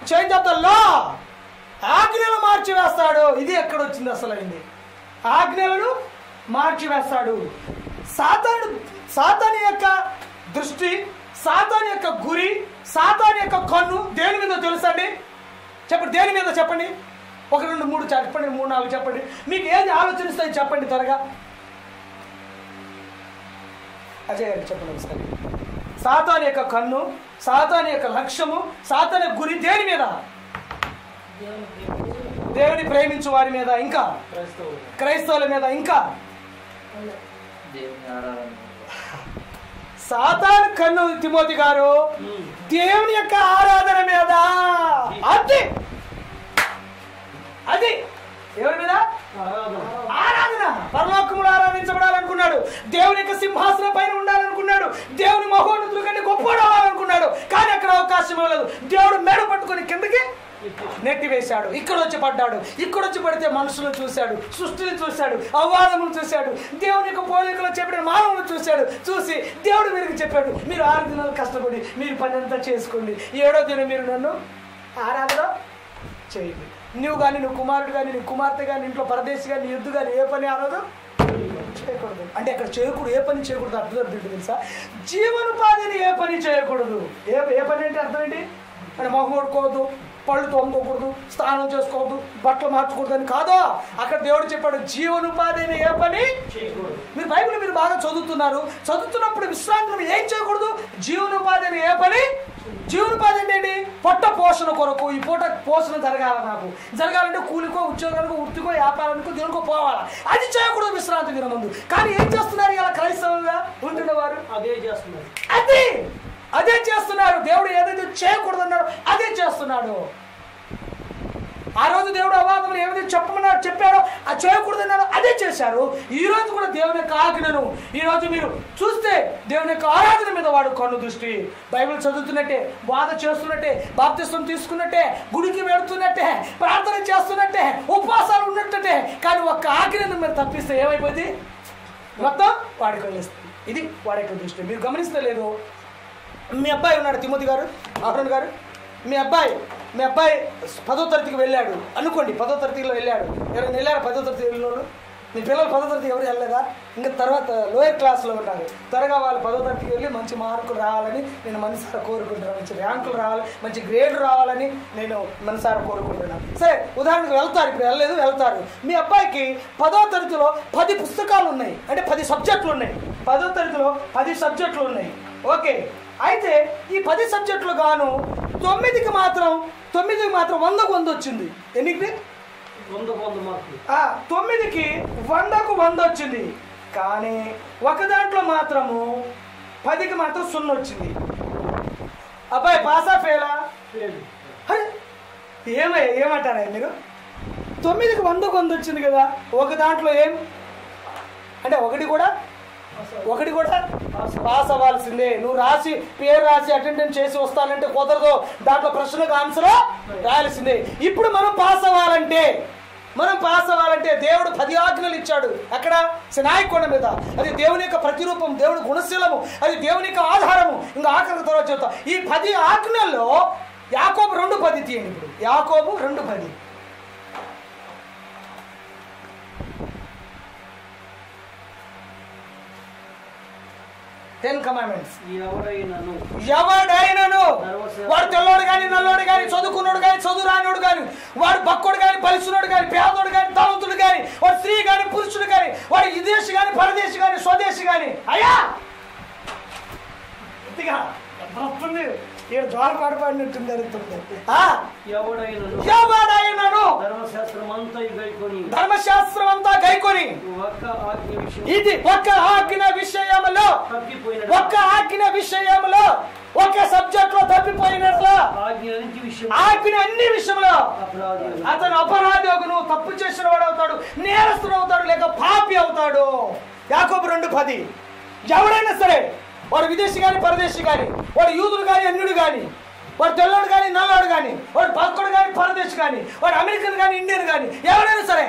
చేంజ్ ఆఫ్ ద లా, ఆజ్ఞలు మార్చివేస్తాడు. ఇది ఎక్కడ వచ్చింది అసలు? అయింది ఆజ్ఞలను మార్చివేస్తాడు. సాతాను యొక్క దృష్టి, సాతాను యొక్క గురి, సాతాను యొక్క కన్ను దేని మీద తెలుసండి? చెప్పండి, దేని మీద చెప్పండి. 1 2 3 చెప్పండి, 3 4 చెప్పండి. మీకు ఏది ఆలోచనిస్తాయి చెప్పండి త్వరగా. అజయ్ గారు చెప్పండి ఒకసారి. సాతాను యొక్క కన్ను, సాతాను యొక్క లక్ష్యము, సాతాను గురి దేని మీద? దేవుని ప్రేమించు వారి మీద, ఇంకా క్రైస్తవుల మీద, ఇంకా సాతాను కన్ను తిమోతి గారు దేవుని యొక్క ఆరాధన మీద. అది ఎవరి మీద? ఆరాధన. పరలోకములు ఆరాధించబడాలనుకున్నాడు, దేవుని యొక్క సింహాసనం పైన ఉండాలనుకున్నాడు, దేవుని మహోన్నతుల కంటే గొప్పవాడాలనుకున్నాడు. కానీ అక్కడ అవకాశం ఇవ్వలేదు. దేవుడు మెడ పట్టుకొని కిందకి నెట్టి వేశాడు. ఇక్కడ వచ్చి పడ్డాడు. ఇక్కడ వచ్చి పడితే మనుషులను చూశాడు, సృష్టిని చూశాడు, అవ్వాదమును చూశాడు, దేవుని యొక్క పోలికలో చెప్పిన మానవులను చూశాడు. చూసి దేవుడు వీరికి చెప్పాడు, మీరు 6 దినాలు కష్టపడి మీరు పని అంతా చేసుకోండి, 7వ దినం మీరు నన్ను ఆరాధన చేయండి. నువ్వు కానీ, నువ్వు కుమారుడు కానీ, నీ కుమార్తె కానీ, ఇంట్లో పరదేశి కానీ, యుద్ధ కానీ ఏ పని ఆరాధన చేయకూడదు. అంటే అక్కడ చేయకూడదు, ఏ పని చేయకూడదు అర్థం తెలుసా? జీవనోపాధిని ఏ పని చేయకూడదు. ఏ పని అంటే అర్థం ఏంటి? అంటే మొహం కొడుకోవద్దు, పళ్ళు తోముకోకూడదు, స్నానం చేసుకోవద్దు, బట్టలు మార్చకూడదు అని కాదా. అక్కడ దేవుడు చెప్పాడు జీవనోపాధిని ఏ పని చేయకూడదు. మీరు బైబిల్ మీరు బాగా చదువుతున్నారు, చదువుతున్నప్పుడు విశ్రాంతి ఏం చేయకూడదు? జీవనోపాధిని ఏ పని. జీవనోపాధి అంటే ఏంటి? పొట్ట పోషణ కొరకు. ఈ పూట పోషణ జరగాల, నాకు జరగాలంటే కూలికో, ఉద్యోగానికో, వృత్తికో, వ్యాపారానికో, దేవునికో పోవాలా. అది చేయకూడదు విశ్రాంతి దిన ముందు. కానీ ఏం చేస్తున్నారు ఇలా క్రైస్తవులుగా ఉంటున్నవారు? అదే చేస్తున్నారు. దేవుడు ఏదైతే చేయకూడదు అన్నాడో అదే చేస్తున్నాడు. ఆ రోజు దేవుడు అవాదములు ఏదైతే చెప్పాడో అది చేయకూడదన్నాడో అదే చేశారు. ఈ రోజు కూడా దేవుని యొక్క ఆజ్ఞను ఈ రోజు మీరు చూస్తే దేవుని యొక్క ఆరాధన మీద వాడు కన్ను దృష్టి. బైబిల్ చదువుతున్నట్టే, బాధ చేస్తున్నట్టే, బాప్తిస్వం తీసుకున్నట్టే, గుడికి వెళుతున్నట్టే, ప్రార్థన చేస్తున్నట్టే, ఉపవాసాలు ఉన్నట్టే, కానీ ఒక్క ఆజ్ఞను మీరు తప్పిస్తే ఏమైపోయింది? మొత్తం వాడికి వెళ్ళిస్తుంది. ఇది వాడి యొక్క దృష్టి. మీరు గమనిస్తే లేదు. మీ అబ్బాయి ఉన్నాడు తిమోతి గారు, అహరోన్ గారు, మీ అబ్బాయి 10వ తరగతికి వెళ్ళాడు అనుకోండి. 10వ తరగతిలో వెళ్ళాడు. ఎవరైనా వెళ్ళారు 10వ తరగతి వెళ్ళినోడు? మీ పిల్లలు 10వ తరగతి ఎవరు వెళ్ళగా? ఇంకా తర్వాత లోయర్ క్లాస్లో ఉంటారు. త్వరగా వాళ్ళు 10వ తరగతికి వెళ్ళి మంచి మార్కులు రావాలని నేను మనసారా కోరుకుంటున్నాను. మంచి ర్యాంకులు రావాలి, మంచి గ్రేడ్ రావాలని నేను మనసారా కోరుకుంటున్నాను. సరే, ఉదాహరణకు వెళ్తారు, ఇప్పుడు వెళ్ళలేదు, వెళ్తారు. మీ అబ్బాయికి 10వ తరగతిలో 10 పుస్తకాలు ఉన్నాయి, అంటే 10 సబ్జెక్టులు ఉన్నాయి. 10వ తరగతిలో 10 సబ్జెక్టులు ఉన్నాయి. ఓకే, అయితే ఈ 10 సబ్జెక్టులు గాను 9కి మాత్రం 100కు 100 వచ్చింది. ఎన్నికి? 9కి 100కు 100 వచ్చింది. కానీ ఒక దాంట్లో మాత్రము 10కి మాత్రం 0 వచ్చింది. అబ్బాయి పాసా ఫెయిలా? ఏమంటారా మీరు? 9కి 100కు 100 వచ్చింది కదా, ఒక దాంట్లో ఏం అంటే ఒకటి కూడా పాస్ అవ్వాల్సిందే. నువ్వు పేరు రాసి అటెండెన్స్ చేసి వస్తానంటే కుదరదు. దాంట్లో ప్రశ్నకు ఆన్సర్ రాయాల్సిందే. ఇప్పుడు మనం పాస్ అవ్వాలంటే దేవుడు 10 ఆజ్ఞలు ఇచ్చాడు. అక్కడ సినాయి కొండ మీద. అది దేవుని యొక్క ప్రతిరూపం, దేవుని గుణశీలము, అది దేవుని యొక్క ఆధారము. ఇంకా ఆఖరి తర్వాత చెప్తా. ఈ 10 ఆజ్ఞల్లో యాకోబు 2:10 తీయండి. ఇప్పుడు యాకోబు 2:10. 10 commandments. ఎవడైనను వాడు తెల్లోడు కానీ, నల్లోడు కానీ, చదువుకున్నాడు కానీ, చదువు రానివాడు కానీ, వాడు బక్కోడు కానీ, బలిసినోడు కానీ, పేదోడు కానీ, ధనవంతుడు కానీ, వాడు స్త్రీ కానీ, పురుషుడు కానీ, వాడు విదేశీ కానీ, పరదేశీ కానీ, స్వదేశీ కానీ, అయ్యా జోలపాటు పడినట్టుంది. ఎవడైనను ధర్మశాస్త్రం అంతా గైకొని ఇది ఒక్క ఆజ్ఞ విషయంలో ఒక సబ్జెక్ట్ లో తప్పిపోయినట్లా ఆజ్ఞ అన్ని విషయంలో అతను అపరాధి అవును, తప్పు చేసిన వాడు అవుతాడు, నేరస్తుడు అవుతాడు, లేక పాపి అవుతాడు. యాకోబు 2:10. ఎవడైనా సరే, వాడు విదేశీ కానీ, పరదేశీ కానీ, వాడు యూదుడు కానీ, అన్యుడు కానీ, వాడు తెల్లడు కానీ, నల్లడు కానీ, వాడు పక్కడు కానీ, పరదేశీ కానీ, వాడు అమెరికన్ కానీ, ఇండియన్ కానీ, ఎవడైనా సరే,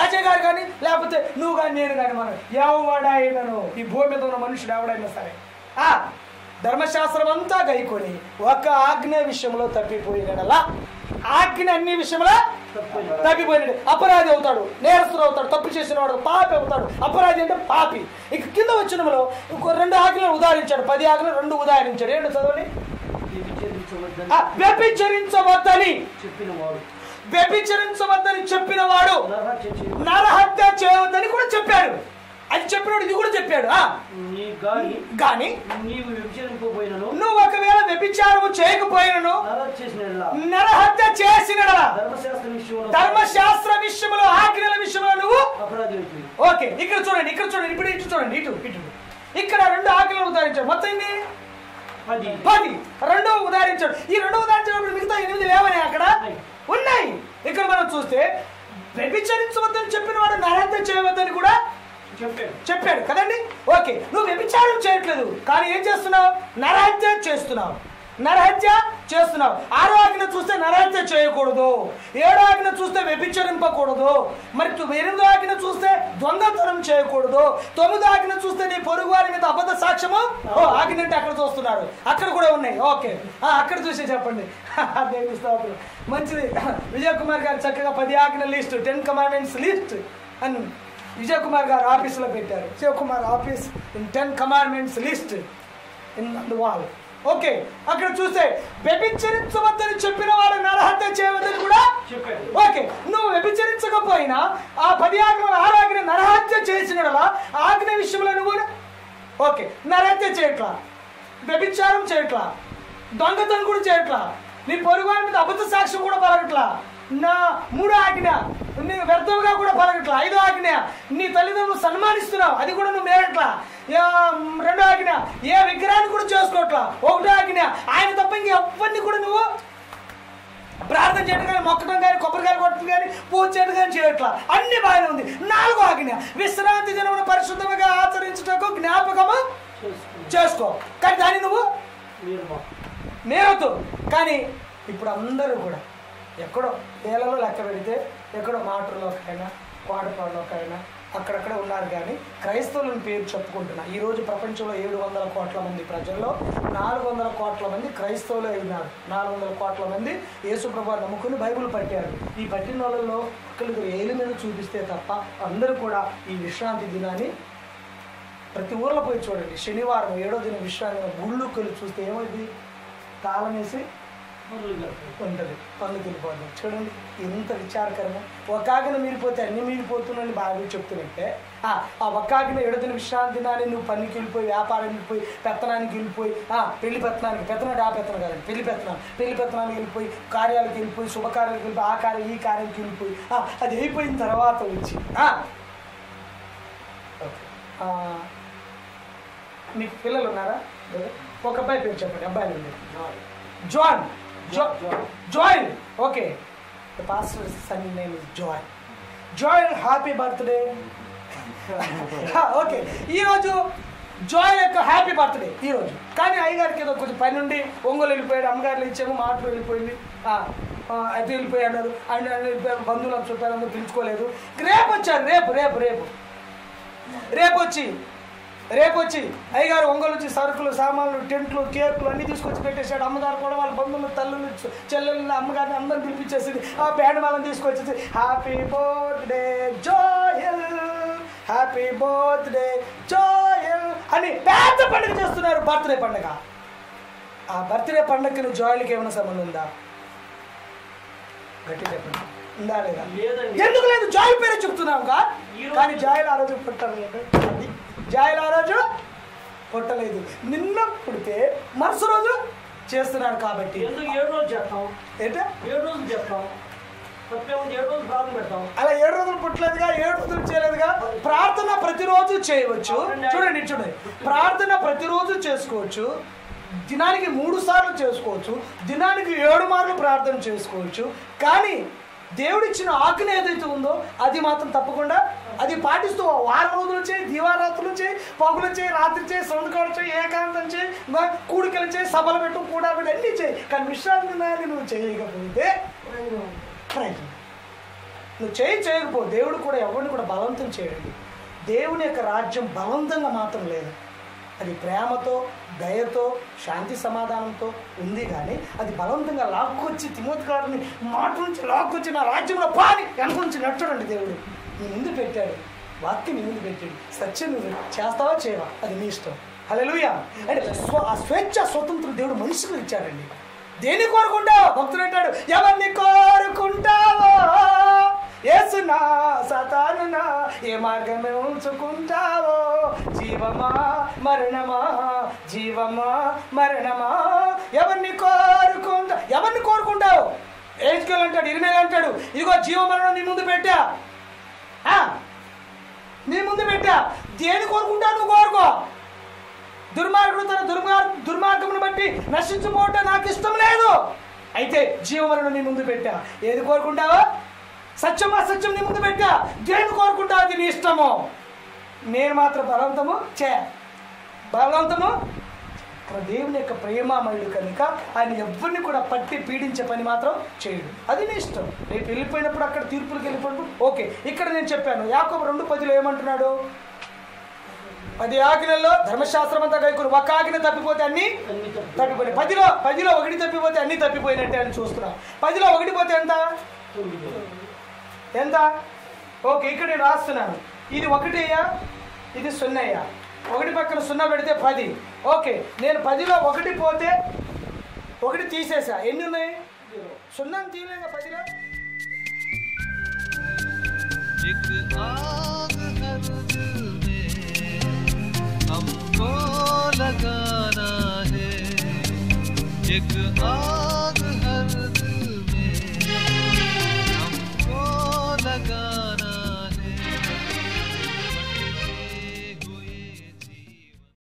అజయ్ గారు కానీ, లేకపోతే నువ్వు కానీ, నేను కానీ, మనం ఎవడైనాను ఈ భూమి మీద ఉన్న మనుషుడు ఎవడైనా సరే ధర్మశాస్త్రం అంతా గైకొని ఒక ఆజ్ఞ విషయంలో తప్పిపోయినలా, ఆజ్ఞ అన్ని విషయంలో తప్పిపోయినాడు అపరాధి అవుతాడు, నేరస్తుడు అవుతాడు, తప్పు చేసిన వాడు పాపి అవుతాడు. అపరాధి అంటే పాపి. ఇక కింద వచ్చినలో 2 ఆజ్ఞలు ఉదాహరించాడు. 10 ఆజ్ఞలు 2 ఉదాహరించాడు. ఏంటో చదవండి. వ్యభిచరించవద్దని చెప్పిన వాడు నరహత్య చేయవద్దని కూడా చెప్పాడు. అది చెప్పినాడు, ఇది కూడా చెప్పాడు. కానీ వ్యభిచారము చేయకపోయినను నరహత్య చేసిన ధర్మశాస్త్ర విషయంలో ఆజ్ఞల విషయంలో నువ్వు ఓకే. ఇక్కడ చూడండి ఇప్పుడు ఇటు చూడండి, ఇటు ఇక్కడ 2 ఆజ్ఞలు ఉదాహరించాడు. మొత్తం ఇన్ని 10 2 ఉదాహరించాడు. ఈ 2 ఉదాహరించినప్పుడు మిగతా 8 లేవని అక్కడ ఉన్నాయి. ఇక్కడ మనం చూస్తే వ్యభిచరించవద్దని చెప్పిన వాడు నరహత్య చేయవద్దని కూడా చెప్పాడు కదండి. ఓకే, నువ్వు వ్యభిచారం చేయట్లేదు, కానీ ఏం చేస్తున్నావు? నరహత్య చేస్తున్నావు. 6వ ఆజ్ఞ చూస్తే నరహత్య చేయకూడదు, 7వ ఆజ్ఞ చూస్తే వ్యభిచరింపకూడదు, మరి 8వ ఆజ్ఞ చూస్తే దొంగతనం చేయకూడదు, 9వ ఆజ్ఞ చూస్తే నీ పొరుగు వారి మీద అబద్ధ సాక్ష్యము ఆజ్ఞ అంటే అక్కడ చూస్తున్నారు, అక్కడ కూడా ఉన్నాయి. ఓకే, అక్కడ చూసి చెప్పండి. మంచిది. విజయ్ కుమార్ గారు చక్కగా 10 ఆజ్ఞల లిస్ట్, 10 కమాండ్మెంట్స్ లిస్ట్ అని విజయ్ కుమార్ గారు ఆఫీసులో పెట్టారు. Vijay Kumar office in 10 commandments list in the wall. Okay, అక్కడ చూస్తే వ్యభిచరించవద్దని చెప్పిన వాడు నరహత్య చేయవద్దని కూడా చెప్పాడు. ఓకే, నువ్వు వ్యభిచరించకపోయినా ఆ 10 ఆజ్ఞలు 6 ఆజ్ఞ నరహత్య చేసిన ఆజ్ఞ విషయంలో నువ్వు కూడా ఓకే నరహత్య చేయట్లా, వ్యభిచారం చేయట్లా, దొంగతనం కూడా చేయట్లా, నీ పొరుగువారి మీద అబద్ధ సాక్ష్యం కూడా పలకట్లా, నా 3వ ఆజ్ఞ నీ వ్యర్థంగా కూడా పలకట్లా, 5వ ఆజ్ఞ నీ తల్లిదండ్రులు సన్మానిస్తున్నావు, అది కూడా నువ్వు మేరట్లా, 2వ ఆజ్ఞ ఏ విగ్రహాన్ని కూడా చేసుకోవట్లా, 1వ ఆజ్ఞ ఆయన తప్ప ఇంక ఎవరిని కూడా నువ్వు ప్రార్థన చేయడం కానీ, మొక్కడం కానీ, కొబ్బరికాయలు కొట్టడం కానీ, పూజ చేయడం కానీ చేయట్లా, అన్ని బాగానే ఉంది. 4వ ఆజ్ఞ విశ్రాంతి దినమును పరిశుద్ధంగా ఆచరించుటకు జ్ఞాపకము చేసుకో, కానీ దాన్ని నువ్వు నేరొద్దు. కానీ ఇప్పుడు అందరూ కూడా ఎక్కడో ఏళ్ళలో లెక్క పెడితే ఎక్కడో మాటల్లోకైనా కోటపాడులోకైనా అక్కడక్కడ ఉన్నారు, కానీ క్రైస్తవులను పేరు చెప్పుకుంటున్నా. ఈరోజు ప్రపంచంలో 700 కోట్ల మంది ప్రజల్లో 400 కోట్ల మంది క్రైస్తవులే ఉన్నారు. 400 కోట్ల మంది యేసుప్రభువుని నమ్ముకుని బైబిల్ పట్టారు. ఈ పట్టిన వాళ్ళలో ఒక్కరికి ఏళ్ళ మీద చూపిస్తే తప్ప అందరూ కూడా ఈ విశ్రాంతి దినాన్ని ప్రతి ఊర్లో పోయి చూడండి. శనివారం 7వ దిన విశ్రాంతి గుళ్ళుకి వెళ్ళి చూస్తే ఏమైంది? తాళం వేసి ఉంటుంది, పనులు వెళ్ళిపోతుంది. చూడండి ఎంత విచారకరమో. ఒక ఆజ్ఞ మీరిపోతే అన్ని మీరిపోతున్నాయని బాగా చెప్తున్నట్టే ఆ ఒక్క ఆజ్ఞ 7వ దిన విశ్రాంతి దినాన్ని నువ్వు పనికి వెళ్ళిపోయి, వ్యాపారానికి వెళ్ళిపోయి, పెత్తనానికి వెళ్ళిపోయి, పెళ్లి పెత్తనానికి పెత్తనాడు, ఆ పెత్తనం కాదండి పెళ్లి పెత్తనానికి వెళ్ళిపోయి, కార్యాలకు వెళ్ళిపోయి, శుభకార్యాలకు వెళ్ళిపోయి, ఆ కార్యం ఈ కార్యానికి వెళ్ళిపోయి అది అయిపోయిన తర్వాత వచ్చి మీకు పిల్లలు ఉన్నారా? ఒక అబ్బాయి పేరు చెప్పండి. అబ్బాయిలు ఉంది join. Okay, the pastor sun name is join. Happy birthday. Okay, ఈరోజు జాయ్ యొక్క హ్యాపీ బర్త్డే ఈరోజు. కానీ అయ్యగారికి ఏదో కొంచెం పని నుండి ఒంగోలు వెళ్ళిపోయాడు, అమ్మగారు ఇచ్చాము, మాటలు వెళ్ళిపోయింది, అది వెళ్ళిపోయి అన్నారు. ఆయన వెళ్ళిపోయారు, బంధువులు చుట్టాలు అందరూ పిలుచుకోలేదు. రేపు వచ్చారు, రేపు వచ్చి అయ్యగారు ఒంగోలు వచ్చి సరుకులు, సామాన్లు, టెంట్లు, కేకులు అన్నీ తీసుకొచ్చి పెట్టేశాడు. అమ్మగారు కూడా వాళ్ళ బంధువులు, తల్లులు, చెల్లెళ్ళు, అమ్మగారిని అందరిని పిలిపించేసింది. ఆ బ్యాండ్ మేళం తీసుకొచ్చేసి happy birthday Joel, happy birthday Joel అని పెద్ద పండుగ చేస్తున్నారు. బర్త్డే పండుగ. ఆ బర్త్డే పండుగకి జోయల్కి ఏమైనా సంబంధం ఉందా? గట్టి చెప్పండి, ఉందా లేదా? ఎందుకు లేదు? జాయ్ పేరే చెప్తున్నాం కానీ జాయల్ ఆ రోజు పుట్టలేదు. అది జాయల్ ఆ రోజు పుట్టలేదు. నిన్న పుడితే మరుసటి రోజు చేస్తున్నాడు. కాబట్టి ఎందుకు 7 రోజులు చేస్తాం? ఏంటో 7 రోజులు చేస్తాం. అలా 7 రోజులు పుట్టలేదుగా, 7 రోజులు చేయలేదుగా. ప్రార్థన ప్రతిరోజు చేయవచ్చు. చూడండి ప్రార్థన ప్రతిరోజు చేసుకోవచ్చు, దినానికి 3 సార్లు చేసుకోవచ్చు, దినానికి 7 మార్లు ప్రార్థన చేసుకోవచ్చు. కానీ దేవుడిచ్చిన ఆజ్ఞ ఏదైతే ఉందో అది మాత్రం తప్పకుండా అది పాటిస్తూ వారం రోజులు చేయి, దివారాత్రులు చేయి, పగులు చేయి, రాత్రి చేయి, సందుకాలు చేయి, ఏకాంతం చేయి, కూడికలు చేయి, సభలు పెట్టు, కూడా పెట్టి అన్నీ చేయి. కానీ విశ్రాంతి నువ్వు చేయకపోతే ప్రయత్నం నువ్వు చేయకపో. దేవుడు కూడా ఎవరిని కూడా బలవంతం చేయడండి. దేవుని యొక్క రాజ్యం బలవంతంగా మాత్రం లేదు, అది ప్రేమతో, దయతో, శాంతి సమాధానంతో ఉంది. కానీ అది బలవంతంగా లాక్కొచ్చి తిమోతి గారిని మాట నుంచి లాక్కొచ్చి నా రాజ్యంలో పాని వెనక నుంచి నచ్చడండి. దేవుడు నీ ముందు పెట్టాడు, వాక్యం నీ ముందు పెట్టాడు, సత్యం నువ్వు చేస్తావా చేయవా అది నీ ఇష్టం. హల్లెలూయా. అంటే ఆ స్వేచ్ఛ స్వతంత్రం దేవుడు మనిషికి ఇచ్చాడండి. దేన్ని కోరుకుంటావు? భక్తుడు అంటాడు, ఎవరిని కోరుకుంటావో యేసునా సతానునా, ఏ మార్గమే ఉంచుకుంటావో, జీవమా మరణమా, జీవమా మరణమా, ఎవరిని కోరుకుంటావు? ఏజ్కేల్ అంటాడు, ఇర్మీయా అంటాడు, ఇదిగో జీవమరణం నీ ముందు పెట్టా, నీ ముందు పెట్టా, దేని కోరుకుంటావు? నువ్వు కోరుకో. దుర్మార్గుడు తన దుర్మార్గమును బట్టి నశించుకోవటం నాకు ఇష్టం లేదు, అయితే జీవమరణం నీ ముందు పెట్టా. ఏది కోరుకుంటావా? సత్యం అసత్యం నీ ముందు పెట్టా, దేని కోరుకుంటావు? అది నీ ఇష్టము. నేను మాత్రం బలవంతము దేవుని యొక్క ప్రేమామయుడు కనుక ఆయన ఎవరిని కూడా పట్టి పీడించే పని మాత్రం చేయడు. అది నీ ఇష్టం. రేపు వెళ్ళిపోయినప్పుడు అక్కడ తీర్పులకు వెళ్ళిపోయినప్పుడు ఓకే. ఇక్కడ నేను చెప్పాను యాకోబు 2:10 ఏమంటున్నాడు? 10 ఆజ్ఞల్లో ధర్మశాస్త్రం అంతా గైకుని ఒక ఆజ్ఞ తప్పిపోతే అన్ని తప్పిపోయినాయి. 10లో 1 తప్పిపోతే అన్ని తప్పిపోయినట్టే అని చూస్తున్నా. 10లో 1 పోతే ఎంత? ఓకే, ఇక్కడ నేను రాస్తున్నాను. ఇది 1 అయ్యా, ఇది 0 అయ్యా. 1 పక్కన 0 పెడితే 10. ఓకే, నేను 10లో 1 పోతే 1 తీసేసా. ఎన్ని ఉన్నాయి? 0 తీయలేక 10లో. एक आग है दिल में हमको लगाना है, एक आग